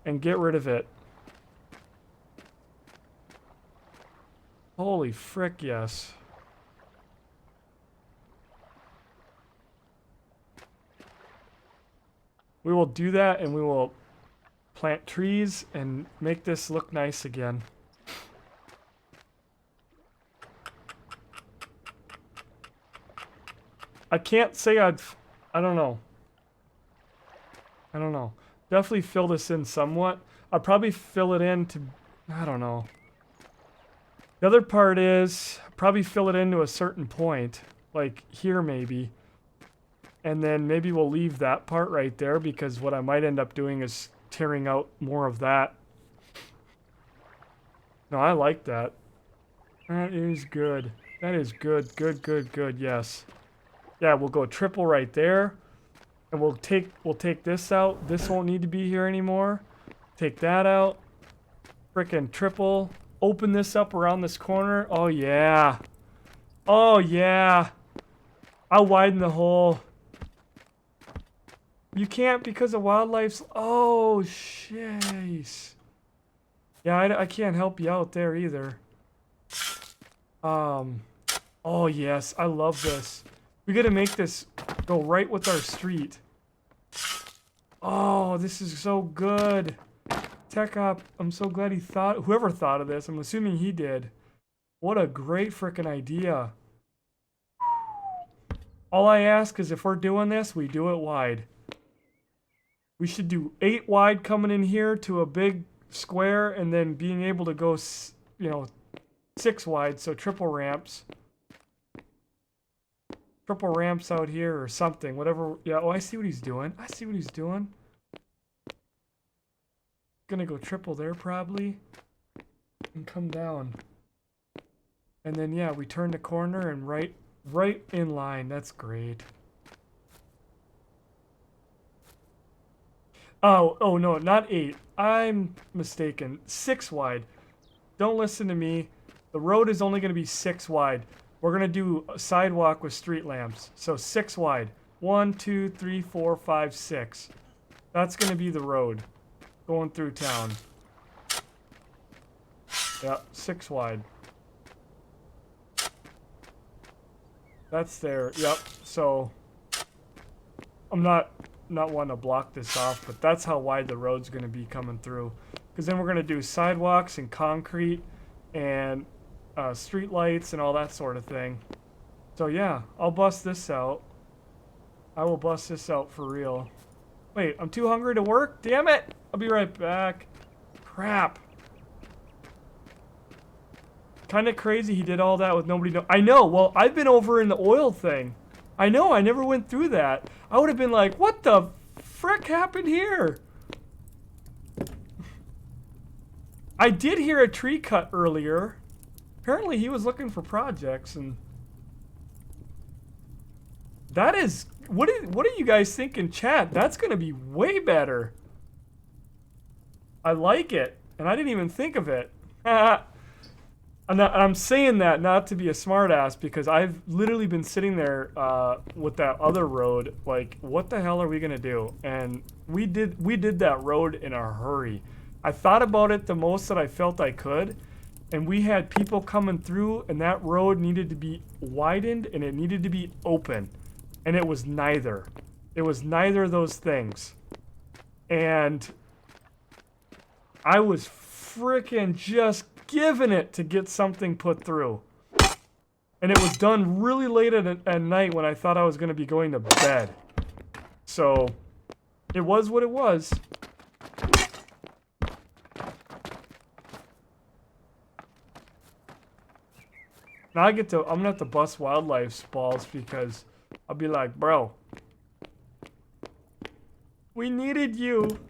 Speaker 1: and get rid of it. Holy frick, yes. We will do that and we will plant trees and make this look nice again. I can't say I don't know. I don't know. Definitely fill this in somewhat. I'll probably fill it in to, I don't know. The other part is probably fill it into a certain point, like here maybe. And then maybe we'll leave that part right there because what I might end up doing is tearing out more of that. No, I like that. That is good. That is good. Good, good, good. Yes. Yeah, we'll go triple right there. And we'll take this out. This won't need to be here anymore. Take that out. Frickin' triple. Open this up around this corner. Oh yeah. Oh yeah. I'll widen the hole. You can't because of wildlife's... Oh, jeez. Yeah, I can't help you out there either. Oh, yes. I love this. We gotta make this go right with our street. Oh, this is so good. Tech Op, I'm so glad he thought... Whoever thought of this, I'm assuming he did. What a great frickin' idea. All I ask is if we're doing this, we do it wide. We should do 8 wide coming in here to a big square and then being able to go, 6 wide, so triple ramps. Triple ramps out here or something, whatever. Yeah, oh, I see what he's doing. I see what he's doing. Gonna go triple there probably and come down. And then, yeah, we turn the corner and right in line. That's great. Oh no, not 8. I'm mistaken. 6 wide. Don't listen to me. The road is only going to be 6 wide. We're going to do a sidewalk with street lamps. So 6 wide. 1, 2, 3, 4, 5, 6. That's going to be the road going through town. Yeah, 6 wide. That's there. Yep. So I'm not wanting to block this off, but that's how wide the road's going to be coming through. Because then we're going to do sidewalks and concrete and street lights and all that sort of thing. So yeah, I'll bust this out. I will bust this out for real. Wait, I'm too hungry to work? Damn it! I'll be right back. Crap. Kind of crazy he did all that with nobody know. I know, well, I've been over in the oil thing. I know, I never went through that. I would have been like, what the frick happened here? I did hear a tree cut earlier. Apparently he was looking for projects and... That is... What do you guys think in chat? That's going to be way better. I like it. And I didn't even think of it. I'm saying that not to be a smartass because I've literally been sitting there with that other road, like, what the hell are we gonna do? And we did that road in a hurry. I thought about it the most that I felt I could, and we had people coming through, and that road needed to be widened and it needed to be open, and it was neither. It was neither of those things, and I was freaking just giving it to get something put through. And it was done really late at night when I thought I was going to be going to bed. So, it was what it was. Now I'm gonna have to bust Wildlife's balls because I'll be like, bro, we needed you.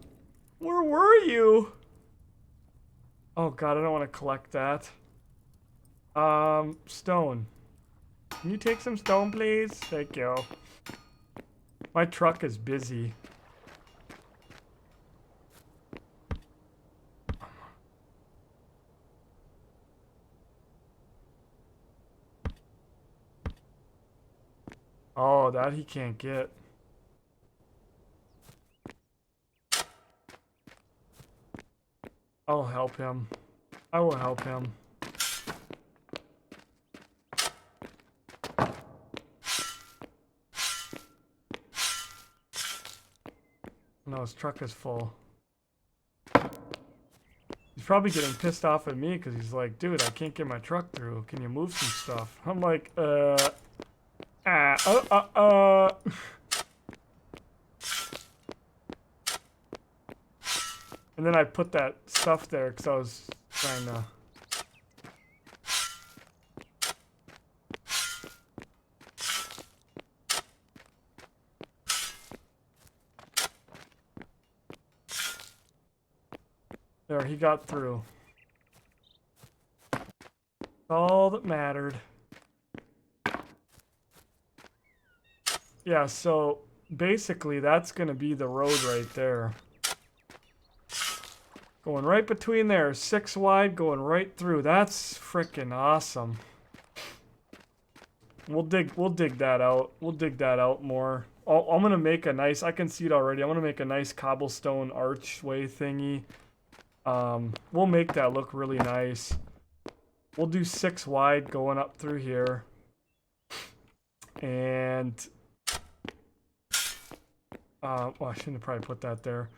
Speaker 1: Where were you? Oh god, I don't want to collect that. Stone. Can you take some stone, please? Thank you. My truck is busy. Oh, that he can't get. I'll help him. I will help him. No, his truck is full. He's probably getting pissed off at me because he's like, dude, I can't get my truck through. Can you move some stuff? I'm like, And then I put that stuff there because I was trying to... There, he got through. All that mattered. Yeah, so basically that's going to be the road right there. Going right between there, 6 wide, going right through. That's freaking awesome. We'll dig that out. We'll dig that out more. I'm gonna make a nice, I can see it already. I'm gonna make a nice cobblestone archway thingy. We'll make that look really nice. We'll do 6 wide going up through here. And well, I shouldn't have probably put that there.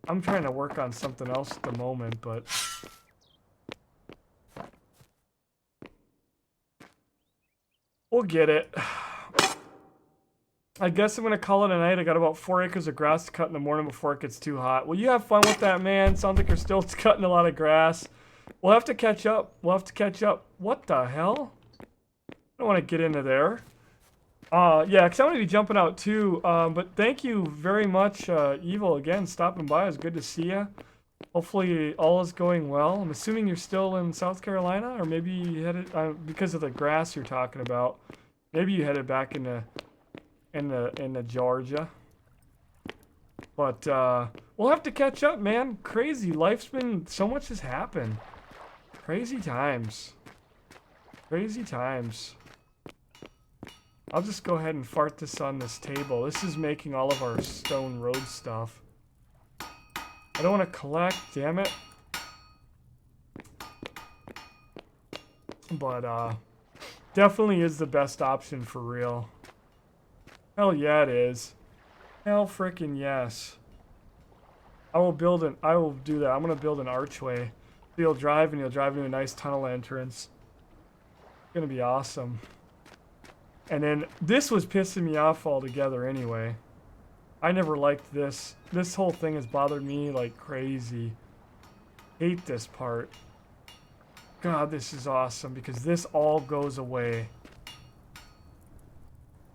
Speaker 1: I'm trying to work on something else at the moment, but we'll get it. I guess I'm going to call it a night. I got about 4 acres of grass to cut in the morning before it gets too hot. Well, you have fun with that, man. Sounds like you're still cutting a lot of grass. We'll have to catch up. We'll have to catch up. What the hell? I don't want to get into there. Yeah, because I'm going to be jumping out too. But thank you very much, Evil, again, stopping by. It's good to see you. Hopefully all is going well. I'm assuming you're still in South Carolina, or maybe you headed, because of the grass you're talking about, maybe you headed back into Georgia. But we'll have to catch up, man. Crazy. Life's been, so much has happened. Crazy times. Crazy times. I'll just go ahead and fart this on this table. This is making all of our stone road stuff. I don't want to collect, damn it. But definitely is the best option for real. Hell yeah, it is. Hell frickin' yes. I will do that. I'm gonna build an archway. You'll drive into a nice tunnel entrance. It's gonna be awesome. And then this was pissing me off altogether anyway. I never liked this. This whole thing has bothered me like crazy. Hate this part. God, this is awesome because this all goes away.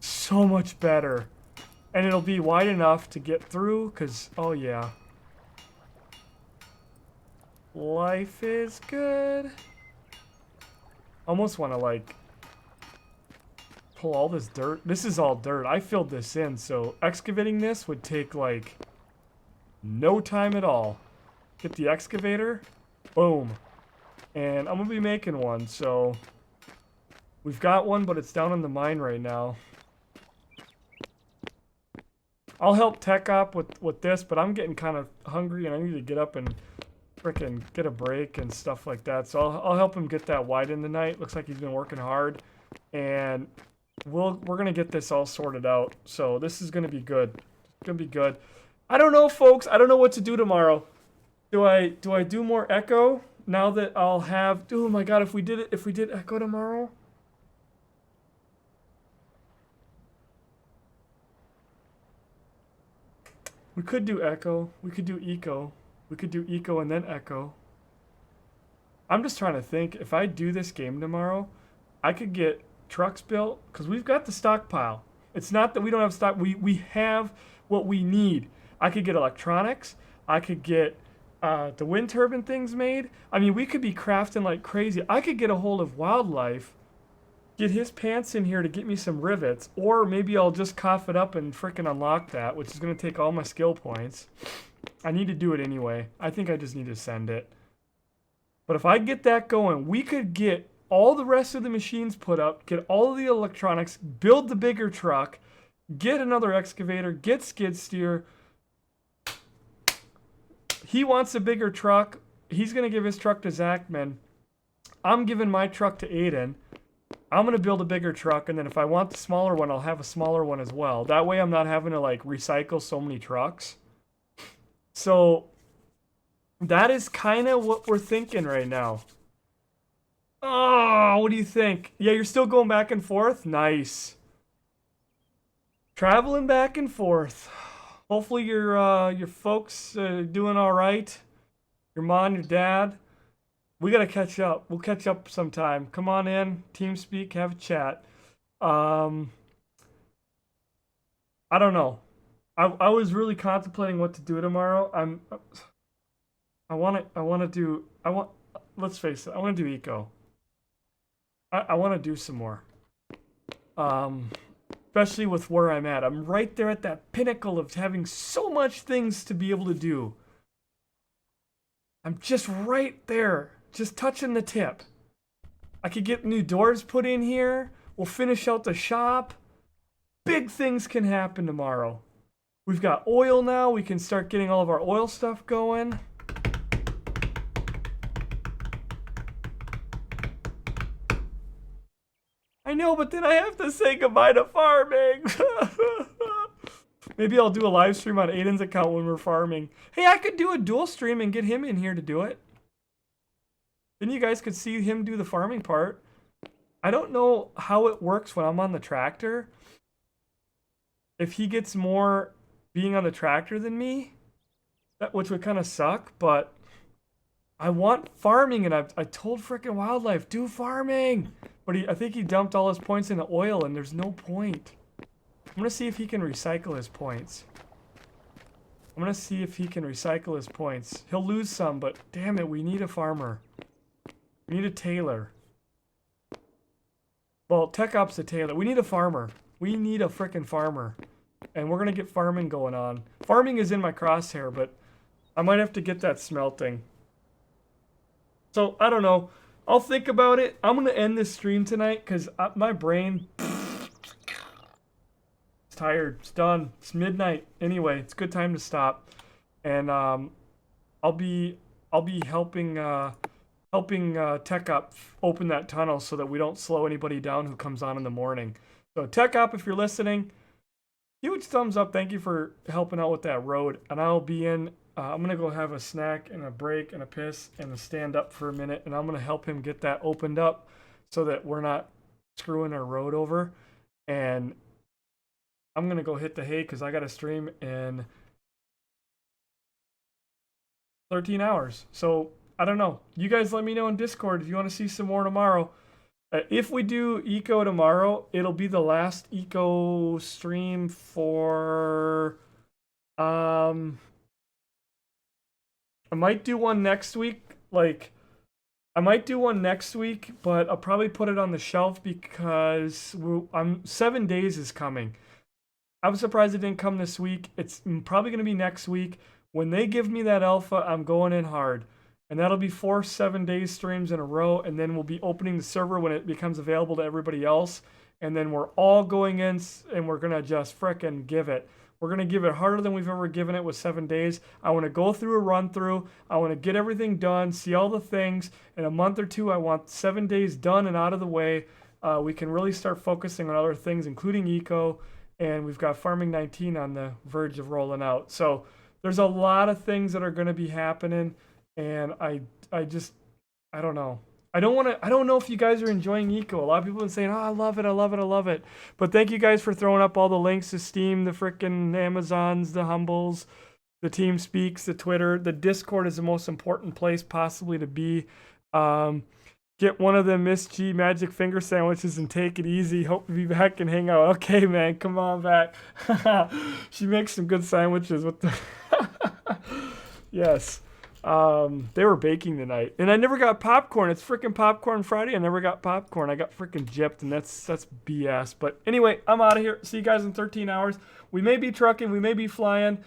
Speaker 1: So much better. And it'll be wide enough to get through because, oh yeah. Life is good. Almost want to like pull all this dirt. This is all dirt. I filled this in, so excavating this would take like no time at all. Get the excavator, boom. And I'm gonna be making one, so we've got one, but it's down in the mine right now. I'll help Tech Op with this, but I'm getting kind of hungry and I need to get up and frickin' get a break and stuff like that. So I'll help him get that wide in the night. Looks like he's been working hard, and we're gonna get this all sorted out. So this is gonna be good. It's gonna be good. I don't know, folks. I don't know what to do tomorrow. Do I do more echo now that I'll have? Oh my god! If we did Echo tomorrow, We could do echo. We could do eco. We could do eco and then echo. I'm just trying to think. If I do this game tomorrow, I could get trucks built because we've got the stockpile. It's not that we don't have stock. We have what we need. I could get electronics. I could get the wind turbine things made. I mean, we could be crafting like crazy. I could get a hold of Wildlife, get his pants in here to get me some rivets, or maybe I'll just cough it up and frickin' unlock that, which is going to take all my skill points. I need to do it anyway. I think I just need to send it. But if I get that going, we could get all the rest of the machines put up, get all of the electronics, build the bigger truck, get another excavator, get skid steer. He wants a bigger truck. He's going to give his truck to Zachman. I'm giving my truck to Aiden. I'm going to build a bigger truck, and then if I want the smaller one, I'll have a smaller one as well. That way I'm not having to like recycle so many trucks. So that is kind of what we're thinking right now. Oh, what do you think? Yeah, you're still going back and forth? Nice. Traveling back and forth. Hopefully your folks doing all right. Your mom, your dad. We gotta catch up. We'll catch up sometime. Come on in, TeamSpeak, have a chat. I don't know. I was really contemplating what to do tomorrow. Let's face it, I want to do eco. I want to do some more. Especially with where I'm at. I'm right there at that pinnacle of having so much things to be able to do. I'm just right there, just touching the tip. I could get new doors put in here. We'll finish out the shop. Big things can happen tomorrow. We've got oil now. We can start getting all of our oil stuff going. I know, but then I have to say goodbye to farming. Maybe I'll do a live stream on Aiden's account when we're farming. Hey, I could do a dual stream and get him in here to do it. Then you guys could see him do the farming part. I don't know how it works when I'm on the tractor. If he gets more being on the tractor than me, which would kind of suck, but I want farming, and I told frickin' Wildlife, do farming. But I think he dumped all his points into oil, and there's no point. I'm going to see if he can recycle his points. I'm going to see if he can recycle his points. He'll lose some, but damn it, we need a farmer. We need a tailor. Well, Tech Ops a tailor. We need a farmer. We need a frickin' farmer. And we're going to get farming going on. Farming is in my crosshair, but I might have to get that smelting. So, I don't know. I'll think about it. I'm going to end this stream tonight because my brain... It's tired. It's done. It's midnight. Anyway, it's a good time to stop. And I'll be helping Tech Op open that tunnel so that we don't slow anybody down who comes on in the morning. So Tech Op, if you're listening, huge thumbs up. Thank you for helping out with that road. And I'll be in. I'm going to go have a snack and a break and a piss and a stand up for a minute. And I'm going to help him get that opened up so that we're not screwing our road over. And I'm going to go hit the hay because I got to stream in 13 hours. So I don't know. You guys let me know in Discord if you want to see some more tomorrow. If we do Eco tomorrow, it'll be the last Eco stream for... I might do one next week. But I'll probably put it on the shelf because 7 days is coming. I'm surprised it didn't come this week. It's probably going to be next week. When they give me that alpha, I'm going in hard. And that'll be 4 7-day streams in a row. And then we'll be opening the server when it becomes available to everybody else. And then we're all going in and we're going to just frickin' give it. We're going to give it harder than we've ever given it with 7 days. I want to go through a run through. I want to get everything done, see all the things. In a month or two, I want 7 days done and out of the way. We can really start focusing on other things, including Eco. And we've got Farming 19 on the verge of rolling out. So there's a lot of things that are going to be happening. And I don't know. I don't know if you guys are enjoying Eco. A lot of people have been saying, oh, I love it, I love it, I love it. But thank you guys for throwing up all the links to Steam, the frickin' Amazons, the Humbles, the TeamSpeaks, the Twitter. The Discord is the most important place possibly to be. Get one of them Miss G magic finger sandwiches and take it easy. Hope to be back and hang out. Okay, man, come on back. She makes some good sandwiches with the yes. They were baking tonight, and I never got popcorn. It's freaking Popcorn Friday. I never got popcorn. I got freaking gypped, and that's BS. But anyway, I'm out of here. See you guys in 13 hours. We may be trucking. We may be flying.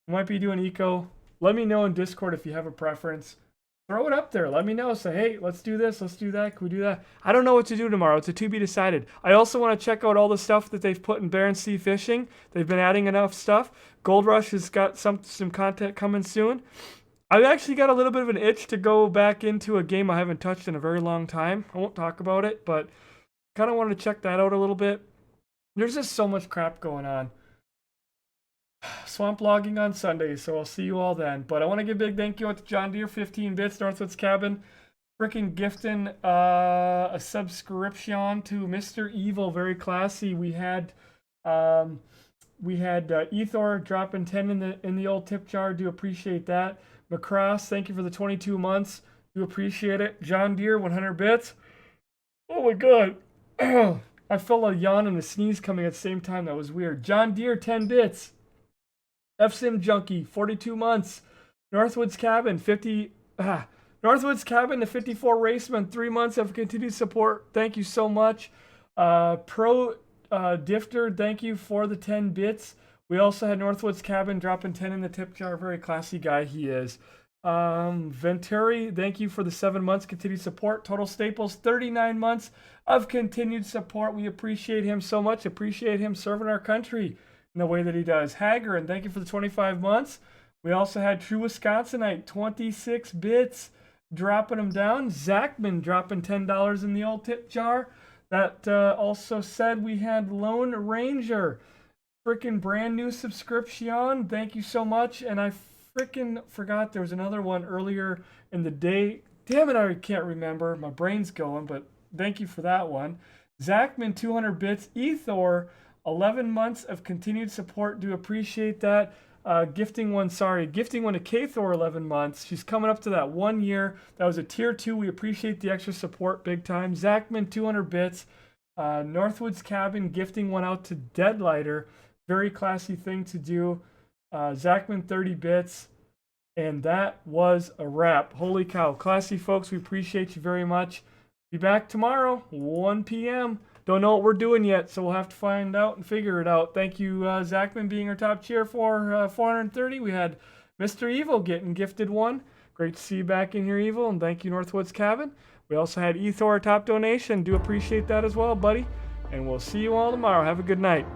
Speaker 1: We might be doing eco. Let me know in Discord if you have a preference. Throw it up there. Let me know. Say, hey, let's do this. Let's do that. Can we do that? I don't know what to do tomorrow. It's a to be decided. I also want to check out all the stuff that they've put in Barents Sea Fishing. They've been adding enough stuff. Gold Rush has got some content coming soon. I've actually got a little bit of an itch to go back into a game I haven't touched in a very long time. I won't talk about it, but kind of want to check that out a little bit. There's just so much crap going on. Swamp logging on Sunday, so I'll see you all then. But I want to give a big thank you to John Deere, 15 bits, Northwoods Cabin, freaking gifting a subscription to Mr. Evil, very classy. We had Ethor dropping 10 in the old tip jar. Do appreciate that. Macross, thank you for the 22 months. Do appreciate it. John Deere, 100 bits. Oh my god. I felt a yawn and a sneeze coming at the same time. That was weird. John Deere, 10 bits. FSIM Junkie, 42 months. Northwoods Cabin, Northwoods Cabin, the 54 Raceman, 3 months of continued support. Thank you so much. Pro Difter, thank you for the 10 bits. We also had Northwoods Cabin dropping 10 in the tip jar. Very classy guy he is. Venturi, thank you for the 7 months continued support. Total Staples, 39 months of continued support. We appreciate him so much. Appreciate him serving our country in the way that he does. Hager, and thank you for the 25 months. We also had True Wisconsinite, 26 bits, dropping them down. Zachman dropping $10 in the old tip jar. That also said we had Lone Ranger, freaking brand new subscription. Thank you so much. And I freaking forgot there was another one earlier in the day. Damn it, I can't remember. My brain's going, but thank you for that one. Zachman, 200 bits. Ethor, 11 months of continued support. Do appreciate that. Gifting one to K-Thor, 11 months. She's coming up to that 1 year. That was a tier 2. We appreciate the extra support big time. Zachman, 200 bits. Northwoods Cabin, gifting one out to Deadlighter. Very classy thing to do. Zachman, 30 bits. And that was a wrap. Holy cow. Classy folks, we appreciate you very much. Be back tomorrow, 1 p.m. Don't know what we're doing yet, so we'll have to find out and figure it out. Thank you, Zachman, being our top cheer for 430. We had Mr. Evil getting gifted one. Great to see you back in here, Evil, and thank you, Northwoods Cabin. We also had Ethor, top donation. Do appreciate that as well, buddy. And we'll see you all tomorrow. Have a good night.